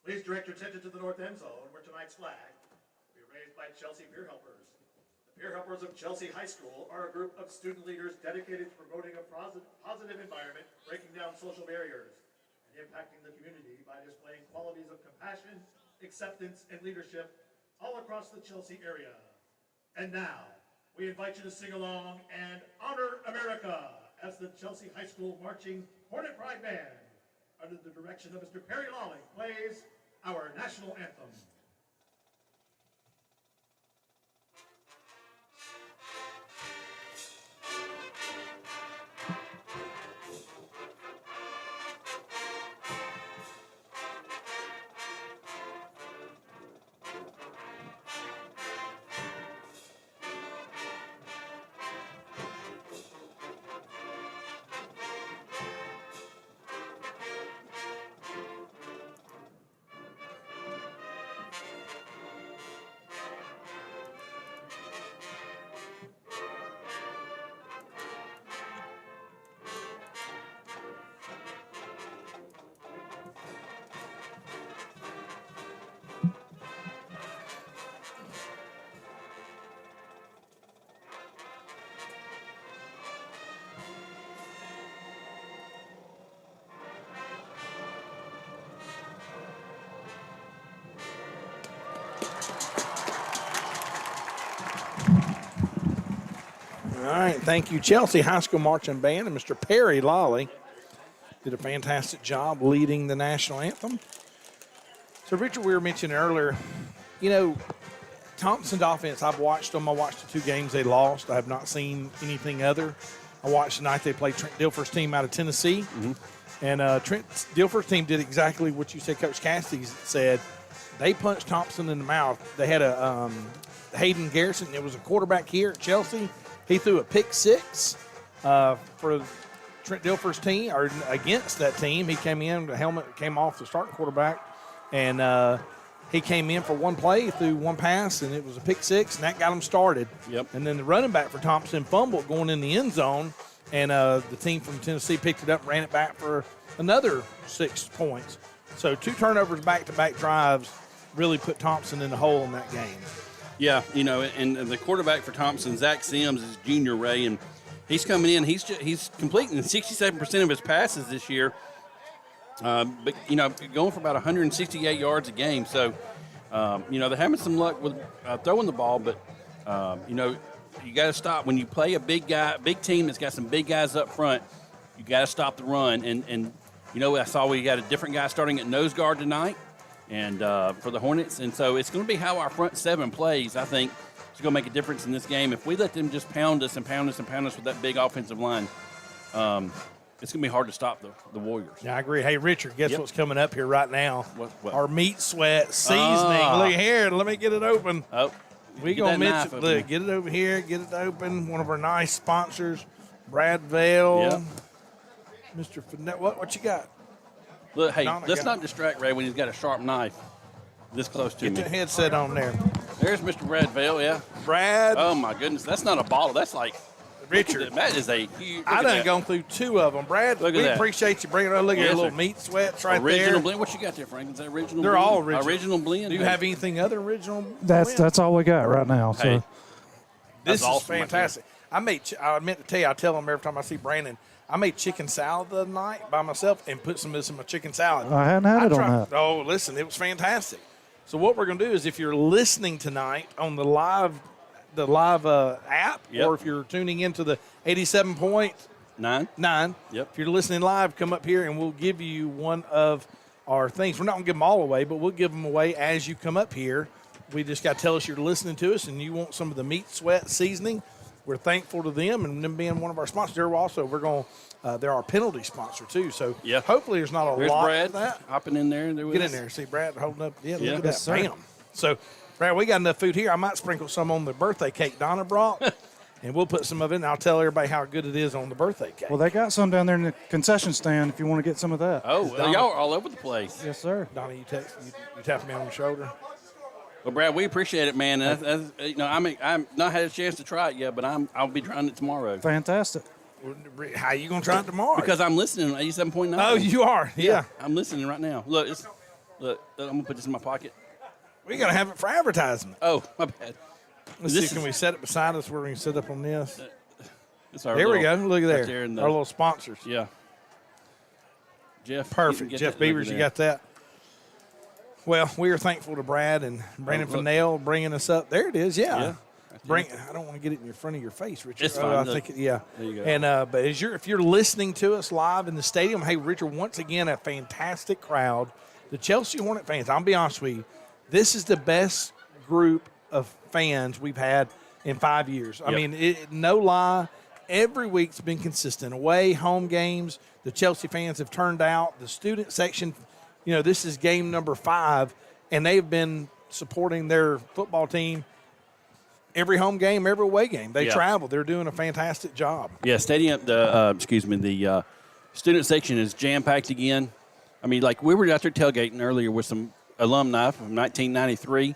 Please direct your attention to the north end zone, where tonight's flag will be raised by Chelsea Peer Helpers. The Peer Helpers of Chelsea High School are a group of student leaders dedicated to promoting a positive environment, breaking down social barriers, and impacting the community by displaying qualities of compassion, acceptance, and leadership all across the Chelsea area. And now, we invite you to sing along and honor America as the Chelsea High School Marching Hornet Pride Band, under the direction of Mr. Perry Lawley, plays our national anthem. All right, thank you, Chelsea High School Marching Band, and Mr. Perry Lawley did a fantastic job leading the national anthem. So, Richard, we were mentioning earlier, you know, Thompson's offense, I've watched them. I watched the 2 games they lost. I have not seen anything other. I watched tonight they played Trent Dilfer's team out of Tennessee. And Trent Dilfer's team did exactly what you said Coach Cassidy said. They punched Thompson in the mouth. They had a Hayden Garrison. It was a quarterback here at Chelsea. He threw a pick 6 for Trent Dilfer's team, or against that team. He came in, the helmet came off the starting quarterback, and he came in for one play, threw one pass, and it was a pick 6, and that got him started. Yep. And then the running back for Thompson fumbled going in the end zone, and the team from Tennessee picked it up, ran it back for another 6 points. So 2 turnovers back-to-back drives really put Thompson in the hole in that game. Yeah, you know, and the quarterback for Thompson, Zach Sims, is junior Ray, and he's coming in. He's completing 67% of his passes this year, but, you know, going for about 168 yards a game. So, you know, they're having some luck with throwing the ball, but, you know, you got to stop. When you play a big team that's got some big guys up front, you got to stop the run. And, you know, I saw we got a different guy starting at nose guard tonight. And for the Hornets. And so it's going to be how our front 7 plays, I think, is going to make a difference in this game. If we let them just pound us and pound us and pound us with that big offensive line, it's going to be hard to stop the Warriors. Yeah, I agree. Hey, Richard, guess what's coming up here right now? What? Our meat sweat seasoning. Look here. Let me get it open. Oh, we going to mention, look, get it over here. Get it open. One of our nice sponsors, Brad Vale. Yep. Mr. Finette. What you got? Look, hey, let's not distract Ray when he's got a sharp knife this close to me. Get the headset on there. There's Mr. Brad Vale, yeah. Brad. Oh, my goodness. That's not a bottle. That's like Richard. That is a huge. I done gone through 2 of them. Brad, we appreciate you bringing it up. Look at your little meat sweats right original there. Original blend. What you got there, Frank? Is that original They're blend? all original. Original blend. Do you have anything other original That's all we got right now. Hey, So this is awesome fantastic. I meant to tell you, I tell them every time I see Brandon, I made chicken salad the other night by myself and put some of this in my chicken salad. I hadn't had it on that. Oh, listen, it was fantastic. So what we're going to do is if you're listening tonight on the live app, or if you're tuning into the 87.9, if you're listening live, come up here and we'll give you one of our things. We're not going to give them all away, but we'll give them away as you come up here. We just got to tell us you're listening to us and you want some of the meat sweat seasoning. We're thankful to them and them being one of our sponsors. They're they're our penalty sponsor too. So hopefully there's not a lot Brad of that. hopping in there. Get in there. See Brad holding up. Yeah, look at that. Bam. So, Brad, we got enough food here. I might sprinkle some on the birthday cake Donna brought, and we'll put some of it in. I'll tell everybody how good it is on the birthday cake. Well, they got some down there in the concession stand if you want to get some of that. Oh, well, y'all are all over the place. Yes, sir. Donna, you tap me on the shoulder. Well, Brad, we appreciate it, man. You know, I've not had a chance to try it yet, but I'll be trying it tomorrow. Fantastic. How you gonna try it tomorrow? Because I'm listening on 87.9. Oh, you are? Yeah. I'm listening right now. Look, Look, I'm going to put this in my pocket. We got to have it for advertisement. Oh, my bad. Let's see. Can we set it beside us where we can sit up on this? It's our There we go. little- Look at right there. there in the- Our little sponsors. Yeah. Jeff. you can Perfect. get Jeff that over Beavers, you there. got that. Well, we are thankful to Brad and Brandon Oh, look. Fennell bringing us up. There it is. Yeah. Yeah. I don't want to get it in your front of your face, Richard. It's fine. I Look. think yeah. There you go. And but if you're listening to us live in the stadium, hey Richard, once again a fantastic crowd. The Chelsea Hornet fans. I'll be honest with you, this is the best group of fans we've had in 5 years. I Yep. mean, no lie, every week's been consistent. Away, home games, the Chelsea fans have turned out. The student section, this is game number 5, and they've been supporting their football team every home game, every away game. They Yeah. travel. They're doing a fantastic job. Yeah, stadium. The student section is jam packed again. I mean, like we were out there tailgating earlier with some alumni from 1993,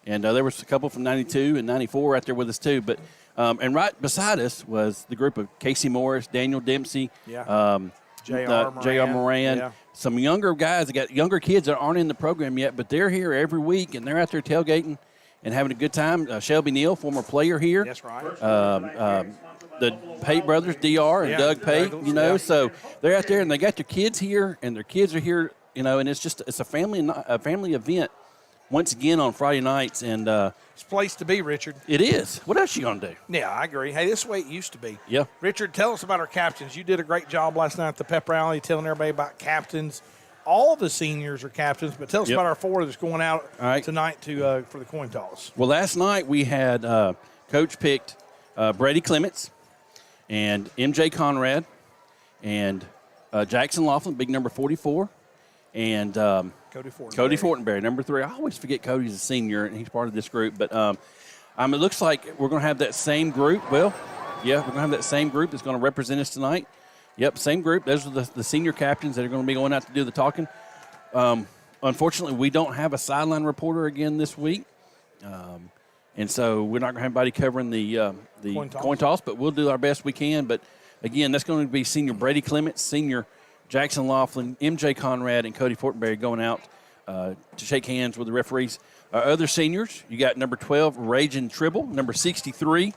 and there was a couple from 92 and 94 out there with us too. But and right beside us was the group of Casey Morris, Daniel Dempsey, J.R. Moran. Yeah. Some younger guys. They got younger kids that aren't in the program yet, but they're here every week, and they're out there tailgating and having a good time. Shelby Neal, former player here. That's right. The Pate brothers, DR and Yeah, Doug Pate, Douglas, you know, yeah. so they're out there and they got their kids here, and their kids are here, and it's a family event once again on Friday nights, and It's a place to be, Richard. it is. What else you gonna do? Yeah, I agree. Hey, this is the way it used to be. Yeah. Richard, tell us about our captains. You did a great job last night at the pep rally telling everybody about captains. All the seniors are captains, but tell us Yep. about our 4 that's going out All right. tonight for the coin toss. Well, last night we had Coach picked Brady Clements and MJ Conrad and Jackson Laughlin, big number 44, and Cody Ford. Cody Fortenberry, number 3. I always forget Cody's a senior, and he's part of this group. But it looks like we're going to have that same group. Well, yeah, we're going to have that same group that's going to represent us tonight. Yep, same group. Those are the senior captains that are going to be going out to do the talking. Unfortunately, we don't have a sideline reporter again this week. And so we're not going to have anybody covering the coin toss, but we'll do our best we can. But, again, that's going to be senior Brady Clements, senior Jackson Laughlin, MJ Conrad, and Cody Fortenberry going out to shake hands with the referees. Other seniors, you got number 12, Ragin Tribble, number 63.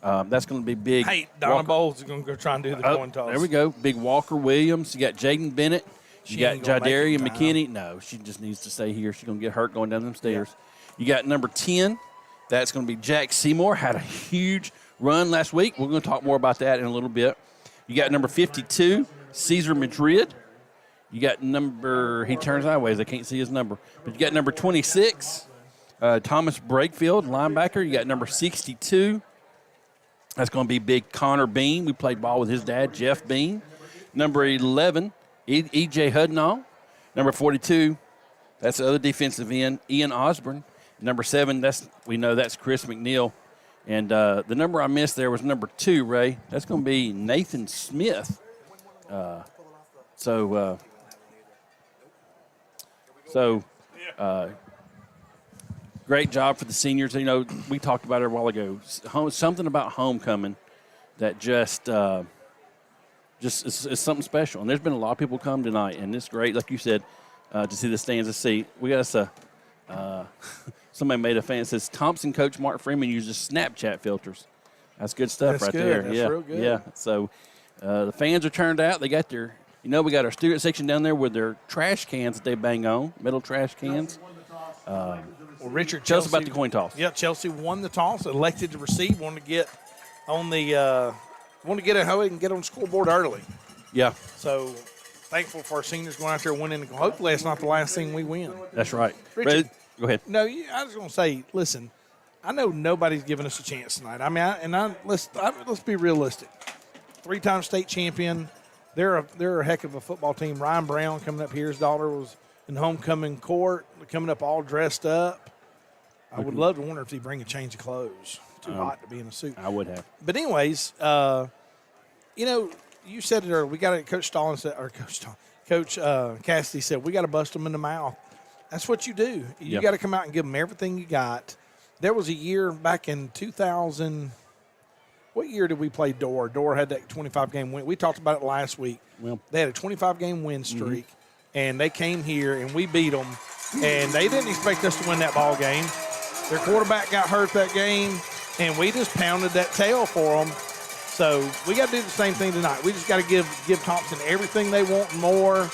That's going to be big. Hey, Donna Walker. Bowles is going to go try and do the coin toss. There we go. Big Walker Williams. You got Jaden Bennett. She You got ain't gonna make Jadaria it in time. McKinney. No, she just needs to stay here. She's going to get hurt going down them stairs. You got number 10. That's going to be Jack Seymour. Had a huge run last week. We're going to talk more about that in a little bit. You got number 52, Cesar Madrid. You got he turns sideways. I can't see his number. But you got number 26, Thomas Brakefield, linebacker. You got number 62. That's going to be big Connor Bean. We played ball with his dad, Jeff Bean. Number 11, E.J. Hudnall. Number 42, that's the other defensive end, Ian Osborne. Number 7, that's Chris McNeil. And the number I missed there was number 2, Ray. That's going to be Nathan Smith. Great job for the seniors. You know, we talked about it a while ago. Something about homecoming that just is something special. And there's been a lot of people come tonight, and it's great, like you said, to see the stands of seat. We got us somebody made a fan that says Thompson coach Mark Freeman uses Snapchat filters. That's good stuff. That's right good. there. That's yeah, real good. Yeah. So the fans are turned out. They got their, we got our student section down there with their trash cans that they bang on, metal trash cans. Well, Richard, Tell us Chelsea, about the coin toss. Yeah, Chelsea won the toss, elected to receive, wanted to get on the how we can get on the scoreboard early. Yeah, So thankful for our seniors going out there winning. Hopefully, that's not the last thing we win. that's right. Richard. Ready? Go ahead. No, I was going to say, listen, I know nobody's giving us a chance tonight. I mean, let's be realistic. 3-time state champion. They're a heck of a football team. Ryan Brown coming up here. His daughter was in homecoming court, coming up all dressed up. I would love to wonder if they bring a change of clothes. Too hot to be in a suit. I would have. But anyways, you said it earlier. We got to. Coach Cassidy said we got to bust them in the mouth. That's what you do. You Yep. got to come out and give them everything you got. There was a year back in 2000. What year did we play Dorr? Dorr had that 25-game win. We talked about it last week. Well, They had a 25-game win streak, and they came here, and we beat them and they didn't expect us to win that ball game. Their quarterback got hurt that game, and we just pounded that tail for them. So we got to do the same thing tonight. We just got to give Thompson everything they want and more.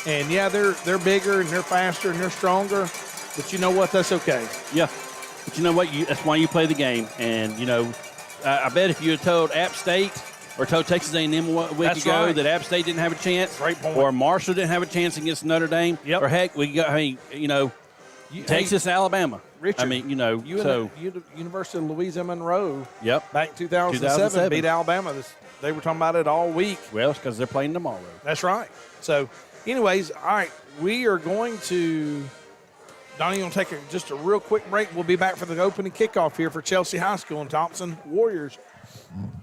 And, yeah, they're bigger and they're faster and they're stronger, but you know what? That's okay. Yeah. But you know what? That's why you play the game. And, you know, I bet if you had told App State or told Texas A&M a week ago right. that App State didn't have a chance, Great point. or Marshall didn't have a chance against Notre Dame, Yep. or heck, Texas, Alabama. Richard, I mean, University of Louisiana Monroe Yep. back in 2007 beat Alabama. They were talking about it all week. Well, it's because they're playing tomorrow. That's right. So, anyways, all right, we are going to – Donnie, going to take just a real quick break. We'll be back for the opening kickoff here for Chelsea High School and Thompson Warriors.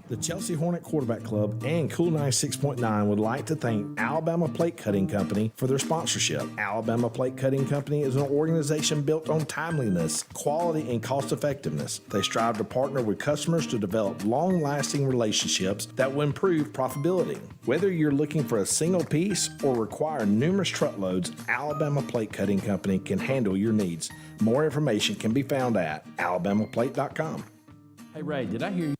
The Chelsea Hornet Quarterback Club and Cool 96.9 would like to thank Alabama Plate Cutting Company for their sponsorship. Alabama Plate Cutting Company is an organization built on timeliness, quality, and cost effectiveness. They strive to partner with customers to develop long-lasting relationships that will improve profitability. Whether you're looking for a single piece or require numerous truckloads, Alabama Plate Cutting Company can handle your needs. More information can be found at alabamaplate.com. Hey Ray, did I hear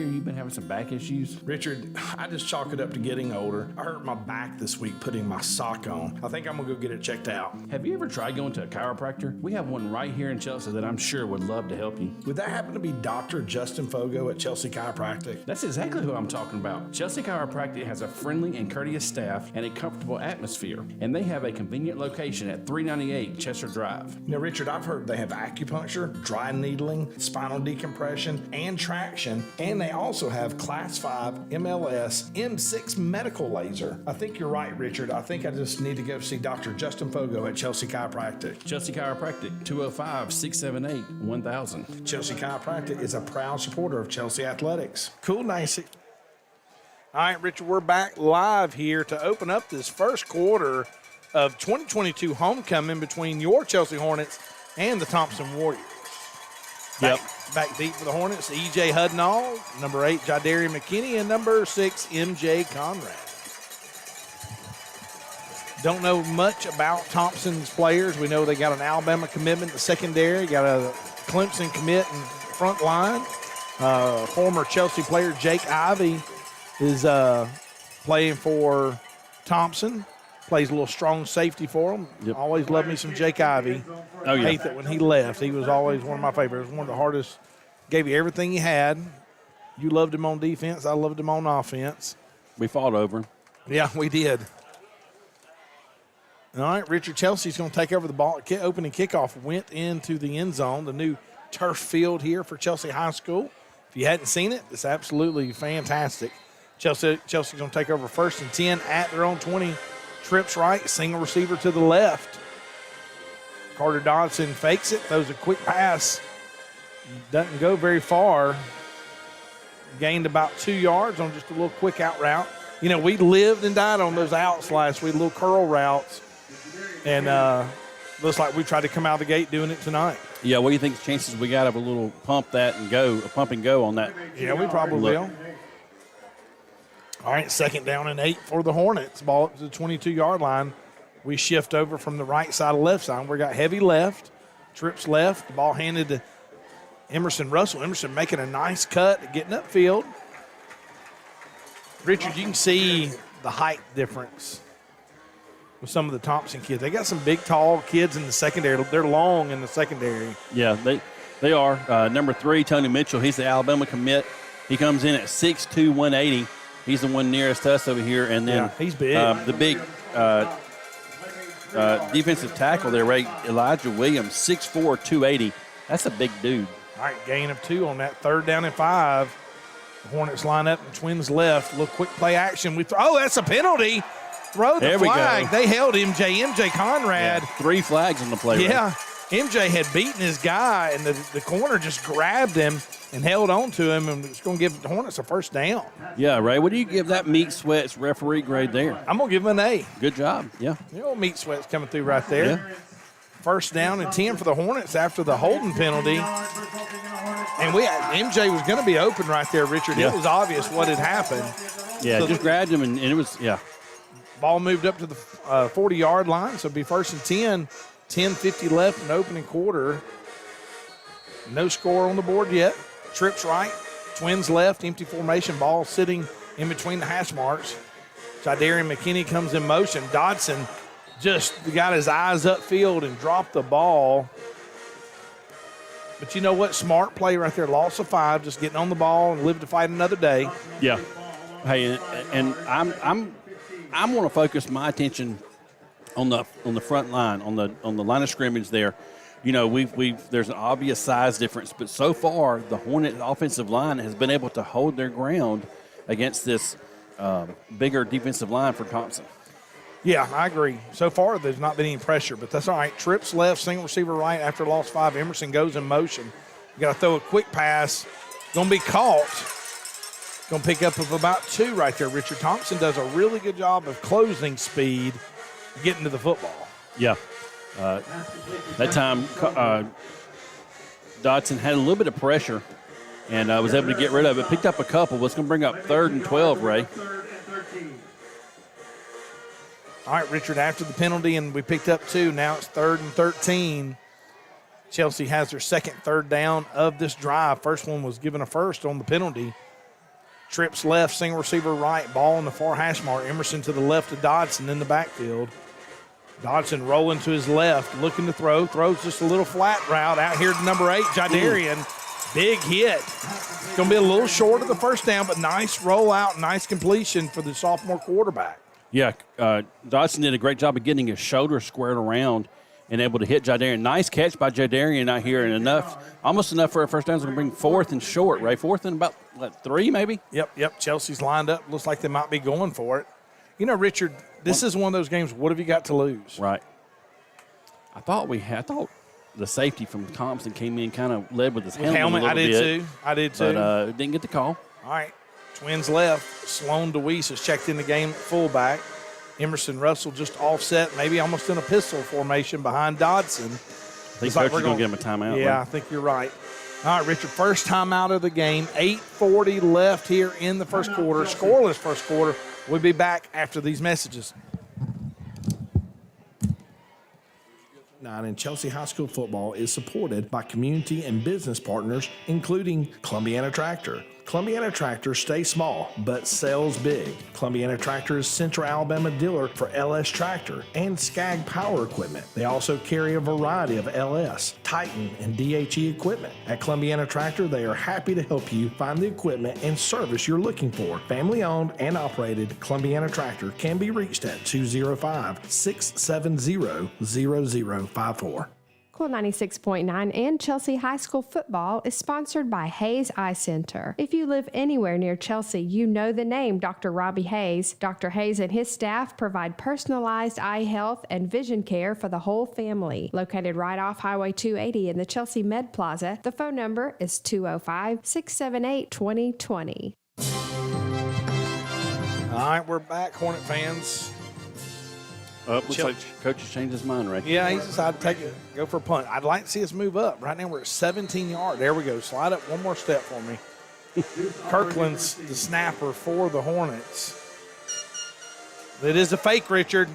you've been having some back issues? Richard, I just chalk it up to getting older. I hurt my back this week putting my sock on. I think I'm going to go get it checked out. Have you ever tried going to a chiropractor? We have one right here in Chelsea that I'm sure would love to help you. Would that happen to be Dr. Justin Fogo at Chelsea Chiropractic? That's exactly who I'm talking about. Chelsea Chiropractic has a friendly and courteous staff and a comfortable atmosphere, and they have a convenient location at 398 Chester Drive. Now, Richard, I've heard they have acupuncture, dry needling, spinal decompression, and traction, and they also have Class 5 MLS M6 medical laser. I think you're right, Richard. I think I just need to go see Dr. Justin Fogo at Chelsea Chiropractic. Chelsea Chiropractic, 205-678-1000. Chelsea Chiropractic is a proud supporter of Chelsea Athletics. Cool, nice. All right, Richard, we're back live here to open up this first quarter of 2022 homecoming between your Chelsea Hornets and the Thompson Warriors. Back deep for the Hornets, E.J. Hudnall, number 8, Jadarian McKinney, and number 6, M.J. Conrad. Don't know much about Thompson's players. We know they got an Alabama commitment in the secondary, got a Clemson commit in front line. Former Chelsea player Jake Ivey is playing for Thompson. Plays a little strong safety for him. Yep. Always loved me some Jake Ivey. Oh, yeah. Hate that when he left. He was always one of my favorites. One of the hardest. Gave you everything he had. You loved him on defense. I loved him on offense. We fought over him. Yeah, we did. All right, Richard Chelsea's going to take over the ball. Opening kickoff went into the end zone, the new turf field here for Chelsea High School. If you hadn't seen it, it's absolutely fantastic. Chelsea's going to take over 1st and 10 at their own 20. Trips right, single receiver to the left. Carter Dodson fakes it, throws a quick pass. Doesn't go very far. Gained about 2 yards on just a little quick out route. You know, we lived and died on those outs last week, little curl routes. And looks like we tried to come out of the gate doing it tonight. Yeah, what do you think the chances we got of a little pump and go on that? Yeah, we probably will. All right, 2nd down and 8 for the Hornets. Ball up to the 22-yard line. We shift over from the right side to left side. We got heavy left, trips left. The ball handed to Emerson Russell. Emerson making a nice cut, getting upfield. Richard, you can see the height difference with some of the Thompson kids. They got some big, tall kids in the secondary. They're long in the secondary. Yeah, they are. Number 3, Tony Mitchell, he's the Alabama commit. He comes in at 6'2", 180. He's the one nearest us over here. And then he's big. The big defensive tackle there, Ray, Elijah Williams, 6'4", 280. That's a big dude. All right, gain of 2 on that 3rd down and 5. The Hornets line up and twins left. Little quick play action. That's a penalty. Throw the flag. They held MJ Conrad. Yeah, 3 flags on the play. Yeah, MJ had beaten his guy, and the corner just grabbed him and held on to him, and it's going to give the Hornets a 1st down. Yeah, Ray, what do you give that Meat Sweats referee grade there? I'm going to give him an A. Good job, yeah. The old Meat Sweat's coming through right there. Yeah. 1st down and 10 for the Hornets after the holding penalty. And MJ was going to be open right there, Richard. Yeah. It was obvious what had happened. Yeah, So just grabbed him, and it was, yeah. Ball moved up to the 40-yard line, so it'll be 1st and 10 10:50 left in the opening quarter. No score on the board yet. Trips right, Twins left, empty formation, ball sitting in between the hash marks. Jadarian McKinney comes in motion. Dodson just got his eyes upfield and dropped the ball. But you know what? Smart play right there. Loss of 5, just getting on the ball and live to fight another day. Yeah. Hey, and I want to focus my attention on the front line, on the line of scrimmage there. You know, there's an obvious size difference, but so far the Hornet offensive line has been able to hold their ground against this bigger defensive line for Thompson. Yeah, I agree. So far, there's not been any pressure, but that's all right. Trips left, single receiver right after loss 5. Emerson goes in motion. You got to throw a quick pass. Going to be caught. Going to pick up of about 2 right there. Richard Thompson does a really good job of closing speed, getting to the football. Yeah. That time, Dodson had a little bit of pressure and was able to get rid of it. Picked up a couple. It's going to bring up 3rd and 12, Ray. All right, Richard, after the penalty, and we picked up 2. Now it's 3rd and 13. Chelsea has their second third down of this drive. First one was given a first on the penalty. Trips left, single receiver right, ball in the far hash mark. Emerson to the left of Dodson in the backfield. Dodson rolling to his left, looking to throw. Throws just a little flat route out here to number 8, Jadarian. Big hit. Going to be a little short of the first down, but nice rollout, nice completion for the sophomore quarterback. Yeah, Dodson did a great job of getting his shoulder squared around and able to hit Jadarian. Nice catch by Jadarian out here, and almost enough for a first down. It's going to bring 4th and short, Ray. 4th and about, 3 maybe? Yep. Chelsea's lined up. Looks like they might be going for it. You know, Richard, this is one of those games, what have you got to lose? Right. I thought the safety from Thompson came in kind of led with his helmet a little bit. I did too. But didn't get the call. All right. Twins left. Sloan DeWeese has checked in the game at fullback. Emerson Russell just offset, maybe almost in a pistol formation behind Dodson. I think Coach is going to give him a timeout. Yeah, right? I think you're right. All right, Richard, first time out of the game. 8:40 left here in the first quarter. Scoreless first quarter. We'll be back after these messages. And Chelsea High School football is supported by community and business partners, including Columbiana Tractor. Columbiana Tractor stays small, but sells big. Columbiana Tractor is Central Alabama dealer for LS Tractor and Skag Power Equipment. They also carry a variety of LS, Titan, and DHE equipment. At Columbiana Tractor, they are happy to help you find the equipment and service you're looking for. Family owned and operated, Columbiana Tractor can be reached at 205-670-0054. Cool 96.9 and Chelsea High School football is sponsored by Hayes Eye Center. If you live anywhere near Chelsea, you know the name Dr. Robbie Hayes. Dr. Hayes and his staff provide personalized eye health and vision care for the whole family. Located right off Highway 280 in the Chelsea Med Plaza, the phone number is 205-678-2020. All right, we're back, Hornet fans. Looks like Coach has changed his mind, Ray. Yeah, he's decided to go for a punt. I'd like to see us move up. Right now we're at 17 yards. There we go. Slide up one more step for me. Kirkland's the snapper for the Hornets. It is a fake, Richard.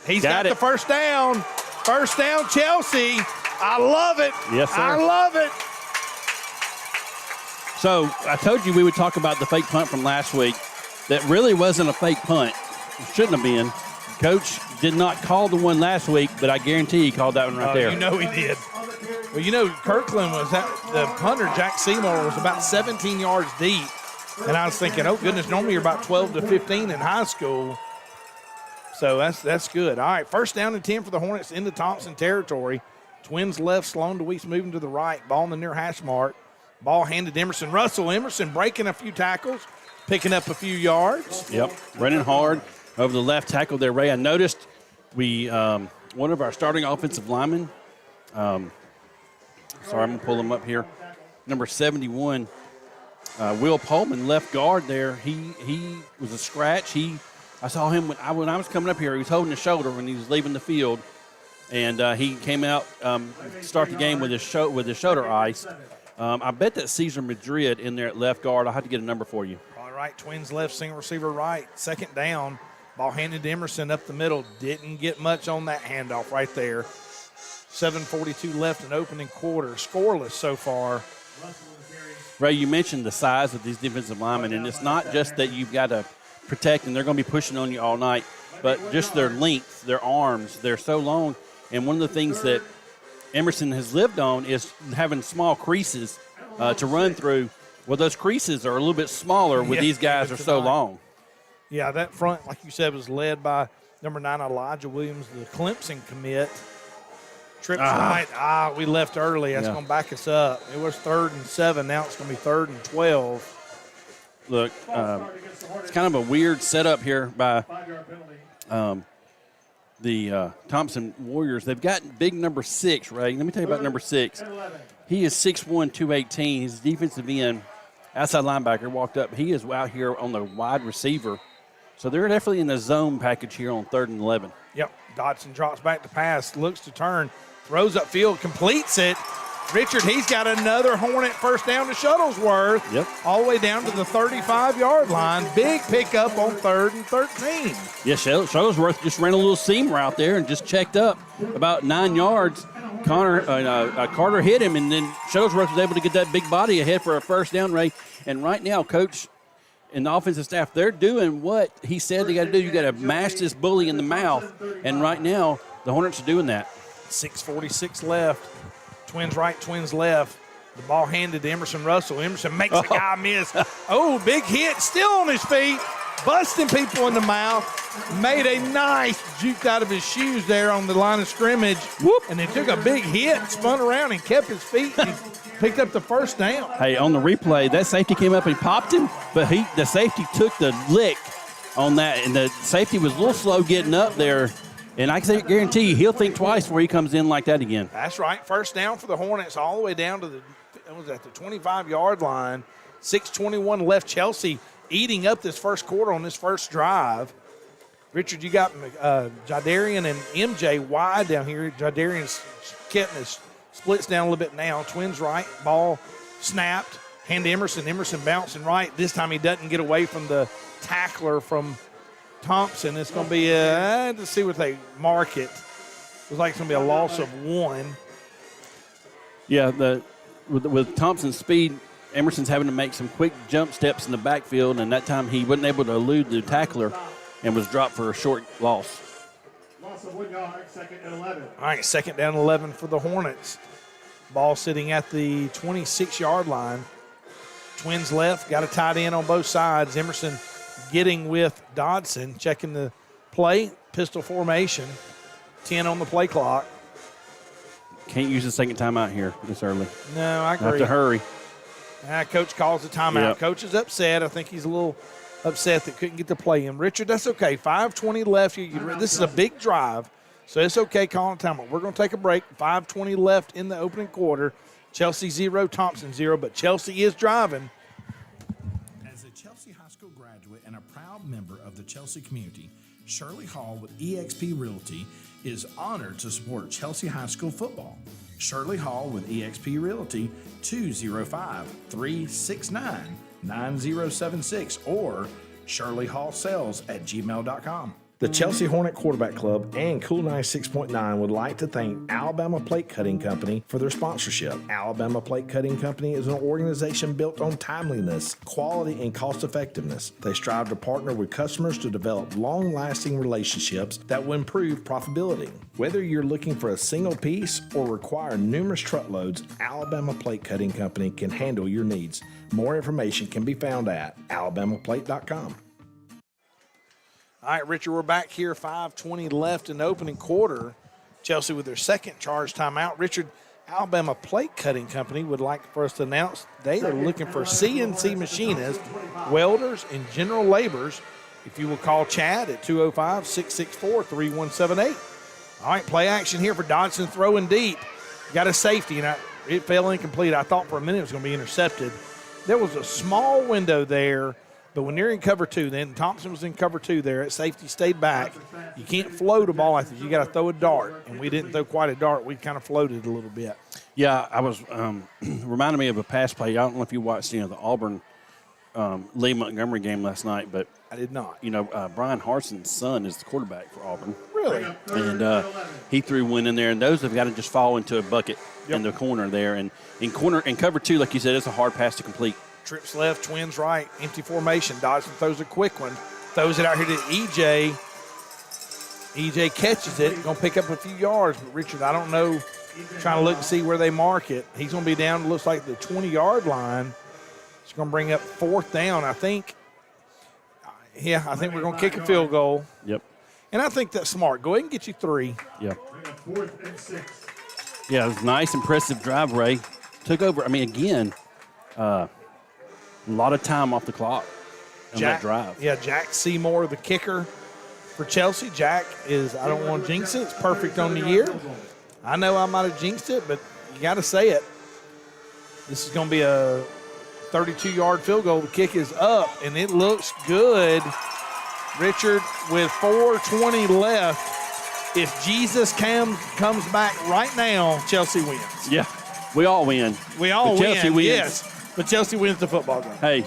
He's got the first down. First down, Chelsea. I love it. Yes, sir. I love it. So I told you we would talk about the fake punt from last week. That really wasn't a fake punt. It shouldn't have been. Coach did not call the one last week, but I guarantee he called that one right there. You know he did. Well, you know, Kirkland the punter, Jack Seymour, was about 17 yards deep. And I was thinking, oh, goodness, normally you're about 12 to 15 in high school. So that's good. All right, first down and 10 for the Hornets into Thompson territory. Twins left, Sloan DeWeese moving to the right. Ball in the near hash mark. Ball handed to Emerson Russell. Emerson breaking a few tackles, picking up a few yards. Yep, running hard over the left tackle there, Ray. I noticed one of our starting offensive linemen, I'm going to pull him up here, number 71, Will Pullman, left guard there. He was a scratch. I saw him when I was coming up here. He was holding his shoulder when he was leaving the field, and he came out start the game with his shoulder iced. I bet that's Cesar Madrid in there at left guard. I'll have to get a number for you. All right, Twins left, single receiver right. Second down. Ball handed to Emerson up the middle. Didn't get much on that handoff right there. 7:42 left in opening quarter. Scoreless so far. Ray, you mentioned the size of these defensive linemen, and it's not just that you've got to protect and they're going to be pushing on you all night, but just their length, their arms, they're so long. And one of the things that Emerson has lived on is having small creases to run through. Well, those creases are a little bit smaller with these guys are so long. Yeah, that front, like you said, was led by number 9, Elijah Williams, the Clemson commit. Trips right. We left early. That's going to back us up. It was 3rd and 7. Now it's going to be 3rd and 12. Look, it's kind of a weird setup here by the Thompson Warriors. They've got big number 6, Ray. Let me tell you about number 6. He is 6'1", 218. He's defensive end, outside linebacker, walked up. He is out here on the wide receiver. So they're definitely in the zone package here on 3rd and 11. Yep. Dodson drops back to pass, looks to turn, throws upfield, completes it. Richard, he's got another Hornet first down to Shuttlesworth. Yep. All the way down to the 35-yard line. Big pickup on 3rd and 13. Yeah, Shuttlesworth just ran a little seam route there and just checked up about 9 yards. Carter hit him, and then Shuttlesworth was able to get that big body ahead for a first down, Ray. And right now, Coach and the offensive staff, they're doing what he said they got to do. You got to mash this bully in the mouth. And right now, the Hornets are doing that. 6:46 left. Twins right, twins left. The ball handed to Emerson Russell. Emerson makes the guy miss. Oh, big hit. Still on his feet. Busting people in the mouth. Made a nice juke out of his shoes there on the line of scrimmage. Whoop. And then took a big hit, spun around, and kept his feet. And he picked up the first down. Hey, on the replay, that safety came up and popped him, but the safety took the lick on that, and the safety was a little slow getting up there. And I can guarantee you, he'll think twice before he comes in like that again. That's right. First down for the Hornets all the way down to the 25-yard line. 6:21 left. Chelsea eating up this first quarter on this first drive. Richard, you got Jadarian and MJ wide down here. Jadarian's getting his splits down a little bit now. Twins right. Ball snapped. Hand to Emerson. Emerson bouncing right. This time he doesn't get away from the tackler from Thompson. It's going to be let's see what they mark it. Looks like it's going to be a loss of 1. Yeah, with Thompson's speed, Emerson's having to make some quick jump steps in the backfield, and that time he wasn't able to elude the tackler and was dropped for a short loss. Loss of 1 yard, 2nd and 11. All right, 2nd down 11 for the Hornets. Ball sitting at the 26-yard line. Twins left, got a tight end on both sides. Emerson getting with Dodson, checking the play, pistol formation, 10 on the play clock. Can't use the second timeout here this early. No, I agree. Have to hurry. Coach calls the timeout. Yep. Coach is upset. I think he's a little upset that couldn't get the play in. Richard, that's okay. 5:20 left. This is a big drive, so it's okay calling timeout. We're going to take a break. 5:20 left in the opening quarter. Chelsea 0, Thompson 0, but Chelsea is driving. As a Chelsea High School graduate and a proud member of the Chelsea community, Shirley Hall with eXp Realty is honored to support Chelsea High School football. Shirley Hall with eXp Realty, 205-369-9076 or shirleyhallsales@gmail.com. The Chelsea Hornet Quarterback Club and Cool 96.9 would like to thank Alabama Plate Cutting Company for their sponsorship. Alabama Plate Cutting Company is an organization built on timeliness, quality, and cost effectiveness. They strive to partner with customers to develop long-lasting relationships that will improve profitability. Whether you're looking for a single piece or require numerous truckloads, Alabama Plate Cutting Company can handle your needs. More information can be found at alabamaplate.com. All right, Richard, we're back here. 5:20 left in the opening quarter. Chelsea with their second charge timeout. Richard, Alabama Plate Cutting Company would like for us to announce they are looking for CNC machinists, welders, and general laborers. If you will call Chad at 205-664-3178. All right, play action here for Dodson throwing deep. Got a safety, and it fell incomplete. I thought for a minute it was going to be intercepted. There was a small window there. But when you're in cover 2, then Thompson was in cover 2 there. At safety, stayed back. You can't float a ball like this. You got to throw a dart. And we didn't throw quite a dart. We kind of floated a little bit. Yeah, I was reminded me of a pass play. I don't know if you watched the Auburn Lee Montgomery game last night, but I did not. Brian Harson's son is the quarterback for Auburn. Really? And he threw one in there, and those have got to just fall into a bucket in the corner there. And in cover 2, like you said, it's a hard pass to complete. Trips left, twins right, empty formation. Dodson throws a quick one, throws it out here to EJ. EJ catches it, going to pick up a few yards. But, Richard, I don't know, trying to look to see where they mark it. He's going to be down, looks like the 20-yard line. It's going to bring up 4th down, I think. Yeah, I think we're going to kick a field goal. Yep. And I think that's smart. Go ahead and get you 3. Yep. Yeah, it was a nice, impressive drive, Ray. Took over. I mean, again, a lot of time off the clock on that drive. Yeah, Jack Seymour, the kicker for Chelsea. Jack is, I don't want to jinx it, it's perfect on the year. I know I might have jinxed it, but you got to say it. This is going to be a 32-yard field goal. The kick is up, and it looks good. Richard, with 4:20 left, if Jesus comes back right now, Chelsea wins. Yeah, we all win. We all But win, Chelsea wins. yes. But Chelsea wins the football game. Hey,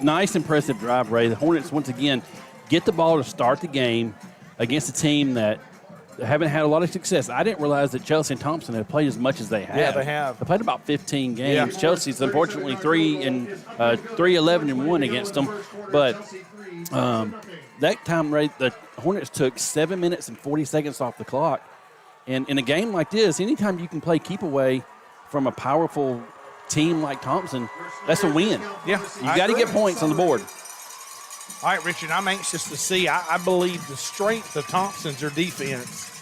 nice, impressive drive, Ray. The Hornets, once again, get the ball to start the game against a team that haven't had a lot of success. I didn't realize that Chelsea and Thompson have played as much as they have. Yeah, they have. They played about 15 games. Yeah. Chelsea's unfortunately 3-11-1 against them. But that time, Ray, the Hornets took 7 minutes and 40 seconds off the clock. And in a game like this, anytime you can play keep away from a powerful team like Thompson, that's a win. Yeah, You got to get points on the board. All right, Richard, I'm anxious to see. I believe the strength of Thompson's their defense.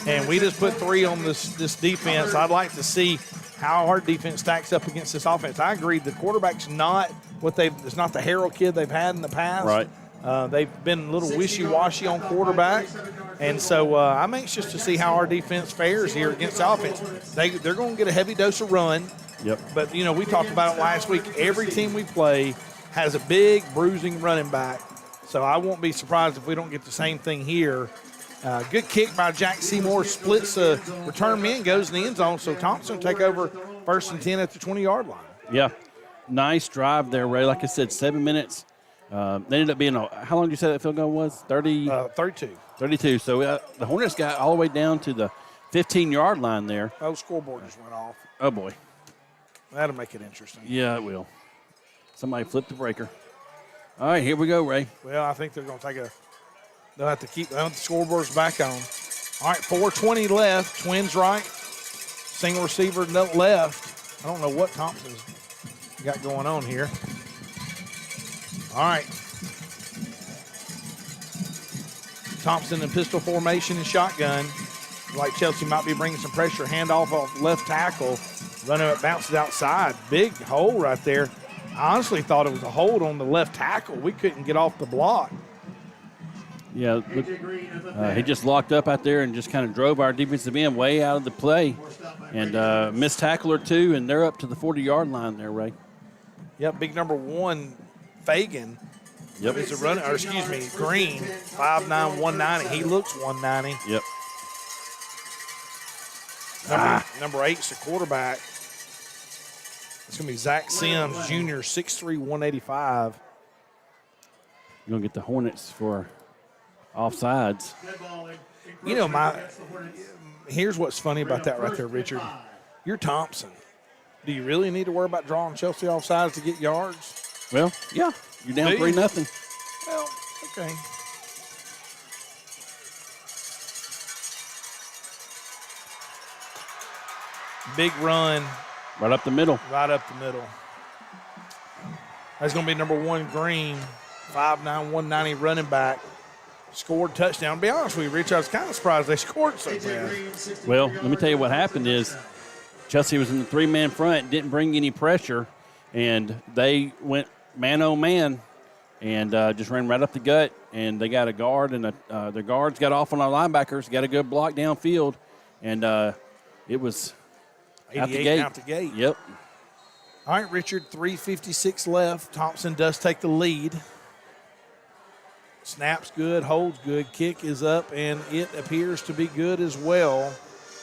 And we just put 3 on this defense. I'd like to see how our defense stacks up against this offense. I agree. The quarterback's not it's not the Harrell kid they've had in the past. Right. They've been a little wishy-washy on quarterback. And so I'm anxious to see how our defense fares here against the offense. They're going to get a heavy dose of run. Yep. But, we talked about it last week. Every team we play has a big bruising running back. So I won't be surprised if we don't get the same thing here. Good kick by Jack Seymour, splits the return man, goes in the end zone. So Thompson will take over 1st and 10 at the 20-yard line. Yeah. Nice drive there, Ray. Like I said, 7 minutes. They ended up being, how long did you say that field goal was? 32. 32. So the Hornets got all the way down to the 15-yard line there. Oh, scoreboard just went off. Oh, boy. That'll make it interesting. Yeah, it will. Somebody flipped the breaker. All right, here we go, Ray. Well, I think they're going to they'll have to keep the scoreboard's back on. All right, 4:20 left. Twins right. Single receiver left. I don't know what Thompson's got going on here. All right. Thompson in pistol formation and shotgun. Like Chelsea might be bringing some pressure. Handoff off left tackle. Running it, bounces outside. Big hole right there. I honestly thought it was a hold on the left tackle. We couldn't get off the block. Yeah, look, he just locked up out there and just kind of drove our defensive end way out of the play. And missed tackle or two, and they're up to the 40-yard line there, Ray. Yep, big number 1, Fagan. Yep. Is a runner, or excuse me, Green, 5'9", 190. He looks 190. Yep. Number 8's the quarterback. It's going to be Zach Sims, Jr., 6'3", 185. You're going to get the Hornets for offsides. Here's what's funny about that right there, Richard. You're Thompson. Do you really need to worry about drawing Chelsea offsides to get yards? Well, yeah, you're down 3-0. Well, okay. Big run. Right up the middle. Right up the middle. That's going to be number 1, Green, 5'9", 190 running back. Scored touchdown. To be honest with you, Rich, I was kind of surprised they scored so fast. Well, let me tell you what happened is Chelsea was in the 3-man front, didn't bring any pressure, and they went man-on-man and just ran right up the gut, and they got a guard, and their guards got off on our linebackers, got a good block downfield, and it was out the gate. Out the gate. Yep. All right, Richard, 3:56 left. Thompson does take the lead. Snap's good, holds good, kick is up, and it appears to be good as well.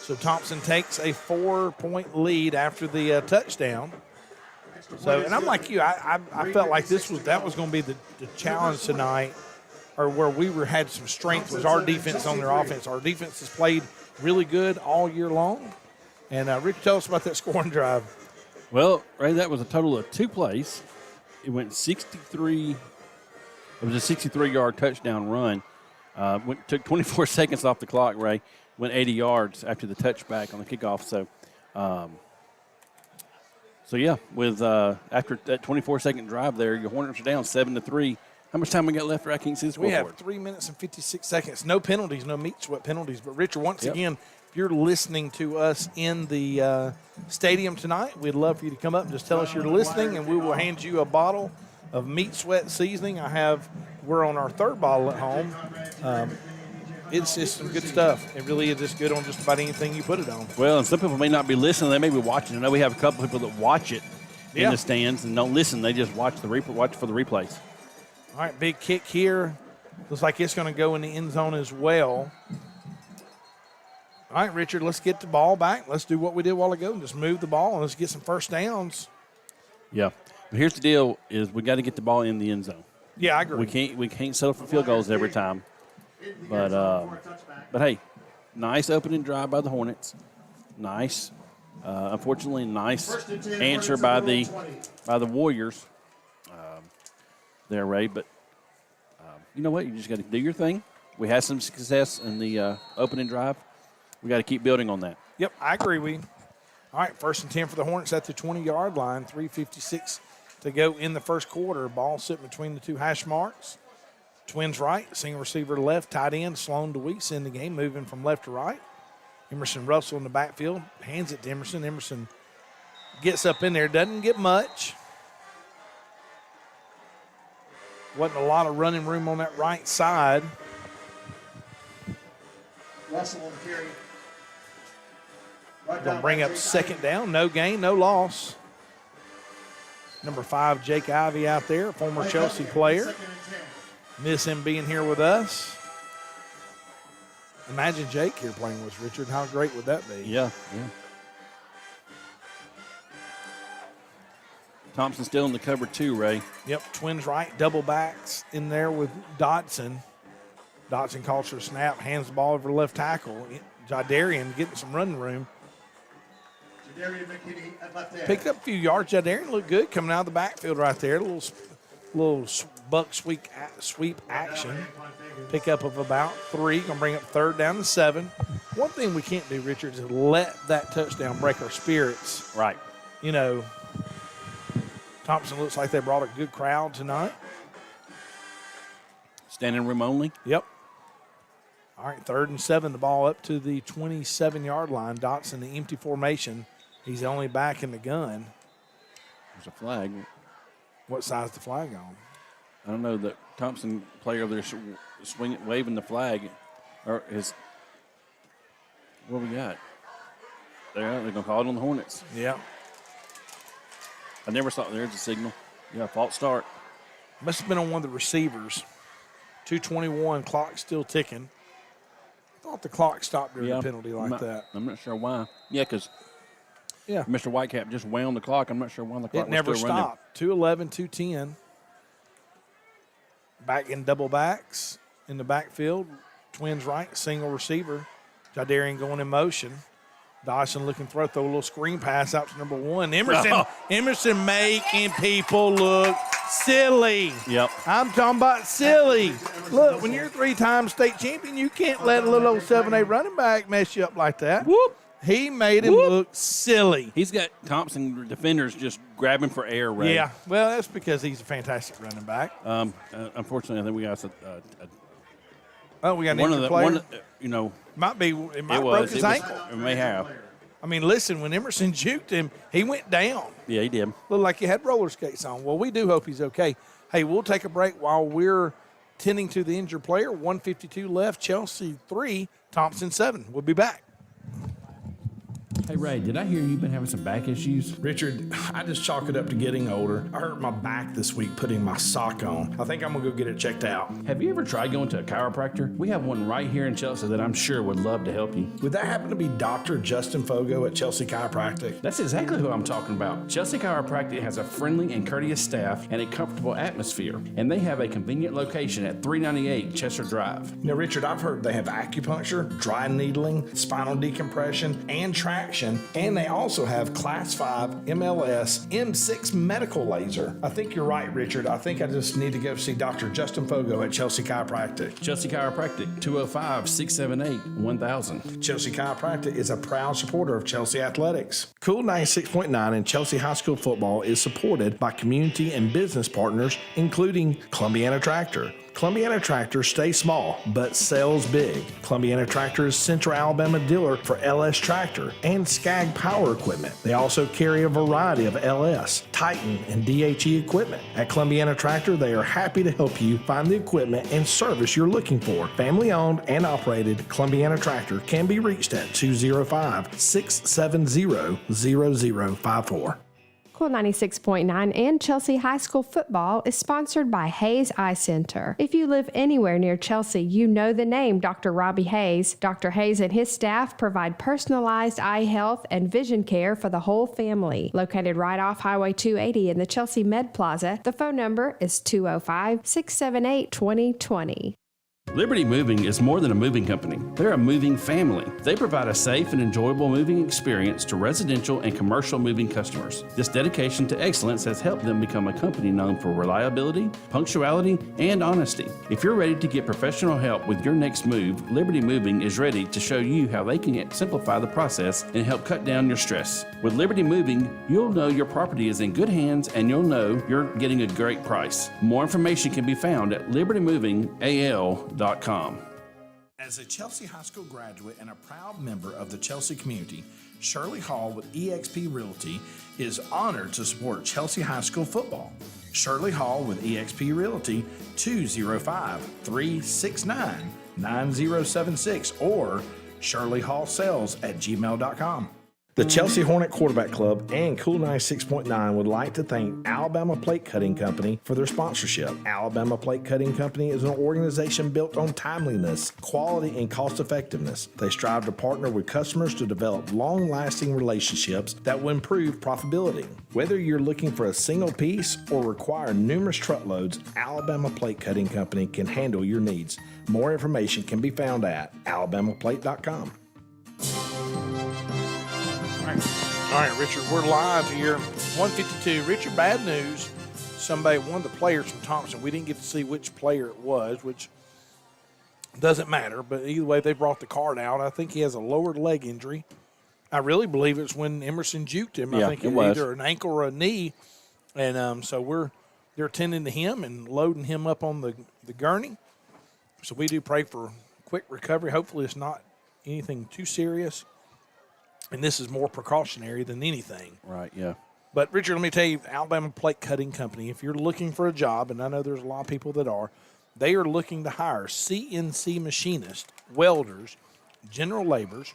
So Thompson takes a 4-point lead after the touchdown. So, and I'm like you, I felt like that was going to be the challenge tonight. or where we had some strength was our defense on their offense. Our defense has played really good all year long. And Rick, tell us about that scoring drive. Well, Ray, that was a total of 2 plays. It went 63. It was a 63-yard touchdown run. Took 24 seconds off the clock, Ray. Went 80 yards after the touchback on the kickoff. So yeah, with after that 24-second drive there, your Hornets are down 7-3. How much time we got left? I can't see the scoreboard. We have 3 minutes and 56 seconds. No penalties, no meat sweat penalties. But Richard, once again, if you're listening to us in the stadium tonight, we'd love for you to come up and just tell us you're listening, and we will hand you a bottle of meat sweat seasoning. We're on our 3rd bottle at home. It's just some good stuff. It really is just good on just about anything you put it on. Well, and some people may not be listening; they may be watching. I know we have a couple people that watch it in the stands and don't listen; they just watch for the replays. All right, big kick here. Looks like it's going to go in the end zone as well. All right, Richard, let's get the ball back. Let's do what we did a while ago and just move the ball and let's get some first downs. Yeah, but here's the deal: is we got to get the ball in the end zone. Yeah, I agree. We can't settle for field goals every time. But hey, nice opening drive by the Hornets. Nice. Unfortunately, nice answer by the Warriors there, Ray. But you know what? You just got to do your thing. We had some success in the opening drive. We got to keep building on that. Yep, I agree with you. All right, 1st and 10 for the Hornets at the 20-yard line. 3:56 to go in the first quarter. Ball sitting between the 2 hash marks. Twins right, single receiver left, tight end, Sloan DeWeese in the game, moving from left to right. Emerson Russell in the backfield, hands it to Emerson. Emerson gets up in there, doesn't get much. Wasn't a lot of running room on that right side. Russell on the carry. Going to bring up 2nd down, no gain, no loss. Number 5, Jake Ivey out there, former Chelsea player. Miss him being here with us. Imagine Jake here playing with us, Richard. How great would that be? Yeah. Thompson still in the cover 2, Ray. Yep, twins right, double backs in there with Dotson. Dotson calls for a snap, hands the ball over to left tackle. Jadarian getting some running room. Jadarian McKinney at left end. Picked up a few yards. Jadarian looked good coming out of the backfield right there. A little buck sweep action. Pickup of about 3. Going to bring up 3rd down to 7. One thing we can't do, Richard, is let that touchdown break our spirits. Right. You know, Thompson looks like they brought a good crowd tonight. Standing room only. Yep. All right, 3rd and 7. The ball up to the 27-yard line. Dotson, the empty formation. He's the only back in the gun. There's a flag. What side's the flag on? I don't know. The Thompson player over there waving the flag. Or what we got? They're going to call it on the Hornets. Yeah. I never saw. There's a signal. Yeah, false start. Must have been on one of the receivers. 2:21, clock still ticking. I thought the clock stopped during a penalty like that. I'm not sure why. Yeah, because Yeah. Mr. Whitecap just wound the clock. I'm not sure why the clock It never was still running. stopped. 2:11, 2:10. Back in double backs in the backfield. Twins right, single receiver. Jadarian going in motion. Dawson looking throw a little screen pass out to number 1. Emerson making people look silly. Yep. I'm talking about silly. Look, when you're a 3-time state champion, you can't let a little old 7'8" running back mess you up like that. Whoop. He made him look silly. He's got Thompson defenders just grabbing for air, Ray. Yeah, well, that's because he's a fantastic running back. Unfortunately, I think we got We got an one of injured the player. one. It might It broke was. his It was. ankle. It may have. I mean, listen, when Emerson juked him, he went down. Yeah, he did. Looked like he had roller skates on. Well, we do hope he's okay. Hey, we'll take a break while we're tending to the injured player. 1:52 left. Chelsea 3, Thompson 7. We'll be back. Hey, Hey, Ray, did I hear you've been having some back issues? Richard, I just chalk it up to getting older. I hurt my back this week putting my sock on. I think I'm gonna go get it checked out. Have you ever tried going to a chiropractor? We have one right here in Chelsea that I'm sure would love to help you. Would that happen to be Dr. Justin Fogo at Chelsea Chiropractic? That's exactly who I'm talking about. Chelsea Chiropractic has a friendly and courteous staff and a comfortable atmosphere, and they have a convenient location at 398 Chester Drive. Now, Richard, I've heard they have acupuncture, dry needling, spinal decompression, and traction, and they also have Class 5 MLS M6 medical laser. I think you're right, Richard. I think I just need to go see Dr. Justin Fogo at Chelsea Chiropractic. Chelsea Chiropractic, 205-678-1000. Chelsea Chiropractic is a proud supporter of Chelsea Athletics. Cool 96.9 and Chelsea High School football is supported by community and business partners, including Columbiana Tractor. Columbiana Tractor stays small, but sells big. Columbiana Tractor is Central Alabama dealer for LS Tractor and Skag Power Equipment. They also carry a variety of LS, Titan, and DHE equipment. At Columbiana Tractor, they are happy to help you find the equipment and service you're looking for. Family owned and operated, Columbiana Tractor can be reached at 205-670-0054. Cool 96.9 and Chelsea High School football is sponsored by Hayes Eye Center. If you live anywhere near Chelsea, you know the name Dr. Robbie Hayes. Dr. Hayes and his staff provide personalized eye health and vision care for the whole family. Located right off Highway 280 in the Chelsea Med Plaza, the phone number is 205-678-2020. Liberty Moving is more than a moving company. They're a moving family. They provide a safe and enjoyable moving experience to residential and commercial moving customers. This dedication to excellence has helped them become a company known for reliability, punctuality, and honesty. If you're ready to get professional help with your next move, Liberty Moving is ready to show you how they can simplify the process and help cut down your stress. With Liberty Moving, you'll know your property is in good hands and you'll know you're getting a great price. More information can be found at libertymovingal.com. As a Chelsea High School graduate and a proud member of the Chelsea community, Shirley Hall with eXp Realty is honored to support Chelsea High School football. Shirley Hall with eXp Realty, 205-369-9076 or shirleyhallsales@gmail.com. The Chelsea Hornet Quarterback Club and Cool 96.9 would like to thank Alabama Plate Cutting Company for their sponsorship. Alabama Plate Cutting Company is an organization built on timeliness, quality, and cost effectiveness. They strive to partner with customers to develop long-lasting relationships that will improve profitability. Whether you're looking for a single piece or require numerous truckloads, Alabama Plate Cutting Company can handle your needs. More information can be found at alabamaplate.com. All right, Richard, we're live here. 152. Richard, bad news. One of the players from Thompson, we didn't get to see which player it was, which doesn't matter. But either way, they brought the card out. I think he has a lower leg injury. I really believe it's when Emerson juked him. Yeah, I think it was either an ankle or a knee. And so they're attending to him and loading him up on the gurney. So we do pray for quick recovery. Hopefully it's not anything too serious. And this is more precautionary than anything. Right, yeah. But, Richard, let me tell you, Alabama Plate Cutting Company, if you're looking for a job, and I know there's a lot of people that are, they are looking to hire CNC machinists, welders, general laborers.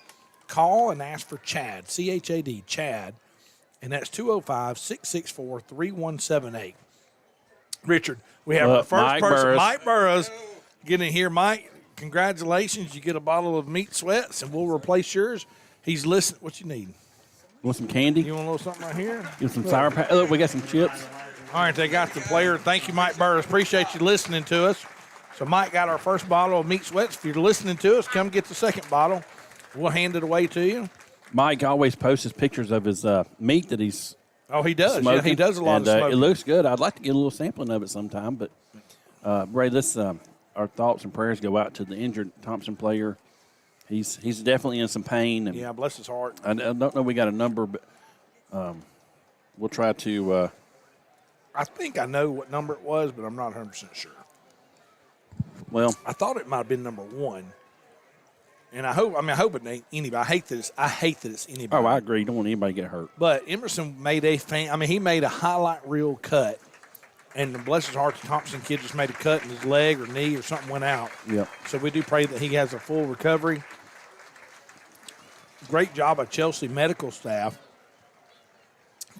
Call and ask for Chad, C-H-A-D, Chad, and that's 205-664-3178. Richard, we have our first person, Mike Burrows, getting here. Mike, congratulations. You get a bottle of meat sweats, and we'll replace yours. He's listening. What you need? You want some candy? You want a little something right here? You want some Sour Patch? Oh, look, we got some chips. All right, they got the player. Thank you, Mike Burris. Appreciate you listening to us. So Mike got our first bottle of meat sweats. If you're listening to us, come get the second bottle. We'll hand it away to you. Mike always posts his pictures of his meat that he's he does. smoking. Yeah, he does a lot of smoking. It looks good. I'd like to get a little sampling of it sometime. But, Ray, our thoughts and prayers go out to the injured Thompson player. He's definitely in some pain. And yeah, bless his heart. I don't know we got a number, but we'll try to I think I know what number it was, but I'm not 100% sure. Well, I thought it might have been number 1. And I hope it ain't anybody. I hate that it's anybody. Oh, I agree. You don't want anybody to get hurt. But Emerson made he made a highlight reel cut. And bless his heart, the Thompson kid just made a cut in his leg or knee or something went out. Yep. So we do pray that he has a full recovery. great job by Chelsea medical staff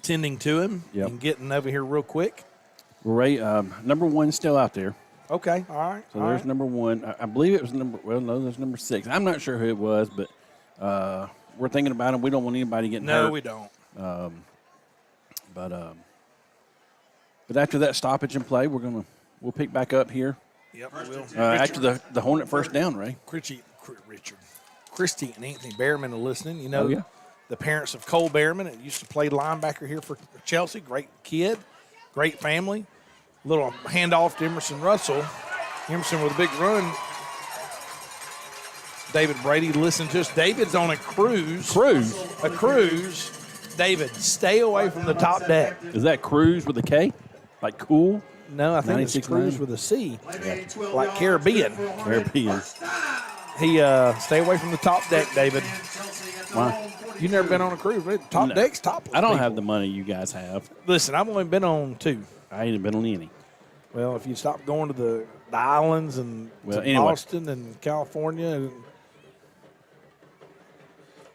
tending to him Yep. and getting over here real quick. Ray, number 1 still out there. Okay, all right. So all there's right. number 1. I believe it was there's number 6. I'm not sure who it was, but we're thinking about him. We don't want anybody getting hurt. No, we don't. But after that stoppage in play, we'll pick back up here Yep, we will. after the Hornet first down, Ray. Christy and Anthony Behrman are listening. You know, Oh, yeah. the parents of Cole Behrman that used to play linebacker here for Chelsea. Great kid, great family. Little handoff to Emerson Russell. Emerson with a big run. David Brady listened to us. David's on a cruise. A cruise. David, stay away from the top deck. Is that Cruise with a K? Like cool? No, I think it's 96.9. cruise with a C, like Caribbean. Caribbean. He stay away from the top deck, David. Why? You never been on a cruise? Right? Top No. deck's topless. I don't people. have the money you guys have. Listen, I've only been on 2. I ain't been on any. Well, if you stop going to the islands and Well, to anyway. Boston and California, and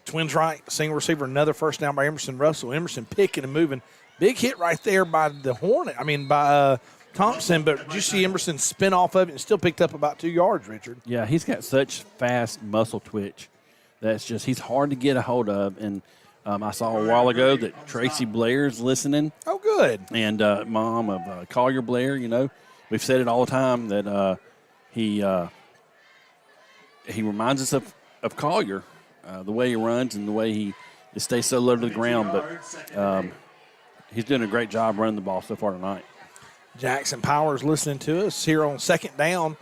Twins right, single receiver, another first down by Emerson Russell. Emerson picking and moving. Big hit right there by the Hornet. I mean, by Thompson, but did you see Emerson spin off of it and still picked up about 2 yards, Richard? Yeah, he's got such fast muscle twitch. He's hard to get a hold of. And I saw a while ago that Tracy Blair's listening. Oh, good. And mom of Collier Blair, you know, we've said it all the time that he reminds us of Collier, the way he runs and the way he stays so low to the ground. But he's doing a great job running the ball so far tonight. Jackson Powers listening to us here on second down.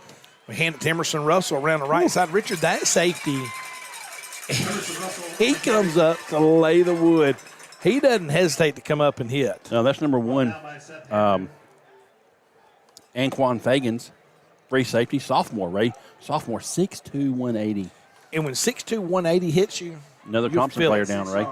We hand it to Emerson Russell around the right side. Richard, that safety, he comes up to lay the wood. He doesn't hesitate to come up and hit. No, that's number 1. Anquan Fagans, free safety, sophomore, Ray. Sophomore, 6'2", 180. And when 6'2", 180 hits you, Another you'll Thompson feel player it. down, Ray.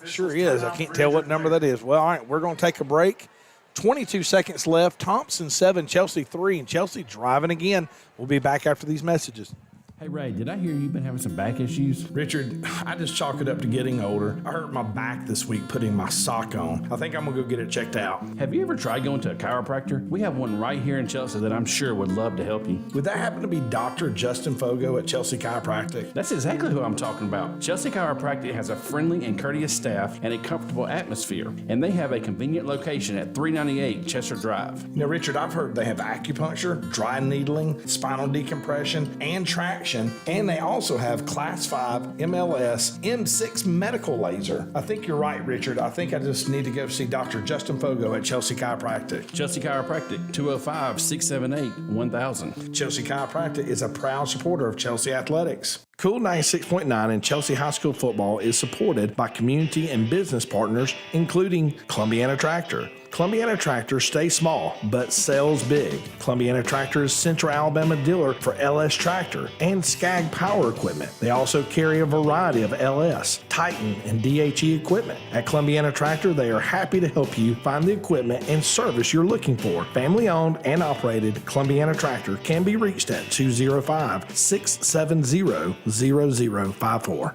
Sure is. I can't tell what number that is. Well, all right, we're going to take a break. 22 seconds left. Thompson 7, Chelsea 3, and Chelsea driving again. We'll be back after these messages. Hey, Ray, did I hear you've been having some back issues? Richard, I just chalk it up to getting older. I hurt my back this week putting my sock on. I think I'm going to go get it checked out. Have you ever tried going to a chiropractor? We have one right here in Chelsea that I'm sure would love to help you. Would that happen to be Dr. Justin Fogo at Chelsea Chiropractic? That's exactly who I'm talking about. Chelsea Chiropractic has a friendly and courteous staff and a comfortable atmosphere, and they have a convenient location at 398 Chester Drive. Now, Richard, I've heard they have acupuncture, dry needling, spinal decompression, and traction, and they also have Class 5 MLS M6 medical laser. I think you're right, Richard. I think I just need to go see Dr. Justin Fogo at Chelsea Chiropractic. Chelsea Chiropractic, 205-678-1000. Chelsea Chiropractic is a proud supporter of Chelsea Athletics. Cool 96.9 and Chelsea High School football is supported by community and business partners, including Columbiana Tractor. Columbiana Tractor stays small, but sells big. Columbiana Tractor is Central Alabama dealer for LS Tractor and Skag Power Equipment. They also carry a variety of LS, Titan, and DHE equipment. At Columbiana Tractor, they are happy to help you find the equipment and service you're looking for. Family owned and operated, Columbiana Tractor can be reached at 205-670-0054.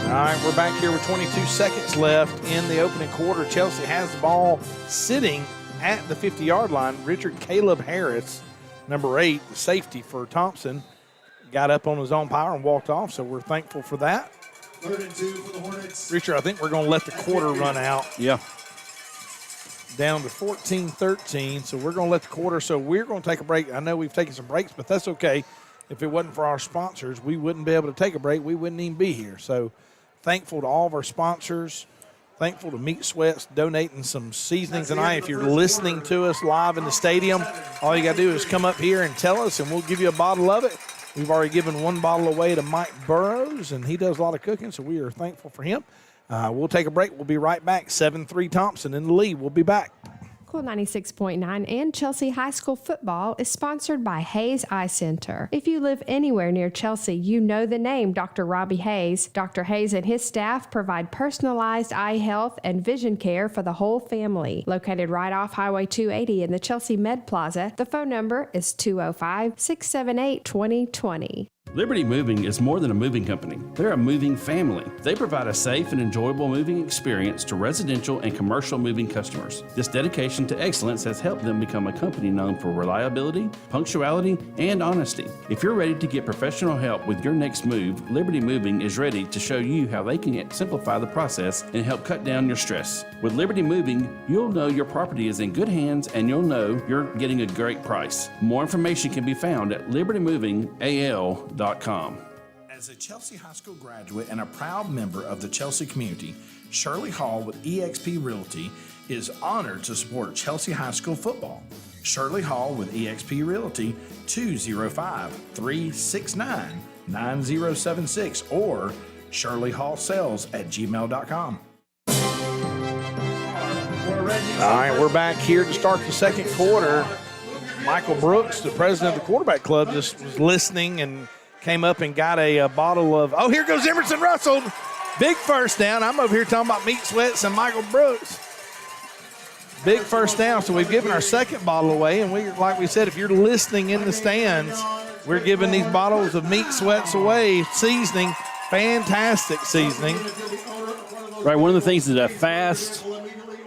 All right, we're back here with 22 seconds left in the opening quarter. Chelsea has the ball sitting at the 50-yard line. Richard Caleb Harris, number 8, the safety for Thompson, got up on his own power and walked off, so we're thankful for that. 3rd and 2 for the Hornets. Richard, I think we're going to let the quarter run out. Yeah. Down to 14-13, so we're going to let the quarter, so we're going to take a break. I know we've taken some breaks, but that's okay. If it wasn't for our sponsors, we wouldn't be able to take a break. We wouldn't even be here. So thankful to all of our sponsors. Thankful to Meat Sweats donating some seasoning tonight. If you're listening to us live in the stadium, all you got to do is come up here and tell us, and we'll give you a bottle of it. We've already given 1 bottle away to Mike Burrows, and he does a lot of cooking, so we are thankful for him. We'll take a break. We'll be right back. 7-3 Thompson in the lead. We'll be back. Cool 96.9 and Chelsea High School football is sponsored by Hayes Eye Center. If you live anywhere near Chelsea, you know the name Dr. Robbie Hayes. Dr. Hayes and his staff provide personalized eye health and vision care for the whole family. Located right off Highway 280 in the Chelsea Med Plaza, the phone number is 205-678-2020. Liberty Moving is more than a moving company. They're a moving family. They provide a safe and enjoyable moving experience to residential and commercial moving customers. This dedication to excellence has helped them become a company known for reliability, punctuality, and honesty. If you're ready to get professional help with your next move, Liberty Moving is ready to show you how they can simplify the process and help cut down your stress. With Liberty Moving, you'll know your property is in good hands and you'll know you're getting a great price. More information can be found at libertymovingal.com. As a Chelsea High School graduate and a proud member of the Chelsea community, Shirley Hall with eXp Realty is honored to support Chelsea High School football. Shirley Hall with eXp Realty, 205-369-9076 or shirleyhallsales@gmail.com. All right, we're back here to start the second quarter. Michael Brooks, the president of the quarterback club, just was listening and came up and got a bottle of, oh, here goes Emerson Russell. Big first down. I'm over here talking about meat sweats and Michael Brooks. Big first down. So we've given our second bottle away. And like we said, if you're listening in the stands, we're giving these bottles of meat sweats away. Seasoning, fantastic seasoning. Right, one of the things that a fast,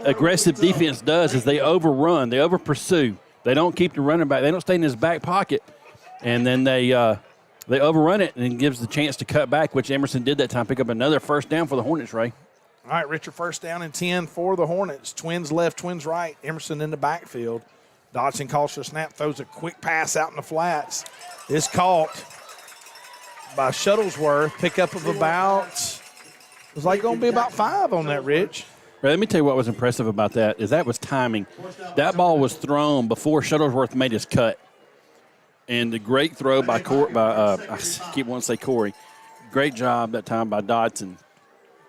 aggressive defense does is they overrun, they over-pursue. They don't keep the running back. They don't stay in his back pocket. And then they overrun it, and it gives the chance to cut back, which Emerson did that time, pick up another first down for the Hornets, Ray. All right, Richard, first down and 10 for the Hornets. Twins left, twins right. Emerson in the backfield. Dodson calls for a snap, throws a quick pass out in the flats. It's caught by Shuttlesworth. Pickup of about, it was like going to be about 5 on that, Rich. Ray, let me tell you what was impressive about that is that was timing. That ball was thrown before Shuttlesworth made his cut. And the great throw by I keep wanting to say Corey. Great job that time by Dodson.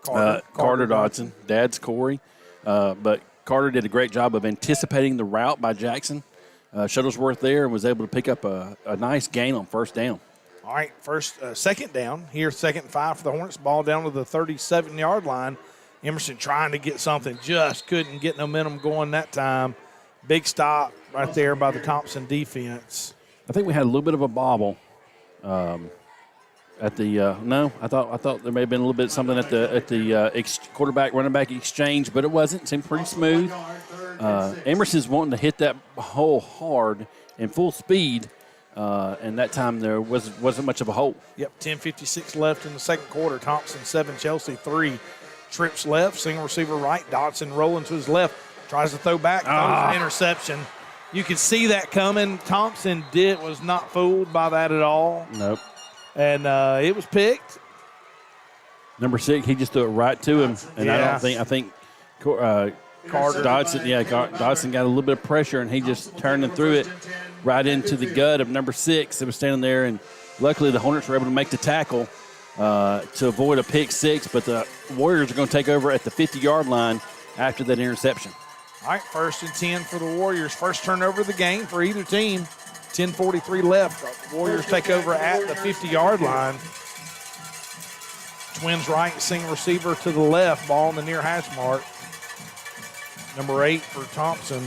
Carter Dodson. Dad's Corey. But Carter did a great job of anticipating the route by Jackson. Shuttlesworth there and was able to pick up a nice gain on first down. All right, second down. Here, 2nd and 5 for the Hornets. Ball down to the 37-yard line. Emerson trying to get something, just couldn't get momentum going that time. Big stop right there by the Thompson defense. I think we had a little bit of a bobble at the no. I thought there may have been a little bit something at the quarterback running back exchange, but it wasn't. It seemed pretty smooth. Emerson's wanting to hit that hole hard and full speed, and that time there wasn't much of a hole. Yep, 10:56 left in the second quarter. Thompson 7, Chelsea 3. Trips left, single receiver right. Dodson rolling to his left, tries to throw back, throws an interception. You could see that coming. Thompson was not fooled by that at all. Nope. And it was picked. Number 6, he just threw it right to him. And I think Carter Dodson, Dodson got a little bit of pressure, and he just turned and threw it right into the gut of number 6 that was standing there. And luckily the Hornets were able to make the tackle to avoid a pick 6. But the Warriors are going to take over at the 50-yard line after that interception. All right, 1st and 10 for the Warriors. First turnover of the game for either team. 10:43 left. The Warriors take over at the 50-yard line. Twins right, single receiver to the left. Ball on the near hash mark. Number 8 for Thompson.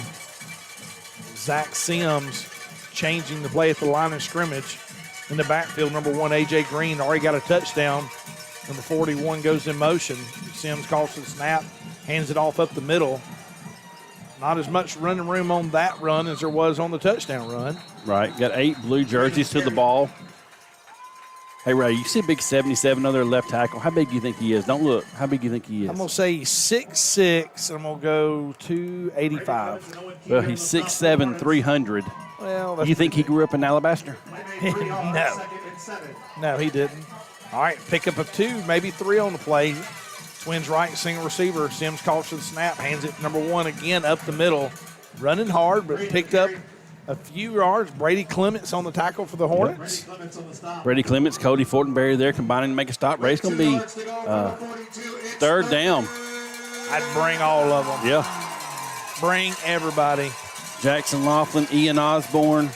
Zach Sims changing the play at the line of scrimmage. In the backfield, number 1, A.J. Green, already got a touchdown. Number 41 goes in motion. Sims calls for the snap, hands it off up the middle. Not as much running room on that run as there was on the touchdown run. Right. Got 8 blue jerseys to the ball. Hey, Ray, you see a big 77 on their left tackle. How big do you think he is? Don't look. How big do you think he is? I'm going to say he's 6'6", and I'm going to go 285. Well, he's 6'7", 300. Well, you think he grew up in Alabaster? No. No, he didn't. All right, pickup of 2, maybe 3 on the play. Twins right, single receiver. Sims calls for the snap, hands it to number 1 again up the middle. Running hard, but picked up a few yards. Brady Clements on the tackle for the Hornets. Brady Clements, Cody Fortenberry there combining to make a stop. Ray's going to be 3rd down. I'd bring all of them. Yeah. Bring everybody. Jackson Laughlin, Ian Osborne,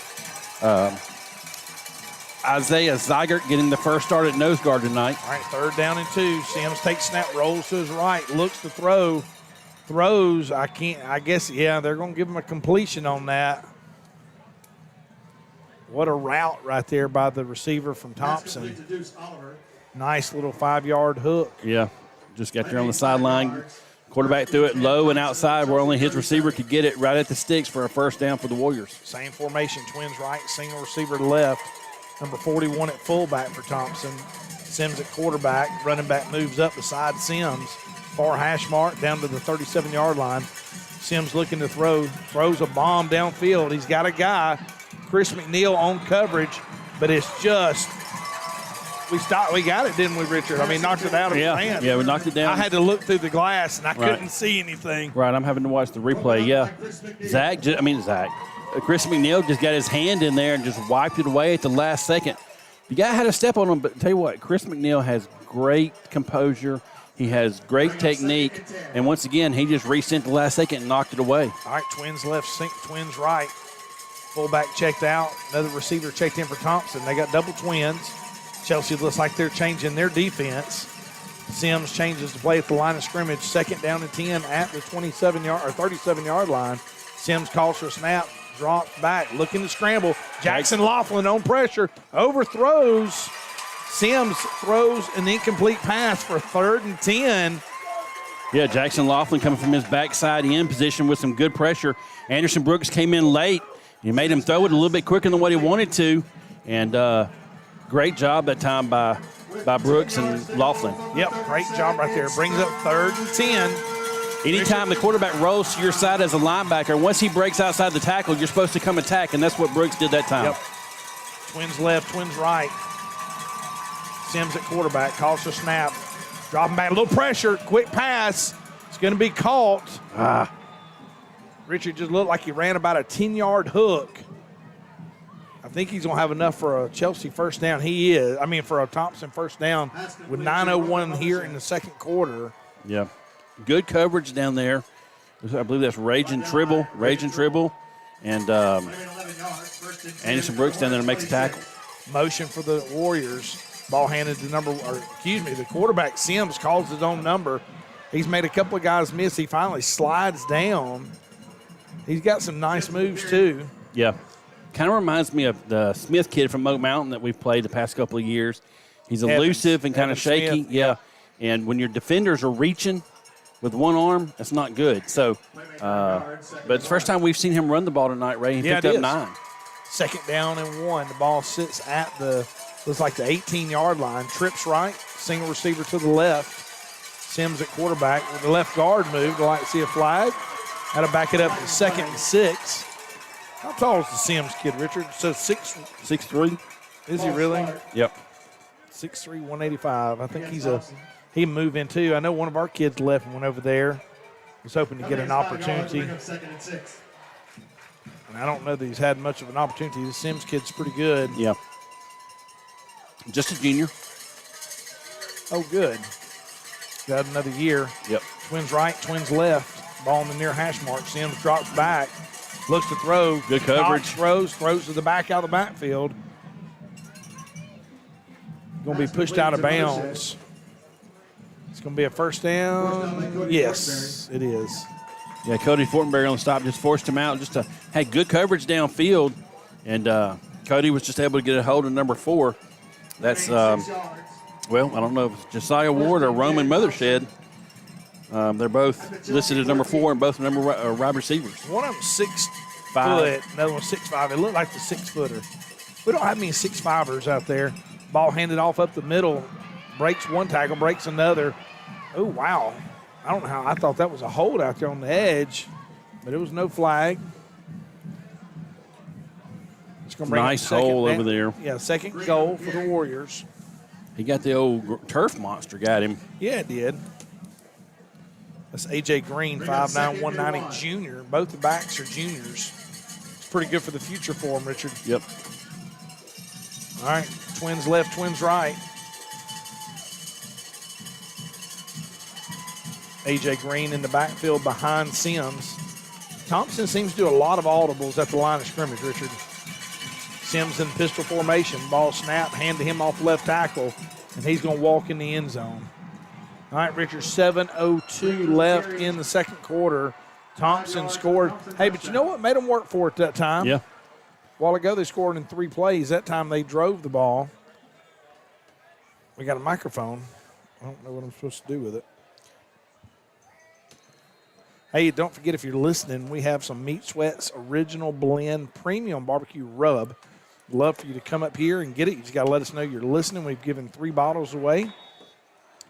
Isaiah Zygert getting the first start at nose guard tonight. All right, 3rd down and 2. Sims takes snap, rolls to his right, looks to throw. Throws, they're going to give him a completion on that. What a route right there by the receiver from Thompson. Pass complete to Deuce Oliver. Nice little 5-yard hook. Yeah, just got there on the sideline. Quarterback threw it low and outside where only his receiver could get it right at the sticks for a first down for the Warriors. Same formation, twins right, single receiver left. Number 41 at fullback for Thompson. Sims at quarterback. Running back moves up beside Sims. Far hash mark down to the 37-yard line. Sims looking to throw. Throws a bomb downfield. He's got a guy. Chris McNeil on coverage, but it's just we got it, didn't we, Richard? I mean, knocked it out of his hand. Yeah, we knocked it down. I had to look through the glass, and I couldn't see anything. Right, I'm having to watch the replay, yeah. Chris McNeil just got his hand in there and just wiped it away at the last second. The guy had a step on him, but tell you what, Chris McNeil has great composure. He has great technique, and once again, he just resent the last second and knocked it away. All right, twins left, twins right. Fullback checked out. Another receiver checked in for Thompson. They got double twins. Chelsea looks like they're changing their defense. Sims changes to play at the line of scrimmage. 2nd down and 10 at the 27-yard or 37-yard line. Sims calls for a snap, drops back, looking to scramble. Jackson Laughlin on pressure, overthrows. Sims throws an incomplete pass for 3rd and 10. Yeah, Jackson Laughlin coming from his backside in position with some good pressure. Anderson Brooks came in late. He made him throw it a little bit quicker than what he wanted to. And great job that time by Brooks and Laughlin. Yep, great job right there. Brings up 3rd and 10. Anytime the quarterback rolls to your side as a linebacker, once he breaks outside the tackle, you're supposed to come attack, and that's what Brooks did that time. Yep. Twins left, twins right. Sims at quarterback, calls for snap. Dropping back, a little pressure, quick pass. It's going to be caught. Richard just looked like he ran about a 10-yard hook. I think he's going to have enough for a Chelsea first down. He is. I mean, for a Thompson first down with 9:01 here in the 2nd quarter. Yeah. Good coverage down there. I believe that's Rage and Tribble. And Anderson Brooks down there to make the tackle. Motion for the Warriors. Ball handed to the quarterback, Sims, calls his own number. He's made a couple of guys miss. He finally slides down. He's got some nice moves, too. Yeah. Kind of reminds me of the Smith kid from Oak Mountain that we've played the past couple of years. He's elusive and kind of shaky. Smith, yeah. And when your defenders are reaching with one arm, that's not good. So, but it's the first time we've seen him run the ball tonight, Ray. He picked up 9. 2nd down and 1. The ball sits at looks like the 18-yard line. Trips right, single receiver to the left. Sims at quarterback with the left guard moved. I'd like to see a flag. Had to back it up to 2nd and 6. How tall is the Sims kid, Richard? So 6'3". Is he really? Yep. 6'3", 185. I think he move in too. I know one of our kids left and went over there. Was hoping to get an opportunity. And I don't know that he's had much of an opportunity. The Sims kid's pretty good. Yeah. Just a junior. Oh, good. Got another year. Yep. Twins right, twins left. Ball in the near hash mark. Sims drops back. Looks to throw. Good coverage. Throws to the back out of the backfield. Going to be pushed out of bounds. It's going to be a first down. Yes, it is. Yeah, Cody Fortenberry on the stop just forced him out. Had good coverage downfield, and Cody was just able to get a hold of number 4. That's, I don't know if it's Josiah Ward or Roman Mothershed. They're both listed as number 4 and both wide receivers. One of them 6 5. foot, another one 6'5". It looked like the 6-footer. We don't have many 6'5"ers out there. Ball handed off up the middle. Breaks one tackle, breaks another. Oh, wow. I don't know how. I thought that was a hold out there on the edge, but it was no flag. It's gonna bring nice hole over there. Yeah, 2nd goal for the Warriors. He got the old turf monster, got him. Yeah, it did. That's A.J. Green, 5'9", 190 junior. Both the backs are juniors. It's pretty good for the future for him, Richard. Yep. All right, twins left, twins right. A.J. Green in the backfield behind Sims. Thompson seems to do a lot of audibles at the line of scrimmage, Richard. Sims in pistol formation. Ball snap, hand to him off left tackle, and he's going to walk in the end zone. All right, Richard, 7:02 left in the 2nd quarter. Thompson scored. Hey, but you know what made him work for it that time? Yeah. while ago they scored in 3 plays. That time they drove the ball. We got a microphone. I don't know what I'm supposed to do with it. Hey, don't forget, if you're listening, we have some Meat Sweat's Original Blend Premium Barbecue Rub. Love for you to come up here and get it. You just got to let us know you're listening. We've given 3 bottles away.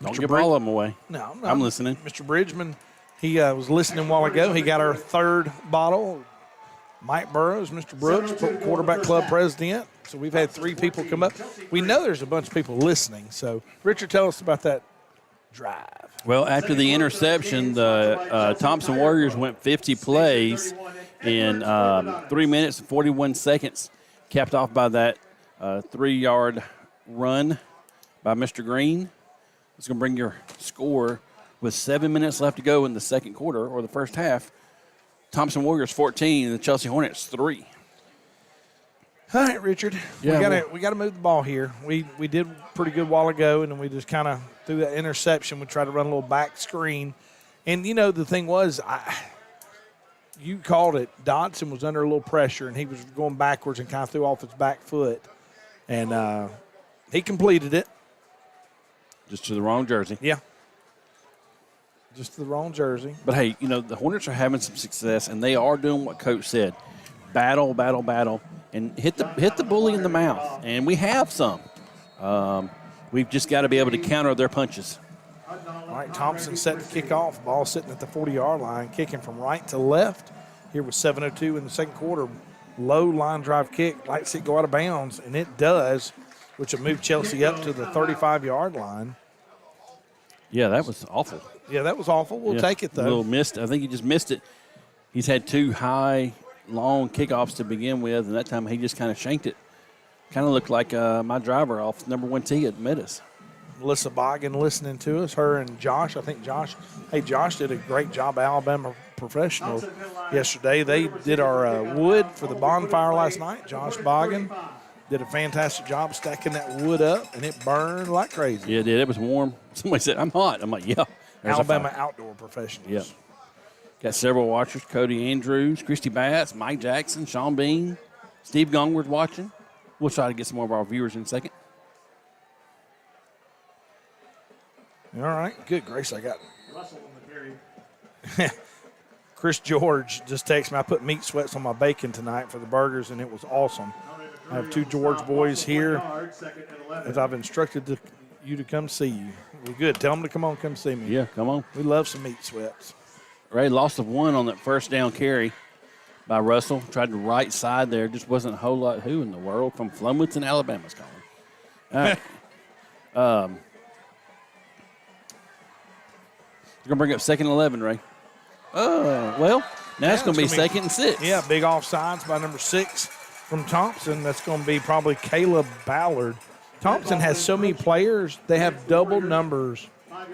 Don't give all of them away. No, I'm listening. Mr. Bridgman, he was listening a while ago. He got our 3rd bottle. Mike Burrows, Mr. Brooks, quarterback club president. So we've had 3 people come up. We know there's a bunch of people listening. So, Richard, tell us about that drive. Well, after the interception, the Thompson Warriors went 50 plays in 3 minutes and 41 seconds, capped off by that 3-yard run by Mr. Green. It's going to bring your score with 7 minutes left to go in the second quarter or the first half. Thompson Warriors 14 and the Chelsea Hornets 3. All right, Richard. Yeah, we gotta move the ball here. We did pretty good a while ago, and then we just kind of threw that interception. We tried to run a little back screen, and the thing was, you called it. Dodson was under a little pressure, and he was going backwards and kind of threw off his back foot, and he completed it. Just to the wrong jersey. Yeah. Just the wrong jersey. But, hey, the Hornets are having some success, and they are doing what Coach said. Battle, battle, battle, and hit the bully in the mouth. And we have some. We've just got to be able to counter their punches. All right, Thompson set to kick off. Ball sitting at the 40-yard line, kicking from right to left. Here with 7:02 in the second quarter. Low line drive kick, like to see it go out of bounds, and it does, which will move Chelsea up to the 35-yard line. Yeah, that was awful. Yeah, that was awful. We'll take it, though. A little missed. I think he just missed it. He's had 2 high, long kickoffs to begin with, and that time he just kind of shanked it. Kind of looked like my driver off number 1 tee at Meadows. Melissa Boggin listening to us, her and Josh. I think Josh did a great job, Alabama Professional, yesterday. They did our wood for the bonfire last night. Josh Boggin did a fantastic job stacking that wood up, and it burned like crazy. Yeah, it did. It was warm. Somebody said, I'm hot. I'm like, yeah. Alabama Outdoor Professionals. Yep. Got several watchers: Cody Andrews, Christy Bass, Mike Jackson, Sean Bean, Steve Gongward watching. We'll try to get some more of our viewers in a second. All right. Good, Grace. I got Russell in the period. Chris George just texted me. I put meat sweats on my bacon tonight for the burgers, and it was awesome. I have 2 George boys here, as I've instructed you to come see you. We're good. Tell them to come see me. Yeah, come on. We love some meat sweats. Ray lost of 1 on that first down carry by Russell. Tried the right side there. Just wasn't a whole lot. Who in the world from Flumwoodson, Alabama's calling? All right. We're going to bring up 2nd and 11, Ray. Well, now it's going to be 2nd and 6. Yeah, big offsides by number 6 from Thompson. That's going to be probably Caleb Ballard. Thompson has so many players, they have double numbers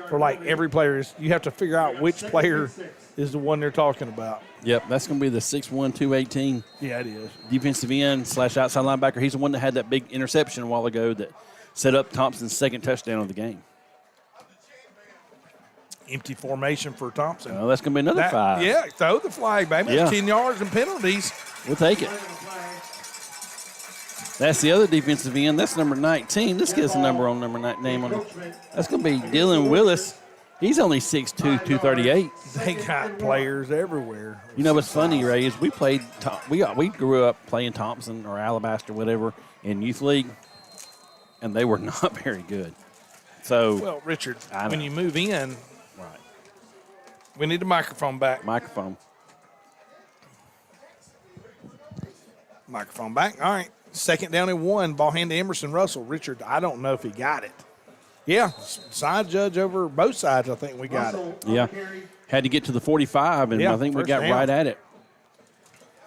for like every player. You have to figure out which player is the one they're talking about. Yep, that's going to be the 6'1", 218. Yeah, it is. Defensive end / outside linebacker. He's the one that had that big interception a while ago that set up Thompson's 2nd touchdown of the game. Empty formation for Thompson. Well, that's going to be another 5. Yeah, throw the flag, baby. That's 10 yards and penalties. We'll take it. That's the other defensive end. That's number 19. Let's get a number on number 9 name on it. That's going to be Dylan Willis. He's only 6'2", 238. They got players everywhere. You know what's funny, Ray, is we grew up playing Thompson or Alabaster, whatever, in youth league, and they were not very good. So, well, Richard, when you move in, right, we need the microphone back. Microphone back. All right. 2nd down and 1. Ball hand to Emerson Russell. Richard, I don't know if he got it. Yeah, side judge over both sides. I think we got it. Yeah, had to get to the 45, and I think we got right at it.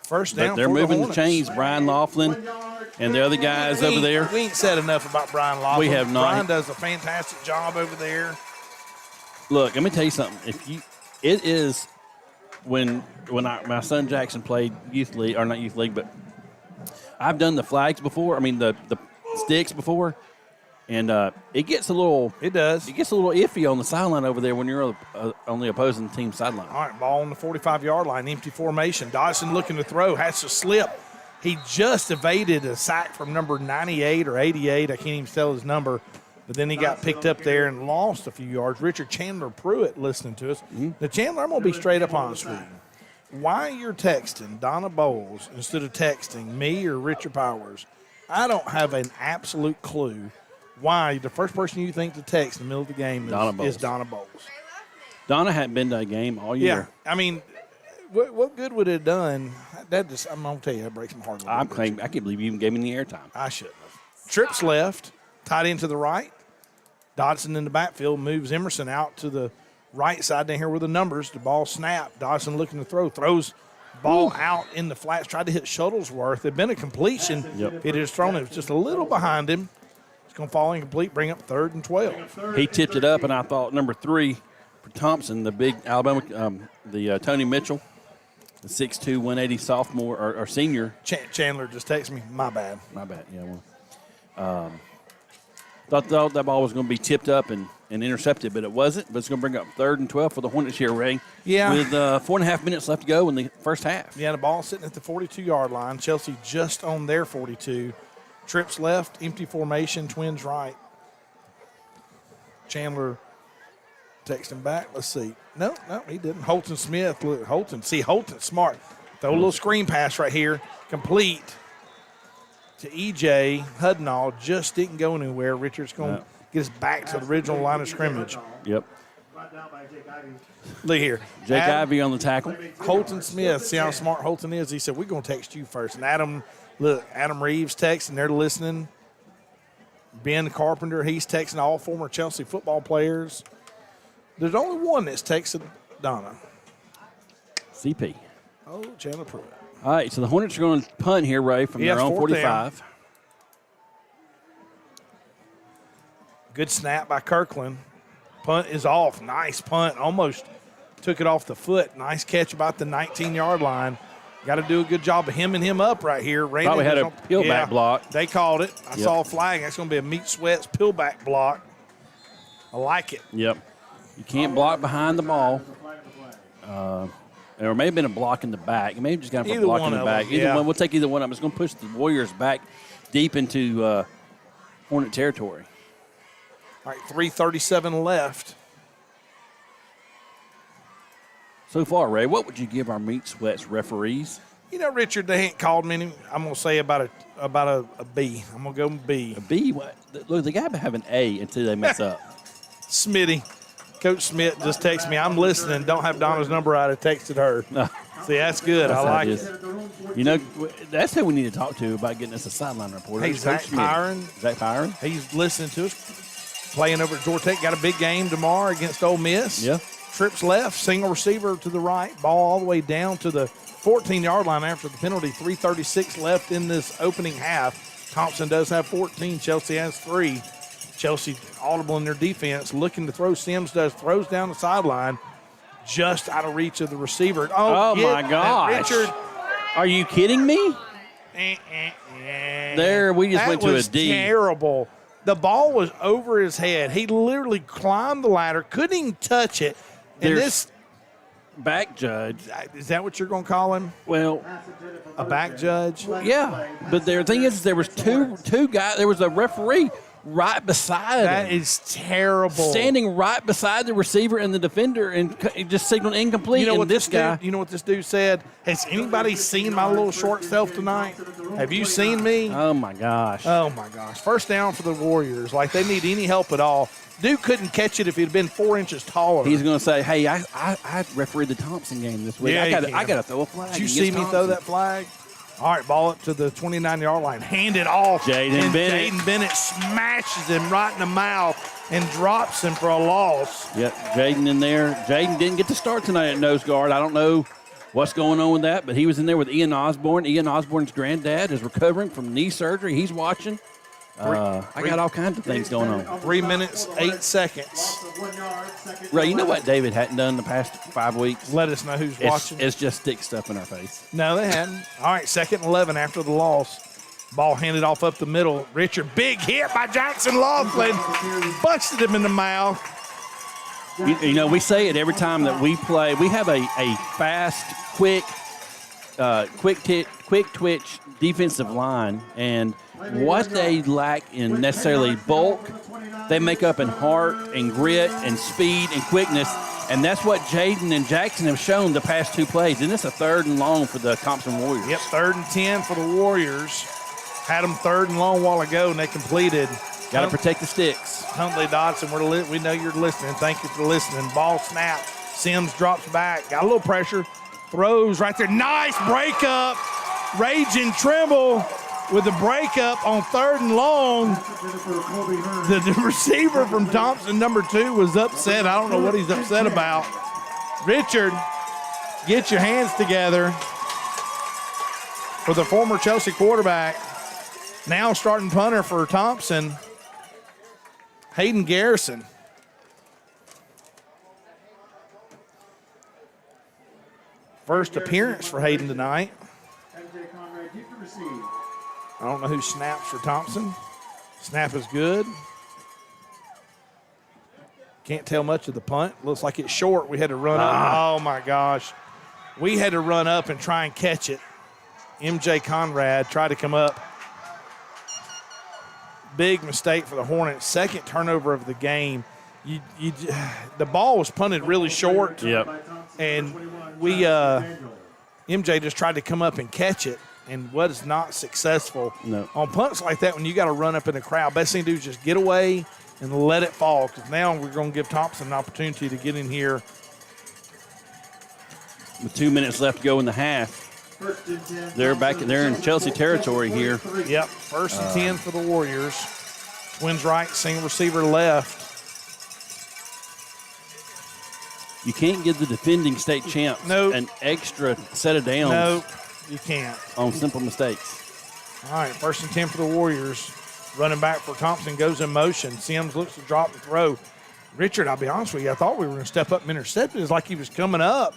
First down. But they're moving the chains. Brian Laughlin and the other guys over there. We ain't said enough about Brian Laughlin. We have not. Brian does a fantastic job over there. Look, let me tell you something. It is when my son Jackson played youth league, or not youth league, but I've done the flags before. I mean the sticks before. And it gets a little. It does. It gets a little iffy on the sideline over there when you're on the opposing team sideline. All right, ball on the 45-yard line, empty formation. Dodson looking to throw, has to slip. He just evaded a sack from number 98 or 88. I can't even tell his number. But then he got picked up there and lost a few yards. Richard Chandler Pruitt listening to us. Now, Chandler, I'm going to be straight up honest with you. Why you're texting Donna Bowles instead of texting me or Richard Powers, I don't have an absolute clue why the first person you think to text in the middle of the game is Donna Bowles. Donna hadn't been to a game all year. Yeah, I mean, what good would it have done? I'm going to tell you, that breaks my heart. I can't believe you even gave me the airtime. I shouldn't have. Trips left, tight end to the right. Dodson in the backfield moves Emerson out to the right side down here with the numbers. The ball snapped. Dodson looking to throw. Throws ball out in the flats. Tried to hit Shuttlesworth. It had been a completion. Yep. It is thrown. It was just a little behind him. It's going to fall incomplete, bring up 3rd and 12. He tipped it up, and I thought number 3 for Thompson, the big Alabama, Tony Mitchell, the 6'2", 180 sophomore or senior. Chandler just texted me, my bad. My bad, yeah. Well, thought that ball was going to be tipped up and intercepted, but it wasn't. But it's going to bring up 3rd and 12 for the Hornets here, Ray. Yeah. With 4.5 minutes left to go in the first half. Yeah, the ball sitting at the 42-yard line. Chelsea just on their 42. Trips left, empty formation, Twins right. Chandler texting back. Let's see. No, he didn't. Holton Smith. Look, Holton smart. Throw a little screen pass right here. Complete to E.J. Hudnall. Just didn't go anywhere. Richard's going to get us back to the original line of scrimmage. Yep. Look here. Jake Ivey on the tackle. Holton Smith. See how smart Holton is? He said, we're going to text you first. And Adam Reeves texting. They're listening. Ben Carpenter, he's texting all former Chelsea football players. There's only one that's texted Donna. CP. Oh, Chandler Pruitt. All right, so the Hornets are going to punt here, Ray, from their own 45. Down. Good snap by Kirkland. Punt is off. Nice punt. Almost took it off the foot. Nice catch about the 19-yard line. Got to do a good job of hemming him up right here. Thought we had a pillback block. They called it. I saw a flag. That's going to be a Meat Sweats pillback block. I like it. Yep. You can't block behind the ball. There may have been a block in the back. You may have just got a block in the back. Either one. We'll take either one of them. It's going to push the Warriors back deep into Hornet territory. All right, 3:37 left. So far, Ray, what would you give our Meat Sweats referees? You know, Richard, they ain't called many. I'm going to say about a B. I'm going to go B. A B? What? Look, they got to have an A until they mess up. Smitty. Coach Smith just texted me. I'm listening. Don't have Donna's number out. I texted her. See, that's good. That's I like it. You know, that's who we need to talk to about getting us a sideline reporter. Hey, Zach Pyron. Zach Pyron. He's listening to us. Playing over at Georgia Tech. Got a big game tomorrow against Ole Miss. Yeah. Trips left. Single receiver to the right. Ball all the way down to the 14-yard line after the penalty. 3:36 left in this opening half. Thompson does have 14. Chelsea has 3. Chelsea audible in their defense, looking to throw. Sims throws down the sideline, just out of reach of the receiver. Oh my gosh. Richard. Are you kidding me? There, we just went to a D. Terrible. The ball was over his head. He literally climbed the ladder, couldn't even touch it. And this back judge. Is that what you're going to call him? Well, a back judge? Yeah. But the thing is, there was two guys. There was a referee right beside him. That is terrible. Standing right beside the receiver and the defender and just signaled incomplete. You know what this guy? You know what this dude said? Has anybody seen my little short self tonight? Have you seen me? Oh, my gosh. Oh, my gosh. First down for the Warriors. Like they need any help at all. Dude couldn't catch it if he'd been 4 inches taller. He's going to say, hey, I refereed the Thompson game this week. Yeah, I got to throw a flag. Did you see me throw that flag? All right, ball up to the 29-yard line. Hand it off. Jaden Bennett smashes him right in the mouth and drops him for a loss. Yep, Jaden in there. Jaden didn't get to start tonight at nose guard. I don't know what's going on with that, but he was in there with Ian Osborne. Ian Osborne's granddad is recovering from knee surgery. He's watching. I got all kinds of things going on. 3 minutes, 8 seconds. Ray, you know what David hadn't done the past 5 weeks? Let us know who's watching. It's just stick stuff in our face. No, they hadn't. All right, 2nd and 11 after the loss. Ball handed off up the middle. Richard, big hit by Jackson Laughlin. Busted him in the mouth. You know, we say it every time that we play. We have a fast, quick twitch defensive line, and what they lack in necessarily bulk, they make up in heart and grit and speed and quickness, and that's what Jaden and Jackson have shown the past 2 plays. And it's a 3rd and long for the Thompson Warriors. Yep, 3rd and 10 for the Warriors. Had them 3rd and long a while ago, and they completed. Got to protect the sticks. Huntley Dodson, we know you're listening. Thank you for listening. Ball snap. Sims drops back. Got a little pressure. Throws right there. Nice breakup. Raging Trimble with the breakup on 3rd and long. The receiver from Thompson, number 2, was upset. I don't know what he's upset about. Richard, get your hands together for the former Chelsea quarterback. Now starting punter for Thompson, Hayden Garrison. First appearance for Hayden tonight. I don't know who snaps for Thompson. Snap is good. Can't tell much of the punt. Looks like it's short. We had to run up. Oh, my gosh. We had to run up and try and catch it. MJ Conrad tried to come up. Big mistake for the Hornets. 2nd turnover of the game. The ball was punted really short. Yep. And MJ just tried to come up and catch it and was not successful. No. On punts like that, when you got to run up in the crowd, best thing to do is just get away and let it fall, because now we're going to give Thompson an opportunity to get in here. With 2 minutes left to go in the half. They're back. They're in Chelsea territory here. Yep, 1st and 10 for the Warriors. Twins right, single receiver left. You can't give the defending state champs an extra set of downs. Nope, you can't. On simple mistakes. All right, 1st and 10 for the Warriors. Running back for Thompson goes in motion. Sims looks to drop and throw. Richard, I'll be honest with you, I thought we were going to step up and intercept it. It was like he was coming up,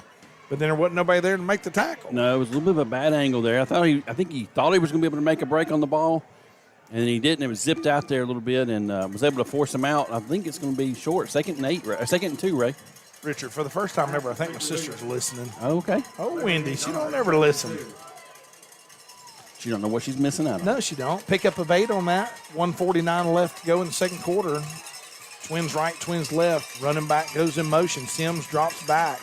but then there wasn't nobody there to make the tackle. No, it was a little bit of a bad angle there. I think he thought he was going to be able to make a break on the ball, and he didn't. It was zipped out there a little bit and was able to force him out. I think it's going to be short. 2nd and 8, 2nd and 2, Ray. Richard, for the first time ever, I think my sister's listening. Oh, okay. Oh, Wendy, she don't ever listen. She don't know what she's missing out on. No, she don't. Pick up of 8 on that. 1:49 left to go in the 2nd quarter. Twins right, twins left. Running back goes in motion. Sims drops back.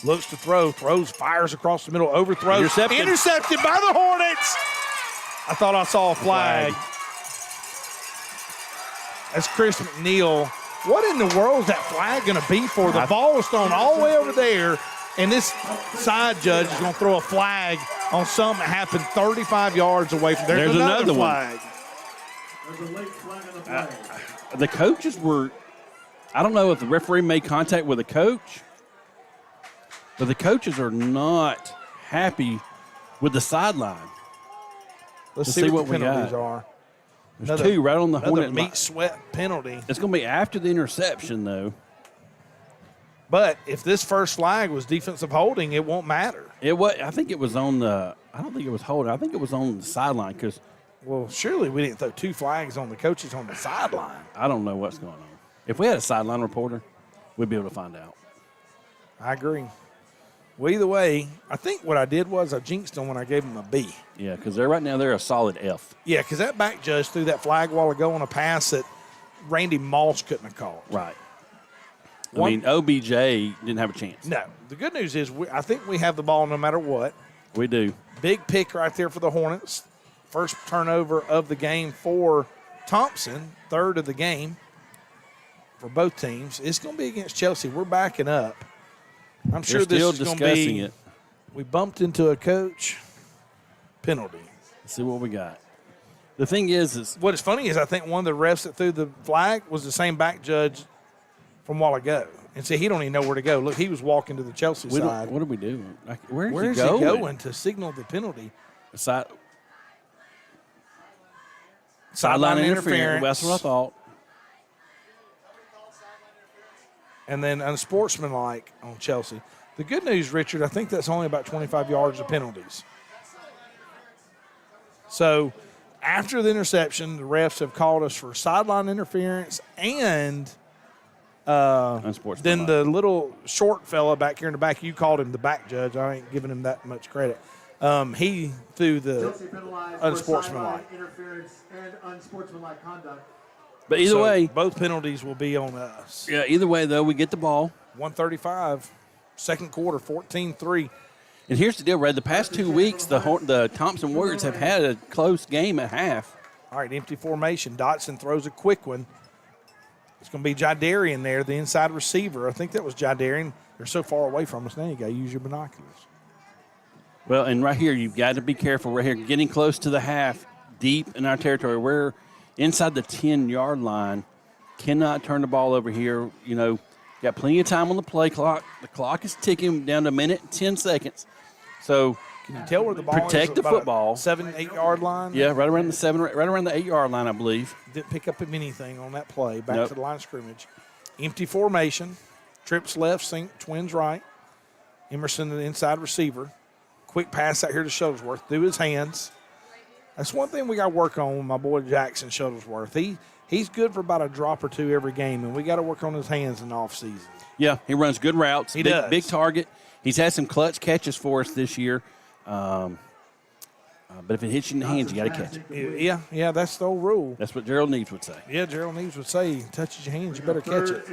Looks to throw. Throws, fires across the middle. Overthrows. Intercepted by the Hornets. I thought I saw a flag. That's Chris McNeil. What in the world is that flag going to be for? The ball was thrown all the way over there, and this side judge is going to throw a flag on something that happened 35 yards away from there. There's another flag. There's a late flag on the play. The coaches were, I don't know if the referee made contact with the coach, but the coaches are not happy with the sideline. Let's see what the penalties are. There's 2 right on the Another Hornet meat sweat penalty. It's going to be after the interception, though. But if this first flag was defensive holding, it won't matter. I think it was on the. I don't think it was holding. I think it was on the sideline because. Well, surely we didn't throw 2 flags on the coaches on the sideline. I don't know what's going on. If we had a sideline reporter, we'd be able to find out. I agree. Well, either way, I think what I did was I jinxed them when I gave them a B. Yeah, because right now they're a solid F. Yeah, because that back judge threw that flag a while ago on a pass that Randy Moss couldn't have called. Right. I mean, OBJ didn't have a chance. No. The good news is I think we have the ball no matter what. We do. Big pick right there for the Hornets. First turnover of the game for Thompson, 3rd of the game for both teams. It's going to be against Chelsea. We're backing up. I'm sure They're this still is going to be. it. We bumped into a coach penalty. Let's see what we got. The thing is what is funny is I think one of the refs that threw the flag was the same back judge from a while ago. And see, he don't even know where to go. Look, he was walking to the Chelsea side. What do we do? Where is he going to signal the penalty? Sideline interference. That's what I thought. And then unsportsmanlike on Chelsea. The good news, Richard, I think that's only about 25 yards of penalties. So after the interception, the refs have called us for sideline interference and then the little short fella back here in the back, you called him the back judge. I ain't giving him that much credit. He threw the Chelsea penalized unsportsmanlike. for sideline interference and unsportsmanlike conduct. But either way, both penalties will be on us. yeah, either way, though, we get the ball. 135, second quarter, 14-3. And here's the deal, Red. The past 2 weeks, the Thompson Warriors have had a close game at half. All right, empty formation. Dotson throws a quick one. It's going to be Jydarian there, the inside receiver. I think that was Jydarian. They're so far away from us now, you got to use your binoculars. Well, and right here, you've got to be careful right here. Getting close to the half, deep in our territory. We're inside the 10-yard line. Cannot turn the ball over here. You know, got plenty of time on the play clock. The clock is ticking down to a minute and 10 seconds. So can you tell where the ball protect is? the football. 7-8 yard line? Yeah, right around the 8-yard line, I believe. Didn't pick up anything on that play. Back Nope. to the line of scrimmage. Empty formation. Trips left, sink, twins right. Emerson, the inside receiver. Quick pass out here to Shuttlesworth through his hands. That's one thing we got to work on with my boy Jackson Shuttlesworth. He's good for about a drop or two every game, and we got to work on his hands in the offseason. Yeah, he runs good routes. He does. Big target. He's had some clutch catches for us this year. But if it hits you in the hands, you got to catch it. Yeah, that's the old rule. That's what Gerald Neves would say. Yeah, Gerald Neves would say, touches your hands, you better catch it.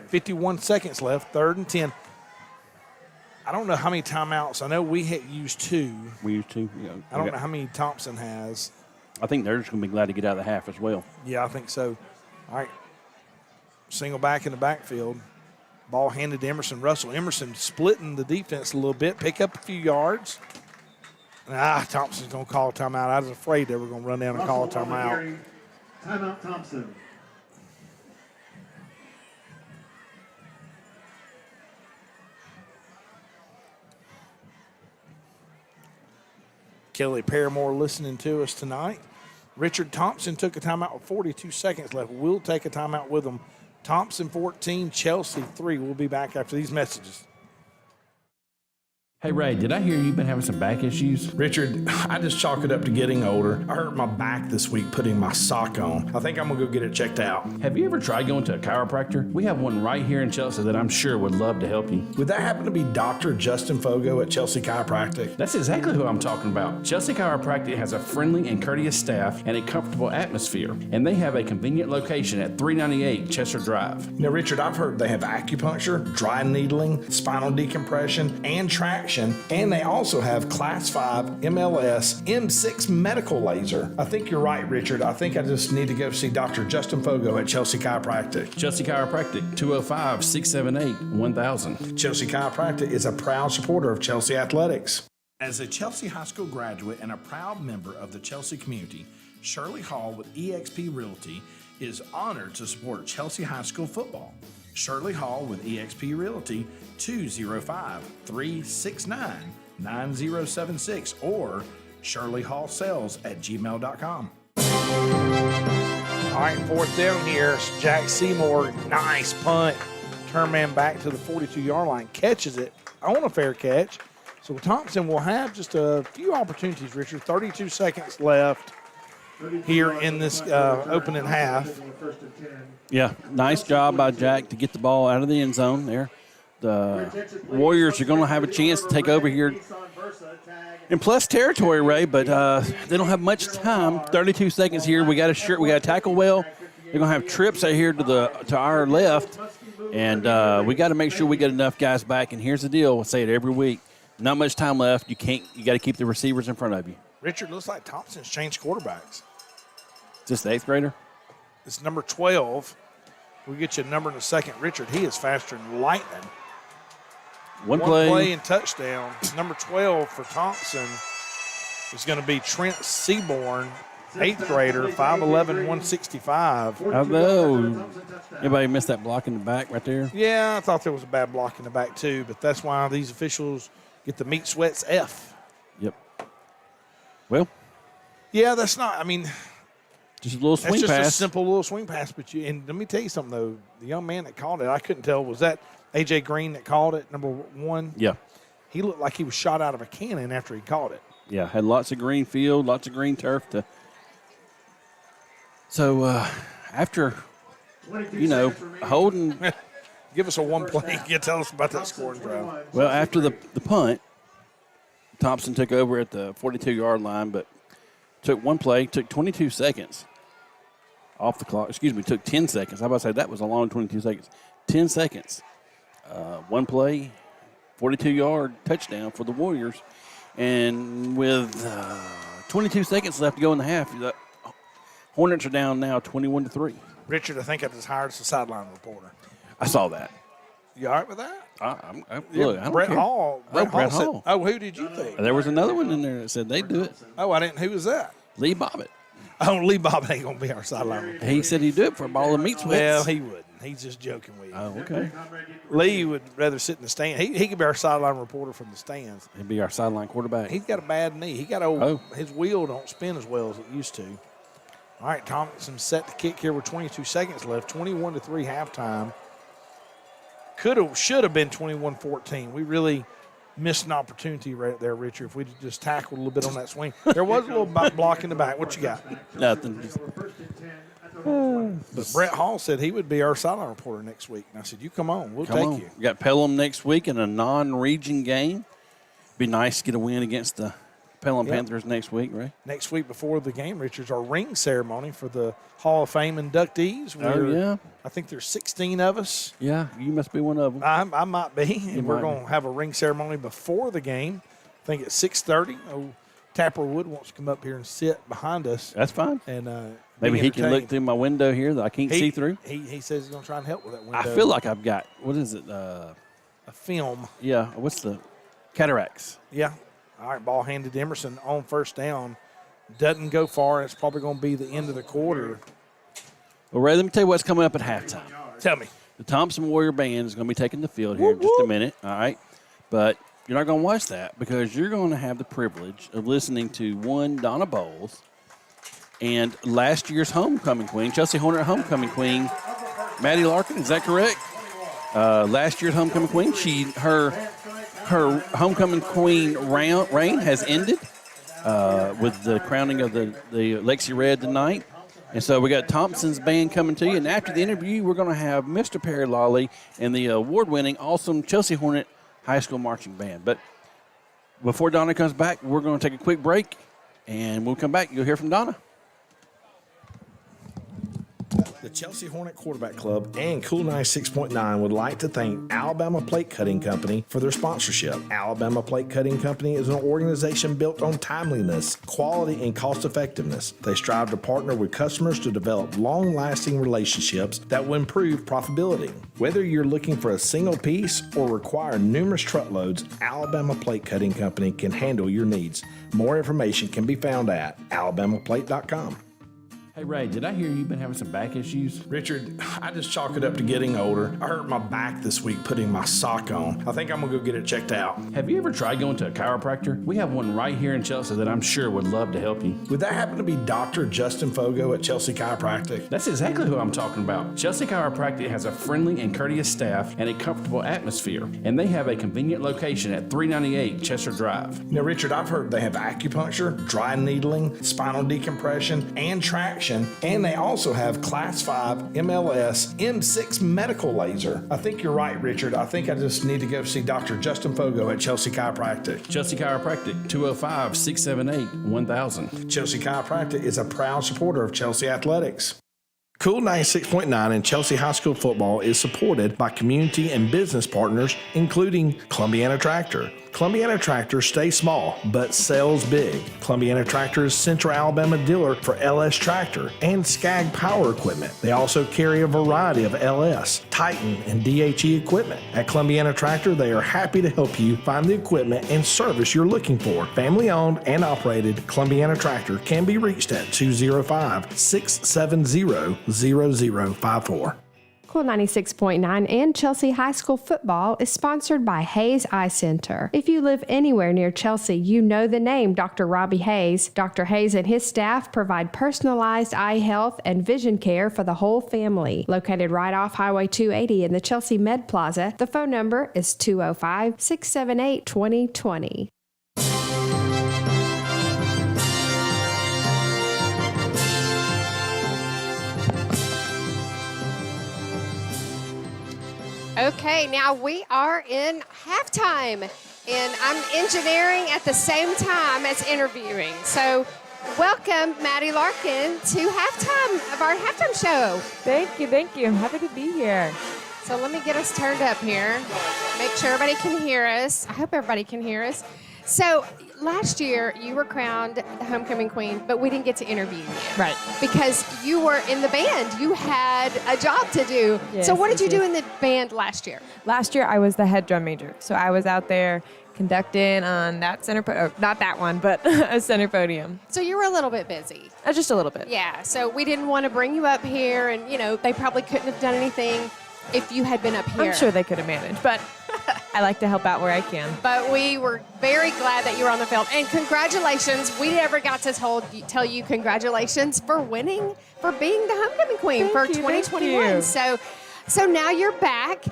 51 seconds left, 3rd and 10. I don't know how many timeouts. I know we had used 2. We used to. I don't know how many Thompson has. I think they're just going to be glad to get out of the half as well. Yeah, I think so. All right. Single back in the backfield. Ball handed to Emerson Russell. Emerson splitting the defense a little bit, pick up a few yards. Thompson's going to call a timeout. I was afraid they were going to run down and call a timeout. Timeout Thompson. Kelly Paramore listening to us tonight. Richard Thompson took a timeout with 42 seconds left. We'll take a timeout with him. Thompson 14, Chelsea 3. We'll be back after these messages. Hey, Ray, did I hear you've been having some back issues? Richard, I just chalk it up to getting older. I hurt my back this week putting my sock on. I think I'm going to go get it checked out. Have you ever tried going to a chiropractor? We have one right here in Chelsea that I'm sure would love to help you. Would that happen to be Dr. Justin Fogo at Chelsea Chiropractic? That's exactly who I'm talking about. Chelsea Chiropractic has a friendly and courteous staff and a comfortable atmosphere, and they have a convenient location at 398 Chester Drive. Now, Richard, I've heard they have acupuncture, dry needling, spinal decompression, and traction, and they also have Class 5 MLS M6 medical laser. I think you're right, Richard. I think I just need to go see Dr. Justin Fogo at Chelsea Chiropractic. Chelsea Chiropractic, 205-678-1000. Chelsea Chiropractic is a proud supporter of Chelsea Athletics. As a Chelsea High School graduate and a proud member of the Chelsea community, Shirley Hall with eXp Realty is honored to support Chelsea High School football. Shirley Hall with eXp Realty, 205-369-9076 or shirleyhallsales@gmail.com. All right, 4th down here. Jack Seymour, nice punt. Turn man back to the 42-yard line, catches it on a fair catch. So Thompson will have just a few opportunities, Richard. 32 seconds left here in this opening half. Yeah, nice job by Jack to get the ball out of the end zone there. The Warriors are going to have a chance to take over here in plus territory, Ray, but they don't have much time. 32 seconds here. We got to tackle well. They're going to have trips out here to our left, and we got to make sure we get enough guys back. And here's the deal: we'll say it every week. Not much time left. You got to keep the receivers in front of you. Richard, looks like Thompson's changed quarterbacks. Is this the 8th grader? It's number 12. We'll get you a number in a second. Richard, he is faster than lightning. One play and touchdown. Number 12 for Thompson is going to be Trent Seaborn, 8th grader, 5'11", 165. I know. Anybody missed that block in the back right there? Yeah, I thought there was a bad block in the back too, but that's why these officials get the meat sweats F. Yep. Well. Yeah, that's not, I mean. Just a little swing pass. pass. Just a simple little swing pass. And let me tell you something, though. The young man that called it, I couldn't tell. Was that A.J. Green that called it, number 1? Yeah. He looked like he was shot out of a cannon after he called it. Yeah, had lots of green field, lots of green turf. So after, holding. Give us a one play. You tell us about that scoring drive. Well, after the punt, Thompson took over at the 42-yard line, but took one play, took 22 seconds off the clock. Excuse me, took 10 seconds. How about to say that was a long 22 seconds? 10 seconds. One play, 42-yard touchdown for the Warriors. And with 22 seconds left to go in the half, the Hornets are down now 21-3. Richard, I think I just hired us a sideline reporter. I saw that. You all right with that? Look, I don't Brett care. Hall. Brett said- Hall. Oh, who did you think? There was another one in there that said they'd do it. Oh, I didn't. Who was that? Lee Bobbitt. Oh, Lee Bobbitt ain't going to be our sideline reporter. He said he'd do it for a ball of meat sweats. Well, he wouldn't. He's just joking with you. Oh, okay. Lee would rather sit in the stand. He could be our sideline reporter from the stands. He'd be our sideline quarterback. He's got a bad knee. He got old. Oh. His wheel don't spin as well as it used to. All right, Thompson set to kick here with 22 seconds left. 21-3 halftime. Should have been 21-14. We really missed an opportunity right there, Richard, if we'd just tackled a little bit on that swing. There was a little block in the back. What you got? Nothing. But Brett Hall said he would be our sideline reporter next week. And I said, you come on. We'll take you. We got Pelham next week in a non-region game. Be nice to get a win against the Pelham Panthers next week, right? Next week before the game, Richard's our ring ceremony for the Hall of Fame inductees. Yeah. I think there's 16 of us. Yeah, you must be one of them. I might be. And we're might going to have a ring ceremony before the game. I think at 6:30. Oh, Tapper Wood wants to come up here and sit behind us. That's fine. And Maybe be he can look entertained. through my window here that I can't see through. He says he's going to try and help with that window. I feel like I've got, what is it? a film. Yeah, what's the cataracts? Yeah. All right, ball handed to Emerson on first down. Doesn't go far. It's probably going to be the end of the quarter. Well, Ray, let me tell you what's coming up at halftime. Tell me. The Thompson Warrior Band is going to be taking the field here in just a minute, all right? But you're not going to watch that because you're going to have the privilege of listening to one Donna Bowles and last year's homecoming queen, Chelsea Hornet homecoming queen, Maddie Larkin. Is that correct? Last year's homecoming queen. Her homecoming queen reign has ended with the crowning of the Lexi Red tonight. And so we got Thompson's band coming to you. And after the interview, we're going to have Mr. Perry Lawley and the award-winning, awesome Chelsea Hornet High School Marching Band. But before Donna comes back, we're going to take a quick break. And we'll come back. You'll hear from Donna. The Chelsea Hornet Quarterback Club and Cool 96.9 would like to thank Alabama Plate Cutting Company for their sponsorship. Alabama Plate Cutting Company is an organization built on timeliness, quality, and cost effectiveness. They strive to partner with customers to develop long-lasting relationships that will improve profitability. Whether you're looking for a single piece or require numerous truckloads, Alabama Plate Cutting Company can handle your needs. More information can be found at alabamaplate.com. Hey, Ray, did I hear you've been having some back issues? Richard, I just chalk it up to getting older. I hurt my back this week putting my sock on. I think I'm going to go get it checked out. Have you ever tried going to a chiropractor? We have one right here in Chelsea that I'm sure would love to help you. Would that happen to be Dr. Justin Fogo at Chelsea Chiropractic? That's exactly who I'm talking about. Chelsea Chiropractic has a friendly and courteous staff and a comfortable atmosphere, and they have a convenient location at 398 Chester Drive. Now, Richard, I've heard they have acupuncture, dry needling, spinal decompression, and traction, and they also have Class 5 MLS M6 medical laser. I think you're right, Richard. I think I just need to go see Dr. Justin Fogo at Chelsea Chiropractic. Chelsea Chiropractic, 205-678-1000. Chelsea Chiropractic is a proud supporter of Chelsea Athletics. Cool 96.9 and Chelsea High School football is supported by community and business partners, including Columbiana Tractor. Columbiana Tractor stays small, but sells big. Columbiana Tractor is Central Alabama dealer for LS Tractor and Skag Power Equipment. They also carry a variety of LS, Titan, and DHE equipment. At Columbiana Tractor, they are happy to help you find the equipment and service you're looking for. Family owned and operated, Columbiana Tractor can be reached at 205-670-0054. Cool 96.9 and Chelsea High School football is sponsored by Hayes Eye Center. If you live anywhere near Chelsea, you know the name Dr. Robbie Hayes. Dr. Hayes and his staff provide personalized eye health and vision care for the whole family. Located right off Highway 280 in the Chelsea Med Plaza, the phone number is 205-678-2020. Okay, now we are in halftime, and I'm engineering at the same time as interviewing. So welcome, Maddie Larkin, to halftime of our halftime show. Thank you. I'm happy to be here. So let me get us turned up here. Make sure everybody can hear us. I hope everybody can hear us. So last year, you were crowned the homecoming queen, but we didn't get to interview you. Right. Because you were in the band. You had a job to do. Yes, so what did you yes. do in the band last year? Last year, I was the head drum major. So I was out there conducting on that not that one, but a center podium. So you were a little bit busy. Just a little bit. Yeah, so we didn't want to bring you up here, and, they probably couldn't have done anything if you had been up here. I'm sure they could have managed, but I like to help out where I can. But we were very glad that you were on the field. And congratulations. We never got to tell you congratulations for winning, for being the homecoming queen for 2021. So now you're back.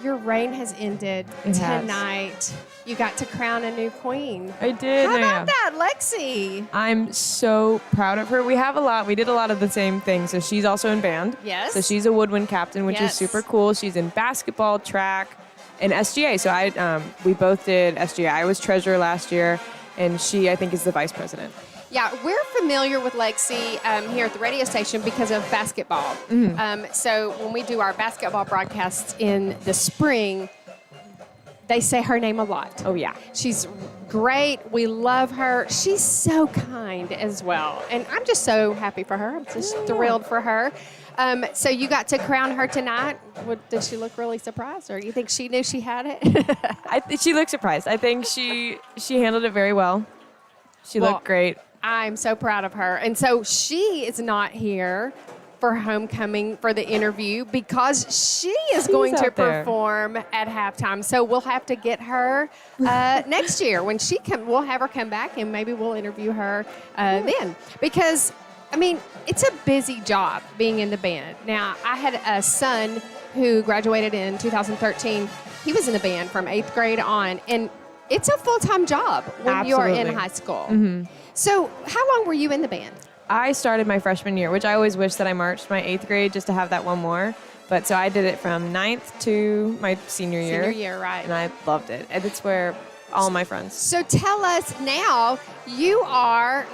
Your reign has ended tonight. You got to crown a new queen. I did. How about that, Lexi? I'm so proud of her. We did a lot of the same things. So she's also in band. Yes. So she's a woodwind captain, which is super cool. She's in basketball, track, and SGA. So we both did SGA. I was treasurer last year, and she, I think, is the vice president. Yeah, we're familiar with Lexi here at the radio station because of basketball. So when we do our basketball broadcasts in the spring, they say her name a lot. Oh, yeah. She's great. We love her. She's so kind as well. And I'm just so happy for her. I'm just thrilled for her. So you got to crown her tonight. Did she look really surprised, or you think she knew she had it? She looked surprised. I think she handled it very well. She looked great. I'm so proud of her. And so she is not here for homecoming for the interview because she's going to perform at halftime. So we'll have to get her next year when she we'll have her come back, and maybe we'll interview her then. Because, it's a busy job being in the band. Now, I had a son who graduated in 2013. He was in the band from 8th grade on, and it's a full-time job when you're in high school. Mm-hmm. So how long were you in the band? I started my freshman year, which I always wish that I marched my 8th grade just to have that one more. But so I did it from 9th to my senior year. Senior year, right. And I loved it. And it's where all my friends. So tell us now, you are,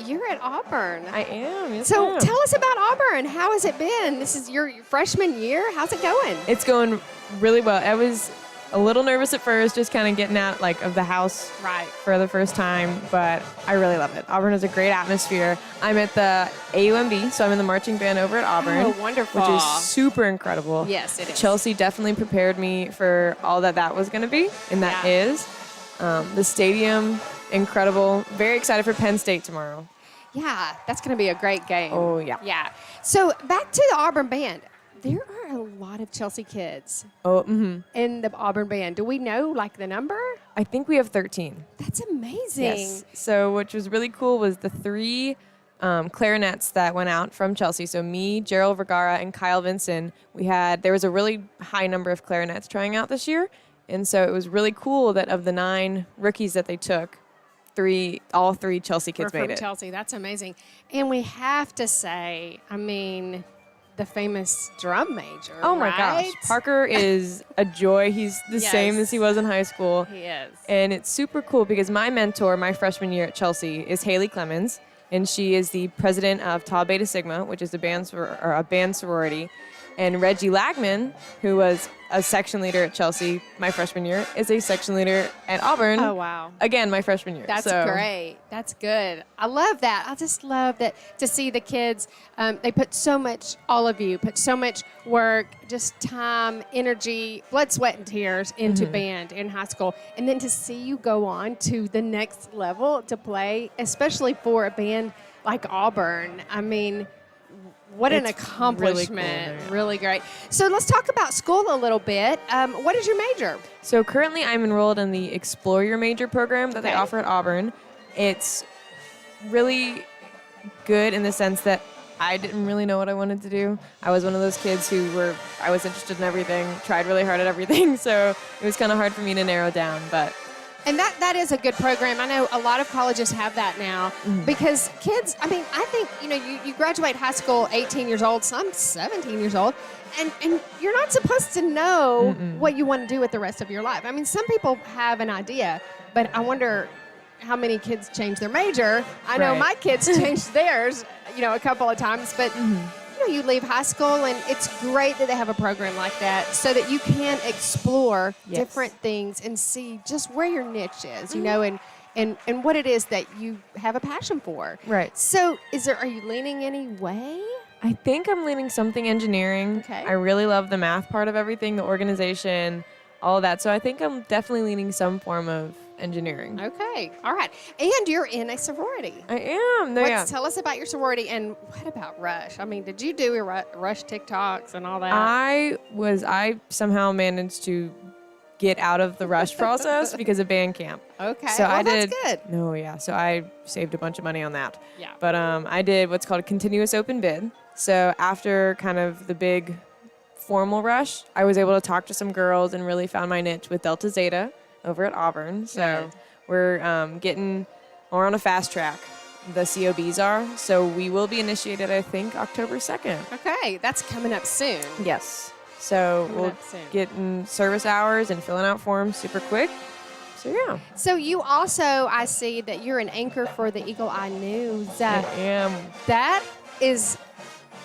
you're at Auburn. I am. Yes, So ma'am. tell us about Auburn. How has it been? This is your freshman year. How's it going? It's going really well. I was a little nervous at first, just kind of getting out of the house for the first time, but I really love it. Auburn is a great atmosphere. I'm at the AUMB, so I'm in the marching band over at Auburn. Oh, wonderful. Which is super incredible. Yes, it is. Chelsea definitely prepared me for all that was going to be, and that is. The stadium, incredible. Very excited for Penn State tomorrow. Yeah, that's going to be a great game. Oh, yeah. Yeah. So back to the Auburn band. There are a lot of Chelsea kids in the Auburn band. Do we know, the number? I think we have 13. That's amazing. Yes. So which was really cool was the 3 clarinets that went out from Chelsea. So me, Gerald Vergara, and Kyle Vinson. There was a really high number of clarinets trying out this year. And so it was really cool that of the 9 rookies that they took, all 3 Chelsea kids made it. Chelsea. That's amazing. And we have to say, the famous drum major. Oh my gosh. Parker is a joy. He's the same as he was in high school. He is. And it's super cool because my mentor, my freshman year at Chelsea, is Haley Clemens, and she is the president of Tau Beta Sigma, which is a band sorority. And Reggie Lagman, who was a section leader at Chelsea my freshman year, is a section leader at Auburn. Oh, wow. Again, my freshman year. That's great. That's good. I love that. I just love that to see the kids. They put so much, all of you, put so much work, just time, energy, blood, sweat, and tears into band in high school. And then to see you go on to the next level to play, especially for a band like Auburn. What an accomplishment. Really great. So let's talk about school a little bit. What is your major? So currently I'm enrolled in the Explore Your Major program that they offer at Auburn. It's really good in the sense that I didn't really know what I wanted to do. I was one of those kids I was interested in everything, tried really hard at everything, so it was kind of hard for me to narrow down. But And that is a good program. I know a lot of colleges have that now because kids, I mean, I think, you graduate high school 18 years old, some 17 years old, and you're not supposed to know what you want to do with the rest of your life. I mean, some people have an idea, but I wonder how many kids change their major. I know my kids changed theirs, a couple of times, but you leave high school, and it's great that they have a program like that so that you can explore different things and see just where your niche is, and what it is that you have a passion for. Right. So are you leaning any way? I think I'm leaning something engineering. Okay. I really love the math part of everything, the organization, all of that. So I think I'm definitely leaning some form of engineering. Okay. All right. And you're in a sorority. I am. Tell us about your sorority, and what about Rush? I mean, did you do your Rush TikToks and all that? I somehow managed to get out of the Rush process because of band camp. Okay. So I did. That's good. No, yeah. So I saved a bunch of money on that. Yeah. But I did what's called a continuous open bid. So after kind of the big formal Rush, I was able to talk to some girls and really found my niche with Delta Zeta over at Auburn. So we're we're on a fast track. The COBs are. So we will be initiated, I think, October 2nd. Okay. That's coming up soon. Yes. So we'll get in service hours and filling out forms super quick. So, yeah. So you also, I see that you're an anchor for the Eagle Eye News. I am. That is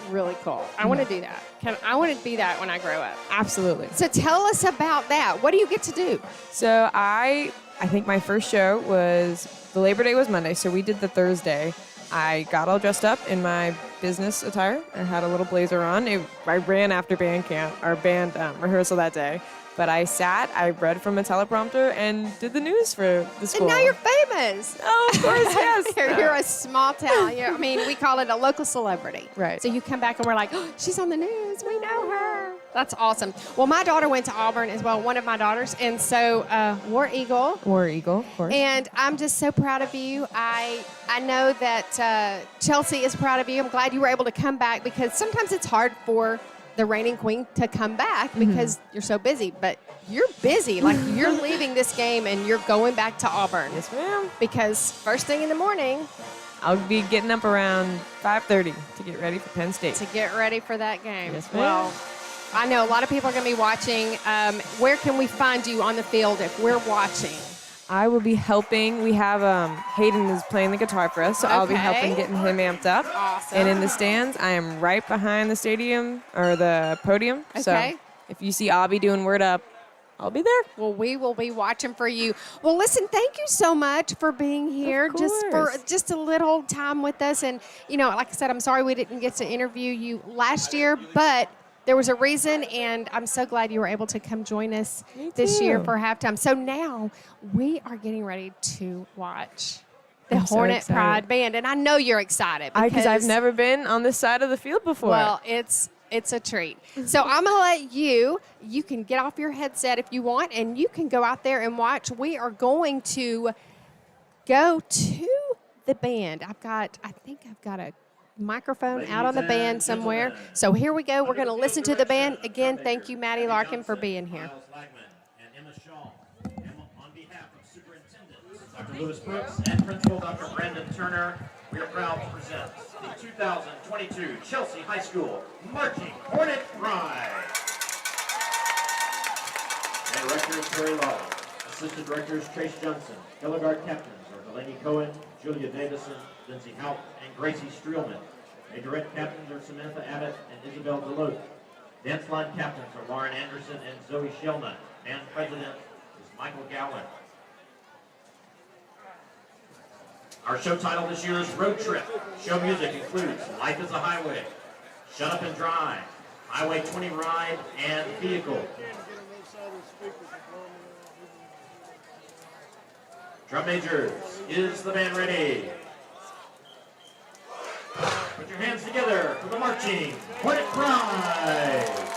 really cool. I want to do that. I want to be that when I grow up. Absolutely. So tell us about that. What do you get to do? So I think my first show was, the Labor Day was Monday, so we did the Thursday. I got all dressed up in my business attire. I had a little blazer on. I ran after band camp, our band rehearsal that day. But I read from a teleprompter and did the news for the school. And now you're famous. Oh, of course, yes. You're a small town. We call it a local celebrity. Right. So you come back and we're like, oh, she's on the news. We know her. That's awesome. Well, my daughter went to Auburn as well, one of my daughters. And so War Eagle. War Eagle, of course. And I'm just so proud of you. I know that Chelsea is proud of you. I'm glad you were able to come back because sometimes it's hard for the reigning queen to come back because you're so busy, but you're busy. Like you're leaving this game and you're going back to Auburn. Yes, ma'am. Because first thing in the morning, I'll be getting up around 5:30 to get ready for Penn State. To get ready for that game. Yes, ma'am. Well, I know a lot of people are going to be watching. Where can we find you on the field if we're watching? I will be helping. We have Hayden is playing the guitar for us, so I'll be helping getting him amped up. Awesome. And in the stands, I am right behind the stadium or the podium. Okay. So if you see Abby doing Word Up, I'll be there. Well, we will be watching for you. Well, listen, thank you so much for being here, just for just a little time with us. And, like I said, I'm sorry we didn't get to interview you last year, but there was a reason, and I'm so glad you were able to come join us this year for halftime. So now we are getting ready to watch the Hornet Pride Band, and I know you're excited because I've never been on this side of the field before. Well, it's a treat. So I'm going to let you can get off your headset if you want, and you can go out there and watch. We are going to go to the band. I think I've got a microphone out on the band somewhere. So here we go. We're going to listen to the band. Again, thank you, Maddie Larkin, for being here. On behalf of Superintendent Dr. Lewis Brooks and Principal Dr. Brandon Turner, we are proud to present the 2022 Chelsea High School Marching Hornet Pride. Director is Terry Lawler. Assistant Directors Trace Johnson. Color Guard Captains are Delaney Cohen, Julia Davison, Lindsay Haupt, and Gracie Streelman. Majorette Captains are Samantha Abbott and Isabel Deloach. Dance line Captains are Lauren Anderson and Zoe Shellman. Band President is Michael Gowan. Our show title this year is Road Trip. Show music includes Life is a Highway, Shut Up and Drive, Highway 20 Ride, and Vehicle. Drum majors, is the band ready? Put your hands together for the marching Hornet Pride.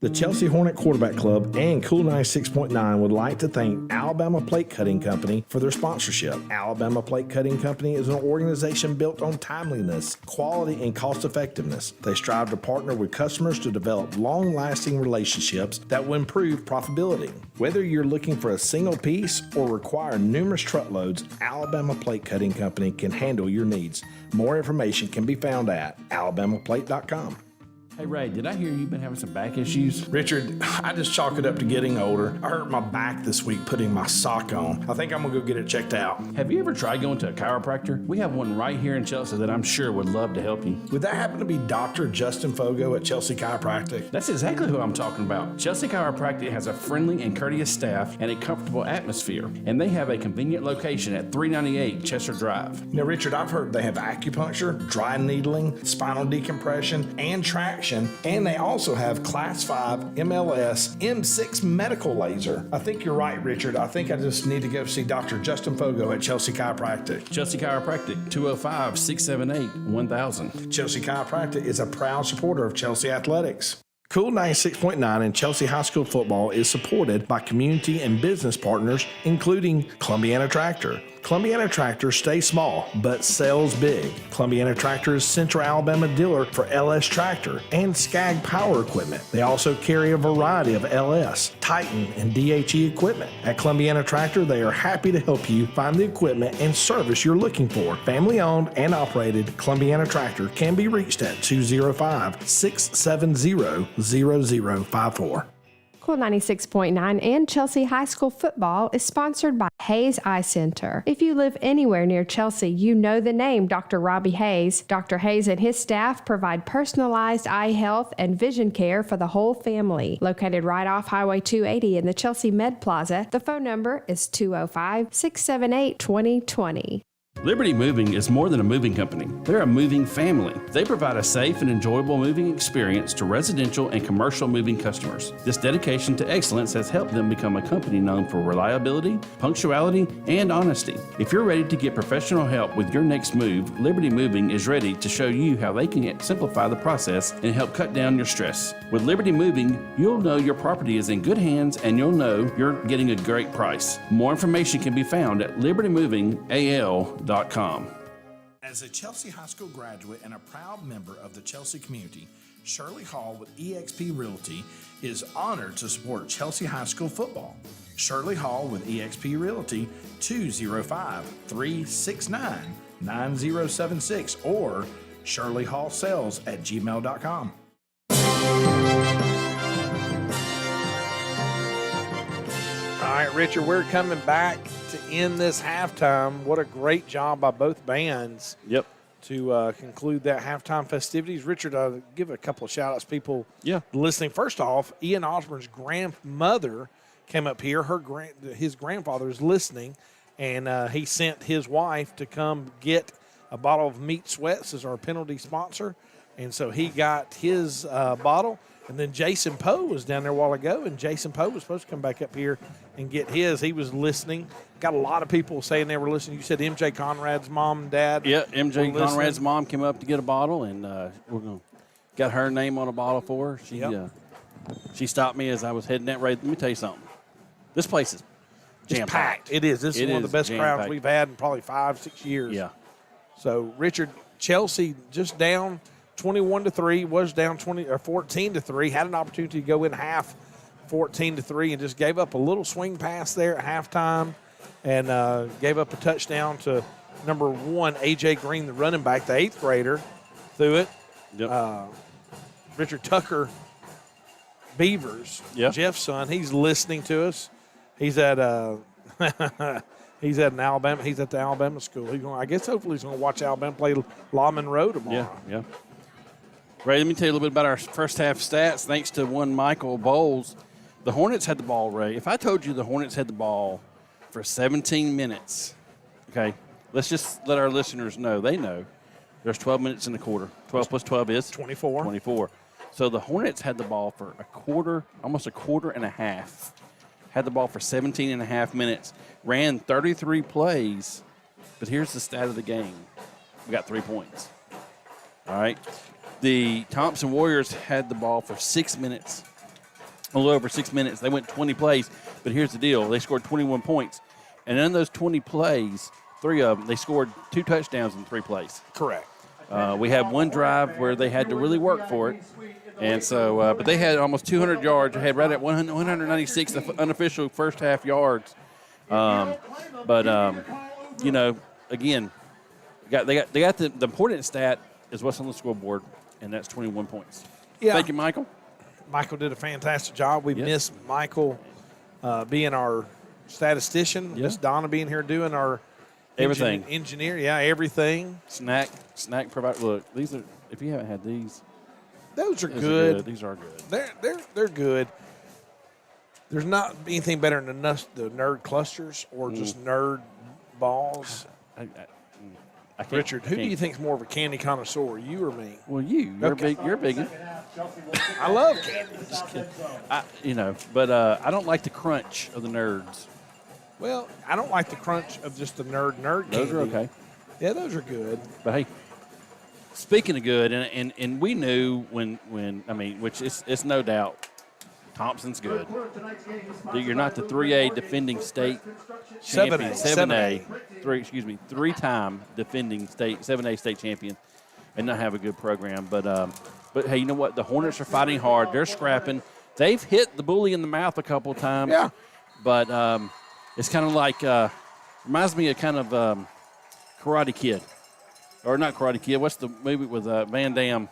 The Chelsea Hornet Quarterback Club and Cool 96.9 would like to thank Alabama Plate Cutting Company for their sponsorship. Alabama Plate Cutting Company is an organization built on timeliness, quality, and cost effectiveness. They strive to partner with customers to develop long-lasting relationships that will improve profitability. Whether you're looking for a single piece or require numerous truckloads, Alabama Plate Cutting Company can handle your needs. More information can be found at alabamaplate.com. Hey, Ray, did I hear you've been having some back issues? Richard, I just chalk it up to getting older. I hurt my back this week putting my sock on. I think I'm gonna go get it checked out. Have you ever tried going to a chiropractor? We have one right here in Chelsea that I'm sure would love to help you. Would that happen to be Dr. Justin Fogo at Chelsea Chiropractic? That's exactly who I'm talking about. Chelsea Chiropractic has a friendly and courteous staff and a comfortable atmosphere, and they have a convenient location at 398 Chester Drive. Now, Richard, I've heard they have acupuncture, dry needling, spinal decompression, and traction, and they also have Class 5 MLS M6 medical laser. I think you're right, Richard. I think I just need to go see Dr. Justin Fogo at Chelsea Chiropractic. Chelsea Chiropractic, 205-678-1000. Chelsea Chiropractic is a proud supporter of Chelsea Athletics. Cool 96.9 and Chelsea High School football is supported by community and business partners, including Columbiana Tractor. Columbiana Tractor stays small, but sells big. Columbiana Tractor is Central Alabama dealer for LS Tractor and Skag Power Equipment. They also carry a variety of LS, Titan, and DHE equipment. At Columbiana Tractor, they are happy to help you find the equipment and service you're looking for. Family owned and operated, Columbiana Tractor can be reached at 205-670-0054. Cool 96.9 and Chelsea High School football is sponsored by Hayes Eye Center. If you live anywhere near Chelsea, you know the name Dr. Robbie Hayes. Dr. Hayes and his staff provide personalized eye health and vision care for the whole family. Located right off Highway 280 in the Chelsea Med Plaza, the phone number is 205-678-2020. Liberty Moving is more than a moving company. They're a moving family. They provide a safe and enjoyable moving experience to residential and commercial moving customers. This dedication to excellence has helped them become a company known for reliability, punctuality, and honesty. If you're ready to get professional help with your next move, Liberty Moving is ready to show you how they can simplify the process and help cut down your stress. With Liberty Moving, you'll know your property is in good hands and you'll know you're getting a great price. More information can be found at libertymovingal.com. As a Chelsea High School graduate and a proud member of the Chelsea community, Shirley Hall with eXp Realty is honored to support Chelsea High School football. Shirley Hall with eXp Realty, 205-369-9076 or shirleyhallsales@gmail.com. All right, Richard, we're coming back to end this halftime. What a great job by both bands. Yep. To conclude that halftime festivities. Richard, I'll give a couple of shout-outs, people listening. First off, Ian Osborne's grandmother came up here. His grandfather is listening, and he sent his wife to come get a bottle of Meat Sweats as our penalty sponsor. And so he got his bottle. And then Jason Poe was down there a while ago, and Jason Poe was supposed to come back up here and get his. He was listening. Got a lot of people saying they were listening. You said MJ Conrad's mom and dad. Yeah, MJ Conrad's mom came up to get a bottle, and got her name on a bottle for her. She stopped me as I was heading that way. Let me tell you something. This place is jam-packed. It is. This is one of the best crowds we've had in probably 5-6 years. Yeah. So, Richard, Chelsea just down 21-3, was down 14-3, had an opportunity to go in half 14-3 and just gave up a little swing pass there at halftime and gave up a touchdown to number 1, A.J. Green, the running back, the 8th grader, threw it. Yep. Richard Tucker Beavers, Jeff's son, he's listening to us. He's at he's at Alabama. He's at the Alabama school. I guess hopefully he's going to watch Alabama play La Monroe tomorrow. Yeah. Ray, let me tell you a little bit about our first half stats. Thanks to one Michael Bowles, the Hornets had the ball, Ray. If I told you the Hornets had the ball for 17 minutes, okay, let's just let our listeners know. They know there's 12 minutes in the quarter. 12 plus 12 is? 24. 24. So the Hornets had the ball for almost a quarter and a half. Had the ball for 17 and a half minutes. Ran 33 plays. But here's the stat of the game. We got 3 points. All right. The Thompson Warriors had the ball for 6 minutes, a little over 6 minutes. They went 20 plays, but here's the deal. They scored 21 points. And in those 20 plays, 3 of them, they scored 2 touchdowns in 3 plays. Correct. We had one drive where they had to really work for it. And so, but they had almost 200 yards. They had right at 196 unofficial first half yards. You know, again, they got the important stat is what's on the scoreboard, and that's 21 points. Yeah. Thank you, Michael. Michael did a fantastic job. We missed Michael being our statistician. Miss Donna being here doing our everything. Engineer, everything. Snack provide. Look, these are. If you haven't had these, those are good. These are good. They're good. There's not anything better than the nerd clusters or just nerd balls. Richard, who do you think is more of a candy connoisseur, you or me? Well, you're Okay. big. You're a big one. I love candy. But I don't like the crunch of the nerds. Well, I don't like the crunch of just the nerd candy. Those are okay. Yeah, those are good. But hey, speaking of good, and we knew when which it's no doubt, Thompson's good. You're not the 3A defending state champion, 7A, 3-time defending 7A state champion, and not have a good program. But hey, you know what? The Hornets are fighting hard. They're scrapping. They've hit the bully in the mouth a couple of times. Yeah. But it's kind of like reminds me of kind of Karate Kid, or not Karate Kid. What's the movie with Van Damme?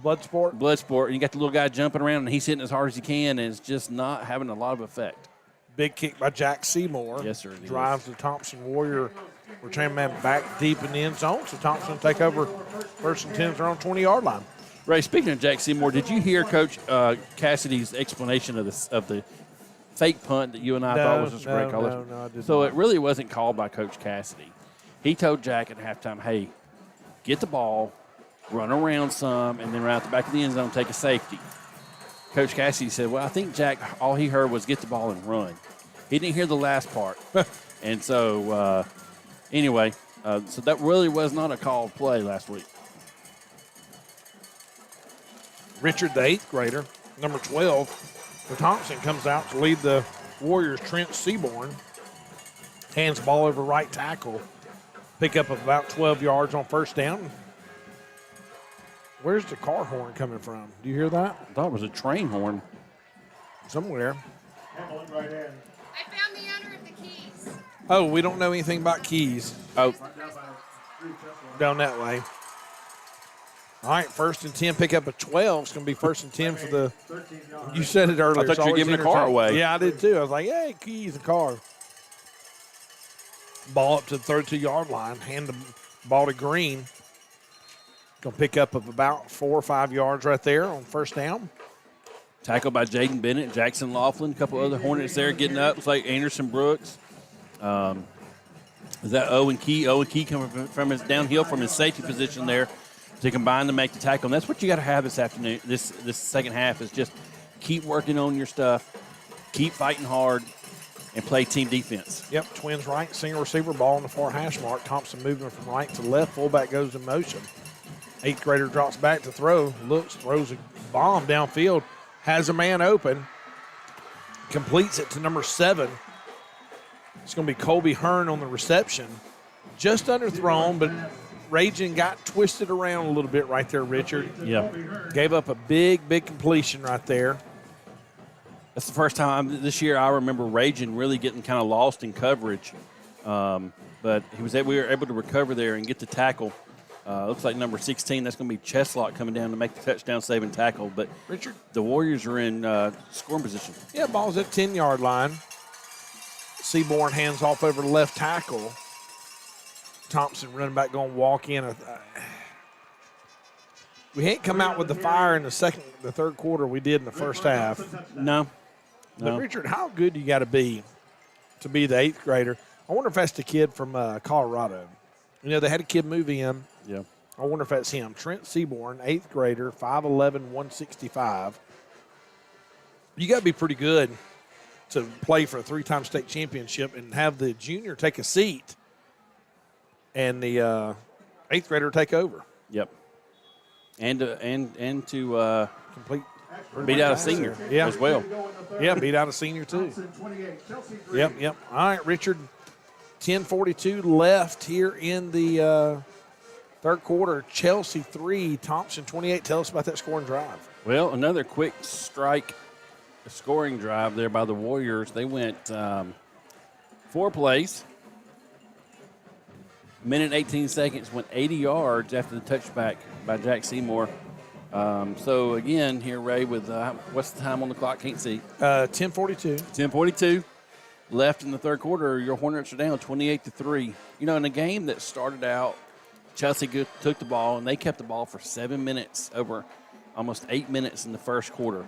Bloodsport. Bloodsport. And you got the little guy jumping around, and he's hitting as hard as he can, and it's just not having a lot of effect. Big kick by Jack Seymour. Yes, sir. It drives the Thompson Warrior return man back deep in the end zone. So Thompson will take over first and 10 on 20-yard line. Ray, speaking of Jack Seymour, did you hear Coach Cassidy's explanation of the fake punt that you and I thought was just a great call? No, I did So not. it really wasn't called by Coach Cassidy. He told Jack at halftime, hey, get the ball, run around some, and then right out the back of the end zone, take a safety. Coach Cassidy said, well, I think Jack, all he heard was get the ball and run. He didn't hear the last part. And so, anyway, so that really was not a called play last week. Richard, the 8th grader, number 12 for Thompson, comes out to lead the Warriors. Trent Seaborn hands the ball over right tackle. Pick up about 12 yards on first down. Where's the car horn coming from? Do you hear that? I thought it was a train horn. Somewhere. Hamlin right in. I found the owner of the keys. Oh, we don't know anything about keys. Oh, Down that way. All right, first and 10, pick up a 12. It's going to be first and 10 for the. You said it earlier. I thought it's you were always giving a car entertaining. away. Yeah, I did too. I was like, hey, keys, a car. Ball up to the 32-yard line. Hand the ball to Green. Going to pick up of about 4 or 5 yards right there on first down. tackled by Jaden Bennett, Jackson Laughlin, a couple other Hornets there getting up. It's like Anderson Brooks. Is that Owen Key? Owen Key coming from his downhill from his safety position there to combine to make the tackle. And that's what you got to have this afternoon, this second half, is just keep working on your stuff, keep fighting hard, and play team defense. Yep, twins right, single receiver, ball on the far hash mark. Thompson moving from right to left, fullback goes in motion. 8th grader drops back to throw, looks, throws a bomb downfield, has a man open, completes it to number 7. It's going to be Colby Hearn on the reception. Just underthrown, but Ragin got twisted around a little bit right there, Richard. Yeah. Gave up a big completion right there. That's the first time this year I remember Ragin really getting kind of lost in coverage. But we were able to recover there and get the tackle. Looks like number 16, that's going to be Cheslock coming down to make the touchdown saving tackle. But Richard, the Warriors are in scoring position. Yeah, ball's at 10-yard line. Seaborn hands off over the left tackle. Thompson running back going to walk in. We ain't come out with the fire in the third quarter we did in the first half. No. But Richard, how good you got to be the 8th grader? I wonder if that's the kid from Colorado. You know, they had a kid move in. Yeah. I wonder if that's him. Trent Seaborn, 8th grader, 5'11", 165. You got to be pretty good to play for a 3-time state championship and have the junior take a seat and the 8th grader take over. Yep. And to Complete Beat out a senior Yeah. as well. Yeah, beat out a senior too. Yep. All right, Richard, 10:42 left here in the third quarter. Chelsea 3, Thompson 28. Tell us about that scoring drive. Well, another quick strike scoring drive there by the Warriors. They went 4 plays. Minute 18 seconds, went 80 yards after the touchback by Jack Seymour. So, again, here, Ray, with what's the time on the clock? Can't see. 10:42. 10:42 left in the third quarter. Your Hornets are down 28-3. You know, in a game that started out, Chelsea took the ball, and they kept the ball for 7 minutes, over almost 8 minutes in the first quarter.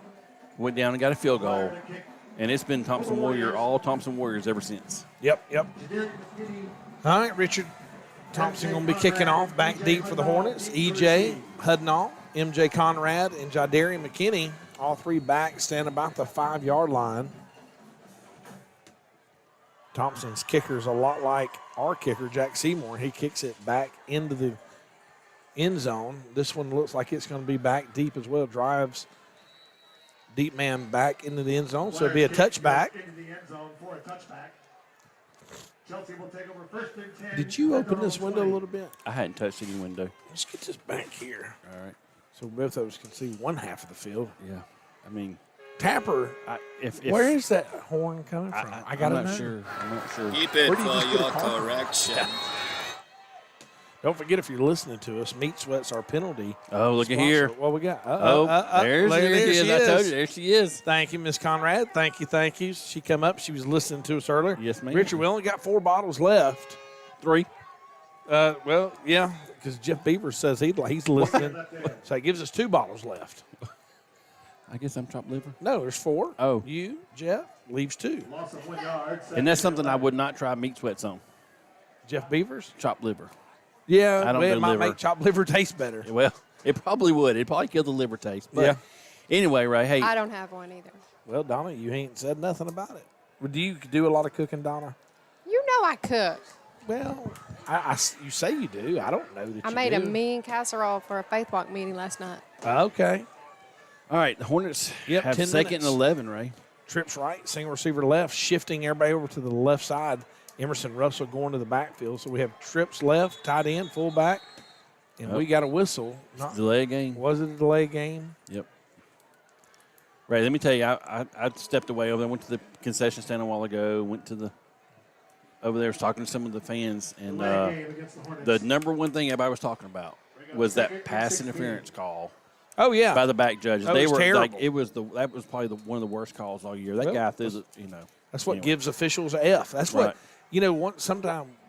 Went down and got a field goal. And it's been all Thompson Warriors ever since. Yep. All right, Richard. Thompson going to be kicking off back deep for the Hornets. EJ Hudnall, MJ Conrad, and Jadarian McKinney, all three back, stand about the 5-yard line. Thompson's kicker is a lot like our kicker, Jack Seymour. He kicks it back into the end zone. This one looks like it's going to be back deep as well. Drives deep man back into the end zone, so it'll be a touchback. Chelsea will take over first and 10. Did you open this window a little bit? I hadn't touched any window. Let's get this back here All right. so both of us can see one half of the field. Yeah. I mean, Tapper, if where is that horn coming from? I got to know. I'm not sure. Keep it Where do you for just get a your call? correction. Don't forget, if you're listening to us, Meat Sweat's our penalty. Oh, look at sponsor. here. What we got? There she is. I told you. There she is. Thank you, Miss Conrad. Thank you. She come up. She was listening to us earlier. Yes, ma'am. Richard, we only got 4 bottles left. 3. Well, yeah, because Jeff Beaver says he's listening. So it gives us 2 bottles left. I guess I'm chopped liver. No, there's 4. Oh. You, Jeff, leaves 2. Loss of 1 yard. And that's something I would not try meat sweats on. Jeff Beavers? Chopped liver. Yeah, I don't it do might liver. make chopped liver taste better. Well, it probably would. It'd probably kill the liver taste. But Yeah. Anyway, Ray, hey. I don't have one either. Well, Donna, you ain't said nothing about it. Well, do you do a lot of cooking, Donna? You know I cook. Well, you say you do. I don't know that I you made do. a mean casserole for a Faith Walk meeting last night. Okay. All right, the Hornets Yep, have 10 second minutes. and 11, Ray. Trips right, single receiver left, shifting everybody over to the left side. Emerson Russell going to the backfield. So we have trips left, tight end, fullback, and we got a whistle. Delay game. Was it a delay game? Yep. Ray, let me tell you, I stepped away over there, went to the concession stand a while ago, went to over there, was talking to some of the fans, and the number one thing everybody was talking about was that pass interference call. Oh yeah, by the back judges. That was terrible. That was probably one of the worst calls all year. That guy threw That's what gives officials an F. That's what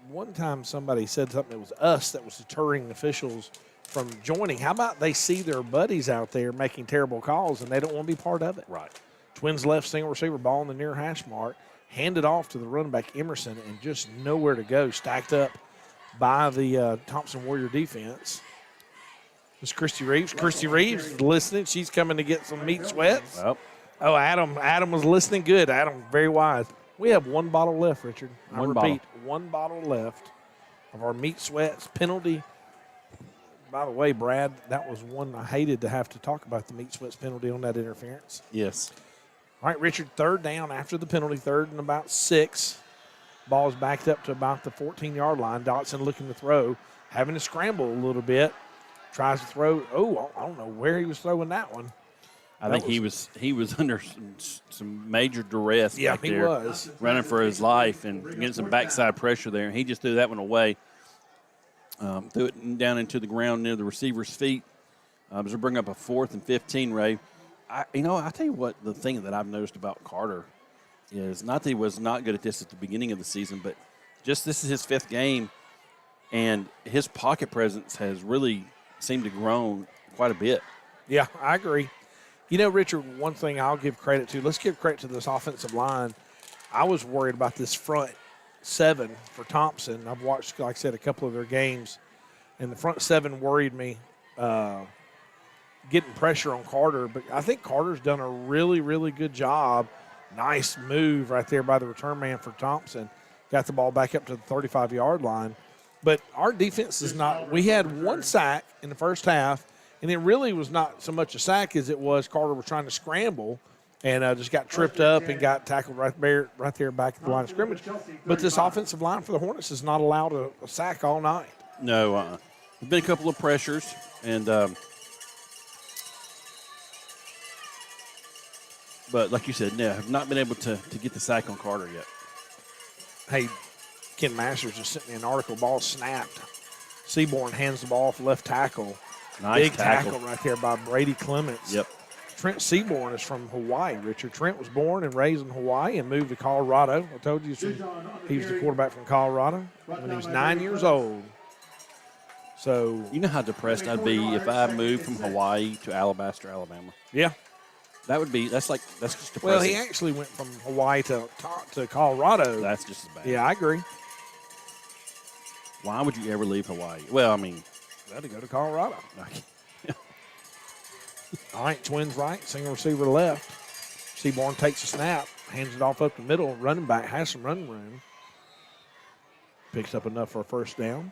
one time somebody said something. It was us that was deterring officials from joining. How about they see their buddies out there making terrible calls and they don't want to be part of it? Right. Twins left, single receiver, ball in the near hash mark, handed off to the running back Emerson, and just nowhere to go. Stacked up by the Thompson Warrior defense. It's Christy Reeves. Christy Reeves is listening. She's coming to get some meat sweats. Well. Oh, Adam was listening good. Adam, very wise. We have 1 bottle left, Richard. I repeat, 1 bottle left of our meat sweats penalty. By the way, Brad, that was one I hated to have to talk about, the meat sweats penalty on that interference. Yes. All right, Richard, 3rd down after the penalty, 3rd and about 6. Ball's backed up to about the 14-yard line. Dotson looking to throw, having to scramble a little bit. Tries to throw. Oh, I don't know where he was throwing that one. I think he was under some major duress. Yeah, back he there, was running for his life and getting some backside pressure there. And he just threw that one away. Threw it down into the ground near the receiver's feet. As we bring up a 4th and 15, Ray. I tell you what, the thing that I've noticed about Carter is not that he was not good at this at the beginning of the season, but just this is his 5th game, and his pocket presence has really seemed to grow quite a bit. Yeah, I agree. You know, Richard, one thing I'll give credit to, let's give credit to this offensive line. I was worried about this front 7 for Thompson. I've watched, like I said, a couple of their games, and the front 7 worried me getting pressure on Carter. But I think Carter's done a really, really good job. Nice move right there by the return man for Thompson. Got the ball back up to the 35-yard line. But our defense is not – we had 1 sack in the first half, And it really was not so much a sack as it was Carter was trying to scramble and just got tripped up and got tackled right there back at the line of scrimmage. But this offensive line for the Hornets has not allowed a sack all night. No, there's been a couple of pressures, and but like you said, no, have not been able to get the sack on Carter yet. Hey, Ken Masters just sent me an article. Ball snapped. Seaborn hands the ball off left tackle. Nice Big tackle right there by Brady Clements. Yep. Trent Seaborn is from Hawaii, Richard. Trent was born and raised in Hawaii and moved to Colorado. I told you he was the quarterback from Colorado when he was 9 years old. So You know how depressed I'd be if I moved from Hawaii to Alabaster, Alabama. yeah. That's just depressing. Well, he actually went from Hawaii to Colorado. That's just as bad. Yeah, I agree. Why would you ever leave Hawaii? Well, I mean, Got to go to Colorado. okay. All right, twins right, single receiver left. Seaborn takes a snap, hands it off up the middle. Running back has some running room. Picks up enough for a first down.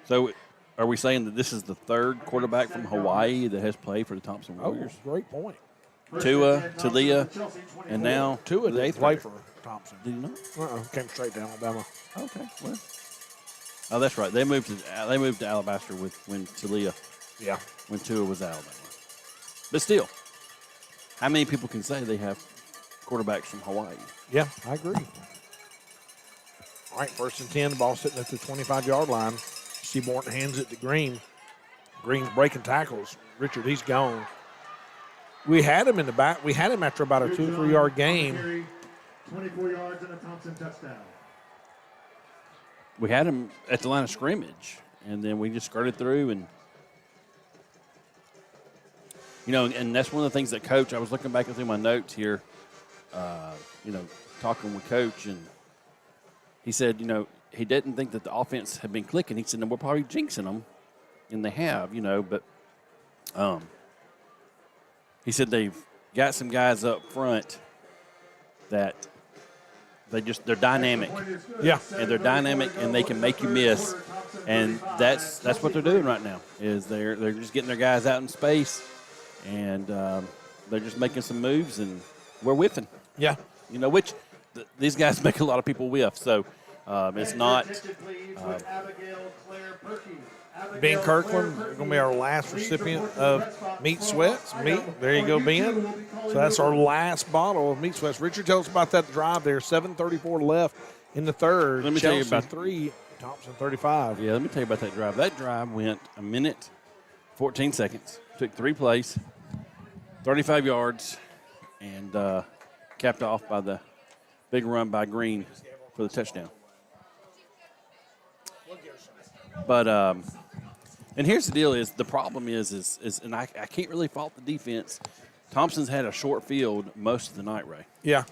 So, are we saying that this is the third quarterback from Hawaii that has played for the Thompson Oh, Warriors? great point. Tua, Talia, and now Tua the didn't eighth play grader. for Thompson. Did you not? Came straight to Alabama. Okay, well. Oh, that's right. They moved to Alabaster when Yeah. when Tua was Alabama. But still, how many people can say they have quarterbacks from Hawaii? Yeah, I agree. All right, 1st and 10, the ball sitting at the 25-yard line. Seaborn hands it to Green. Green's breaking tackles. Richard, he's gone. We had him in the back. We had him after about a 2 or 3 yard game. 24 yards and a Thompson touchdown. We had him at the line of scrimmage, and then we just skirted through and and that's one of the things that Coach, I was looking back through my notes here, talking with Coach, and he said, he didn't think that the offense had been clicking. He said, no, we're probably jinxing them, and they have, but he said they've got some guys up front that they're dynamic. Yeah. And they're dynamic, and they can make you miss, and that's what they're doing right now. Is they're just getting their guys out in space, and they're just making some moves, and we're whiffing. Yeah. Which these guys make a lot of people whiff. So it's not. Ben Kirkland is going to be our last recipient of Meat Sweats. There you go, Ben. So that's our last bottle of Meat Sweats. Richard, tell us about that drive there. 7:34 left in the third. Let me tell you Chelsea about 3, Thompson 35. Yeah, let me tell you about that drive. That drive went 1 minute, 14 seconds. Took 3 plays, 35 yards, and capped off by the big run by Green for the touchdown. But and here's the deal: is the problem is and I can't really fault the defense. Thompson's had a short field most of the night, Ray. Yeah.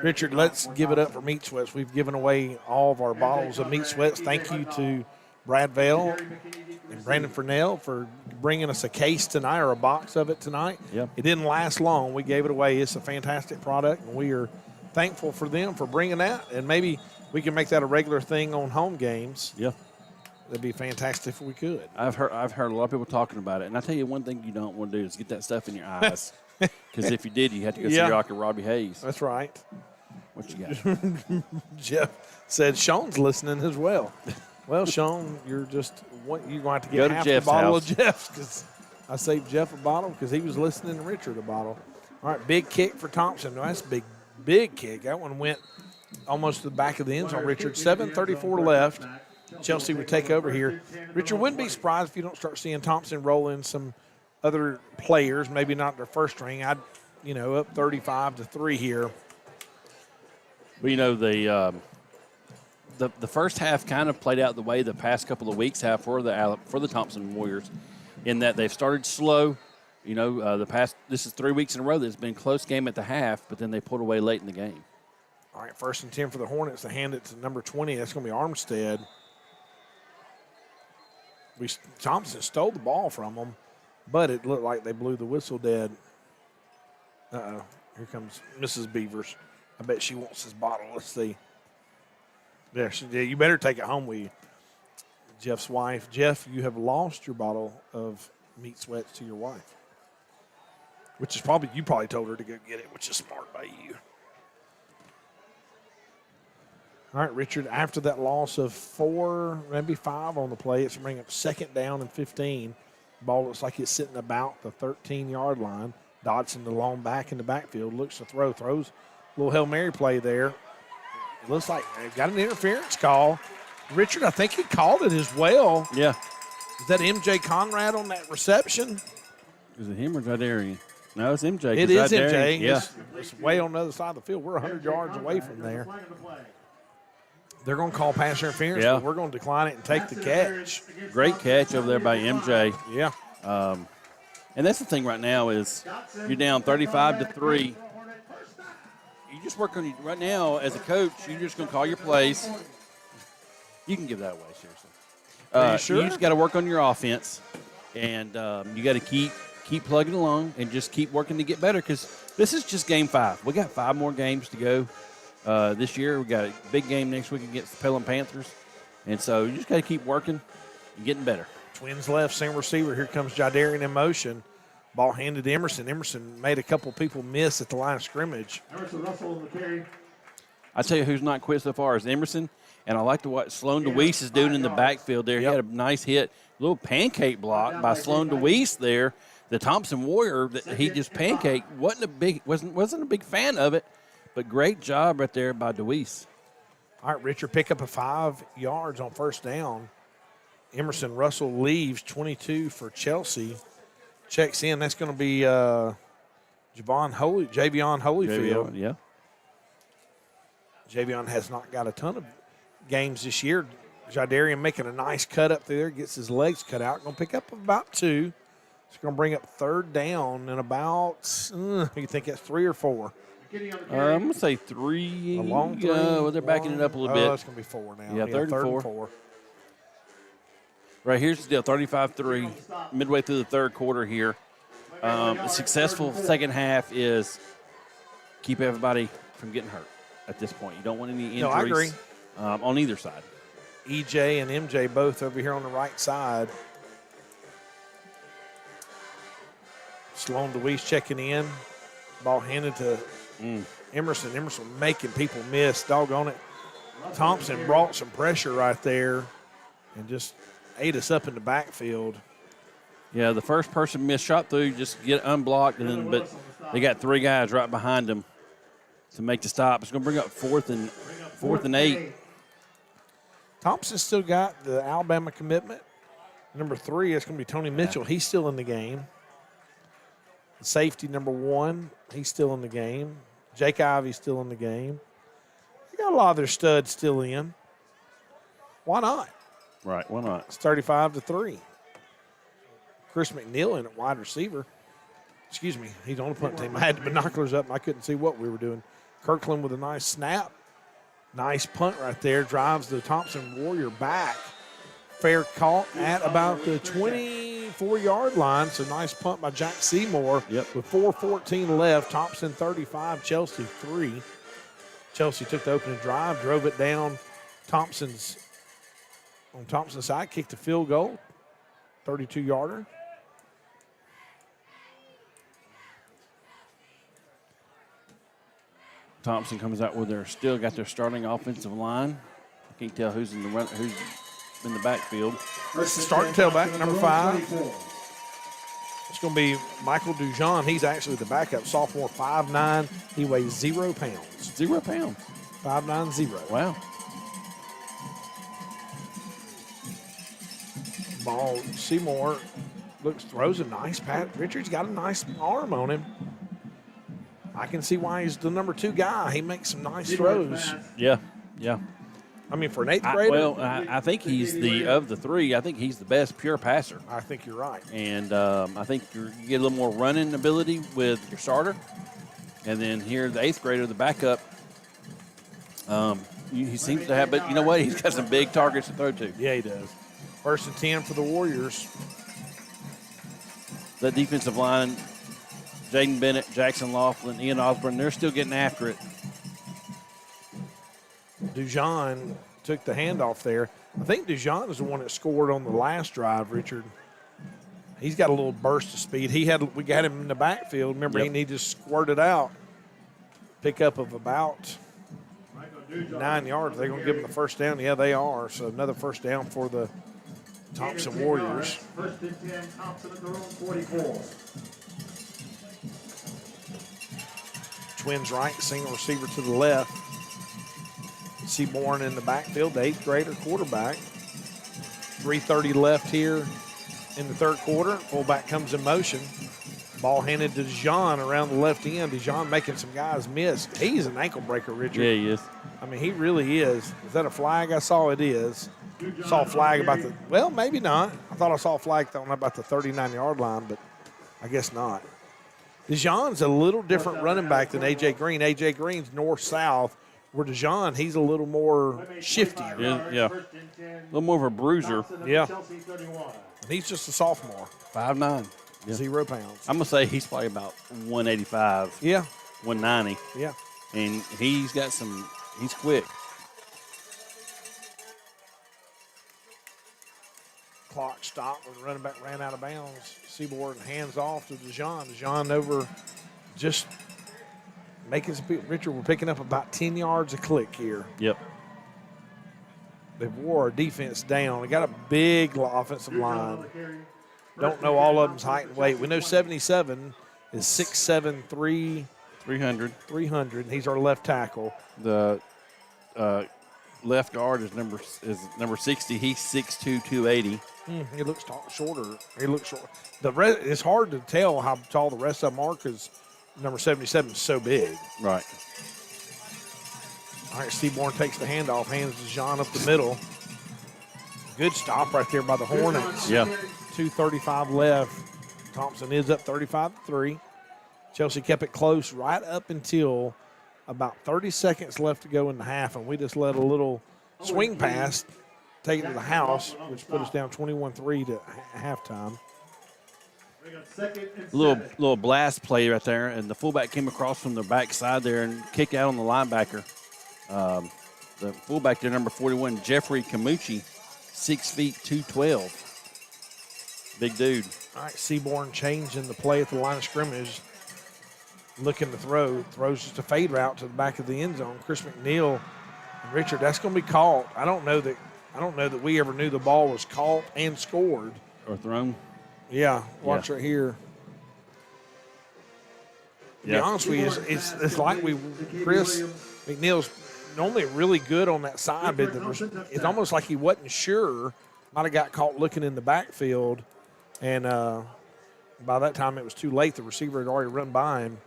Richard, let's give it up for Meat Sweats. We've given away all of our bottles of Meat Sweats. Thank you to Brad Vale and Brandon Furnell for bringing us a case tonight or a box of it tonight. Yep. It didn't last long. We gave it away. It's a fantastic product, and we are thankful for them for bringing that. And maybe we can make that a regular thing on home games. Yeah. That'd be fantastic if we could. I've heard a lot of people talking about it, and I tell you one thing you don't want to do is get that stuff in your eyes, because if you did, you had to go see Dr. Robbie Hayes. That's right. What you got? Jeff said Sean's listening as well. Well, Sean, you're going to have to Go get to half Jeff's the bottle house. of Jeff's, because I saved Jeff a bottle because he was listening to Richard a bottle. All right, big kick for Thompson. No, that's a big kick. That one went almost to the back of the end zone, Richard. 7:34 left. Chelsea would take over here. Richard, wouldn't be surprised if you don't start seeing Thompson roll in some other players, maybe not their first string. Up 35-3 here. Well, the first half kind of played out the way the past couple of weeks have for the Thompson Warriors, in that they've started slow. This is 3 weeks in a row that's been a close game at the half, but then they pulled away late in the game. All right, 1st and 10 for the Hornets. They hand it to number 20. That's going to be Armstead. Thompson stole the ball from them, but it looked like they blew the whistle dead. Uh-oh. Here comes Mrs. Beavers. I bet she wants this bottle. Let's see. There, she did. You better take it home with you. Jeff's wife. Jeff, you have lost your bottle of meat sweats to your wife, which is you probably told her to go get it, which is smart by you. All right, Richard, after that loss of 4, maybe 5 on the play, it's bringing up 2nd down and 15. Ball looks like it's sitting about the 13-yard line. Dodson, the long back in the backfield, looks to throws a little Hail Mary play there. It looks like they've got an interference call. Richard, I think he called it as well. Yeah. Is that MJ Conrad on that reception? Is it him or Zadarian? No, it's MJ. It is Zadarian, MJ. Yeah. It's way on the other side of the field. We're 100 yards away from there. They're going to call pass interference, Yeah. but we're going to decline it and take the catch. Great catch over there by MJ. Yeah. And that's the thing right now is you're down 35-3. You just work on right now as a coach. You're just going to call your plays. You can give that away, seriously. Are you sure? You just got to work on your offense, and you got to keep plugging along and just keep working to get better because this is just game 5. We got 5 more games to go this year. We got a big game next week against the Pelham Panthers, and so you just got to keep working and getting better. Twins left, same receiver. Here comes Jadarian in motion. Ball handed to Emerson. Emerson made a couple people miss at the line of scrimmage. Emerson Russell in the carry. I tell you who's not quit so far is Emerson, and I like what Sloan DeWeese is doing in the backfield there. He had a nice hit, little pancake block by Sloan DeWeese there. The Thompson Warrior that he just pancaked wasn't a big fan of it, but great job right there by DeWeese. All right, Richard, pick up a 5 yards on 1st down. Emerson Russell leaves 22 for Chelsea. Checks in. That's going to be Javion Holyfield. Yeah. Javion has not got a ton of games this year. Jadarian making a nice cut up there, gets his legs cut out. Going to pick up about 2. It's going to bring up 3rd down and about, you think that's 3 or 4? I'm going to say 3. A long 3. Well, they're backing it up a little bit. It's going to be 4 now. Yeah, 3rd and 4. 4. Right, here's the deal, 35-3, midway through the 3rd quarter here. A successful second half is keep everybody from getting hurt at this point. You don't want any injuries. No, I agree. On either side. EJ and MJ both over here on the right side. Sloan DeWeese checking in. Ball handed to Emerson. Emerson making people miss. Doggone it. Thompson brought some pressure right there and just ate us up in the backfield. Yeah, the first person missed shot through, just get unblocked, but they got 3 guys right behind them to make the stop. It's going to bring up 4th and 8. Thompson still got the Alabama commitment. Number 3, it's going to be Tony Mitchell. He's still in the game. The safety, number 1, he's still in the game. Jake Ivey's still in the game. They got a lot of their studs still in. Why not? Right, why not? It's 35-3. Chris McNeil in at wide receiver. Excuse me, he's on the punt team. I had the binoculars up and I couldn't see what we were doing. Kirkland with a nice snap. Nice punt right there. Drives the Thompson Warrior back. Fair caught at about the 24-yard line. So nice punt by Jack Seymour. Yep. With 4:14 left. Thompson 35, Chelsea 3. Chelsea took the opening drive, drove it down. Thompson's side, kicked the field goal. 32-yarder. Thompson comes out with still got their starting offensive line. I can't tell who's in the backfield. Starting tailback, number 5. It's going to be Michael Dujon. He's actually the backup, sophomore, 5'9". He weighs 0 pounds. 0 pounds. 5'9", Wow. Ball, Seymour throws a nice pass. Richard's got a nice arm on him. I can see why he's the number 2 guy. He makes some nice throws. Yeah. I mean, for an 8th grader. I think he's of the 3, I think he's the best pure passer. I think you're right. And I think you get a little more running ability with your starter. And then here, the 8th grader, the backup, he seems to have, but you know what? He's got some big targets to throw to. Yeah, he does. 1st and 10 for the Warriors. That defensive line, Jaden Bennett, Jackson Laughlin, Ian Osborne, they're still getting after it. Dujon took the handoff there. I think Dijon is the one that scored on the last drive, Richard. He's got a little burst of speed. We got him in the backfield. Remember, Yep. he just squirted out. Pickup of about 9 yards. They're going to give him the first down. Yeah, they are. So another first down for the Thompson Warriors. First and 10, Thompson at their own 44. Twins right, single receiver to the left. Seaborn in the backfield, the 8th grader quarterback. 3:30 left here in the third quarter. Fullback comes in motion. Ball handed to Dijon around the left end. Dijon making some guys miss. He's an ankle breaker, Richard. Yeah, he is. I mean, he really is. Is that a flag? I saw it is. Saw a flag about the, well, maybe not. I thought I saw a flag thrown about the 39-yard line, but I guess not. Dijon's a little different running back than A.J. Green. A.J. Green's north-south, where Dijon, he's a little more shiftier. Yeah. A little more of a bruiser. Yeah. And he's just a sophomore. 5'9". Yeah. 0 pounds. I'm going to say he's probably about 185. Yeah. 190. Yeah. And he's quick. Clock stopped when the running back ran out of bounds. Seaborn hands off to Dijon. Dijon over just making some people. Richard, we're picking up about 10 yards a click here. Yep. They've wore our defense down. We got a big offensive line. Don't know all of them's height and weight. We know 77 is 6'7", 300. 300. He's our left tackle. The left guard is number 60. He's 6'2", 280. He looks shorter. He looks short. It's hard to tell how tall the rest of them are because number 77 is so big. Right. All right, Seaborn takes the handoff, hands to John up the middle. Good stop right there by the Hornets. Yeah. 2:35 left. Thompson is up 35-3. Chelsea kept it close right up until about 30 seconds left to go in the half, and we just let a little swing pass take it to the house, which put us down 21-3 to halftime. Little blast play right there, and the fullback came across from the backside there and kicked out on the linebacker. The fullback there, number 41, Jeffrey Camucci, 6 feet 212. Big dude. All right, Seaborn changing the play at the line of scrimmage. Looking to throw. Throws just a fade route to the back of the end zone. Chris McNeil and Richard, that's going to be caught. I don't know that we ever knew the ball was caught and scored. Or thrown. Yeah, watch right here. To be honest with you, it's like Chris McNeil's normally really good on that side, but it's almost like he wasn't sure. Might have got caught looking in the backfield, and by that time it was too late. The receiver had already run by him.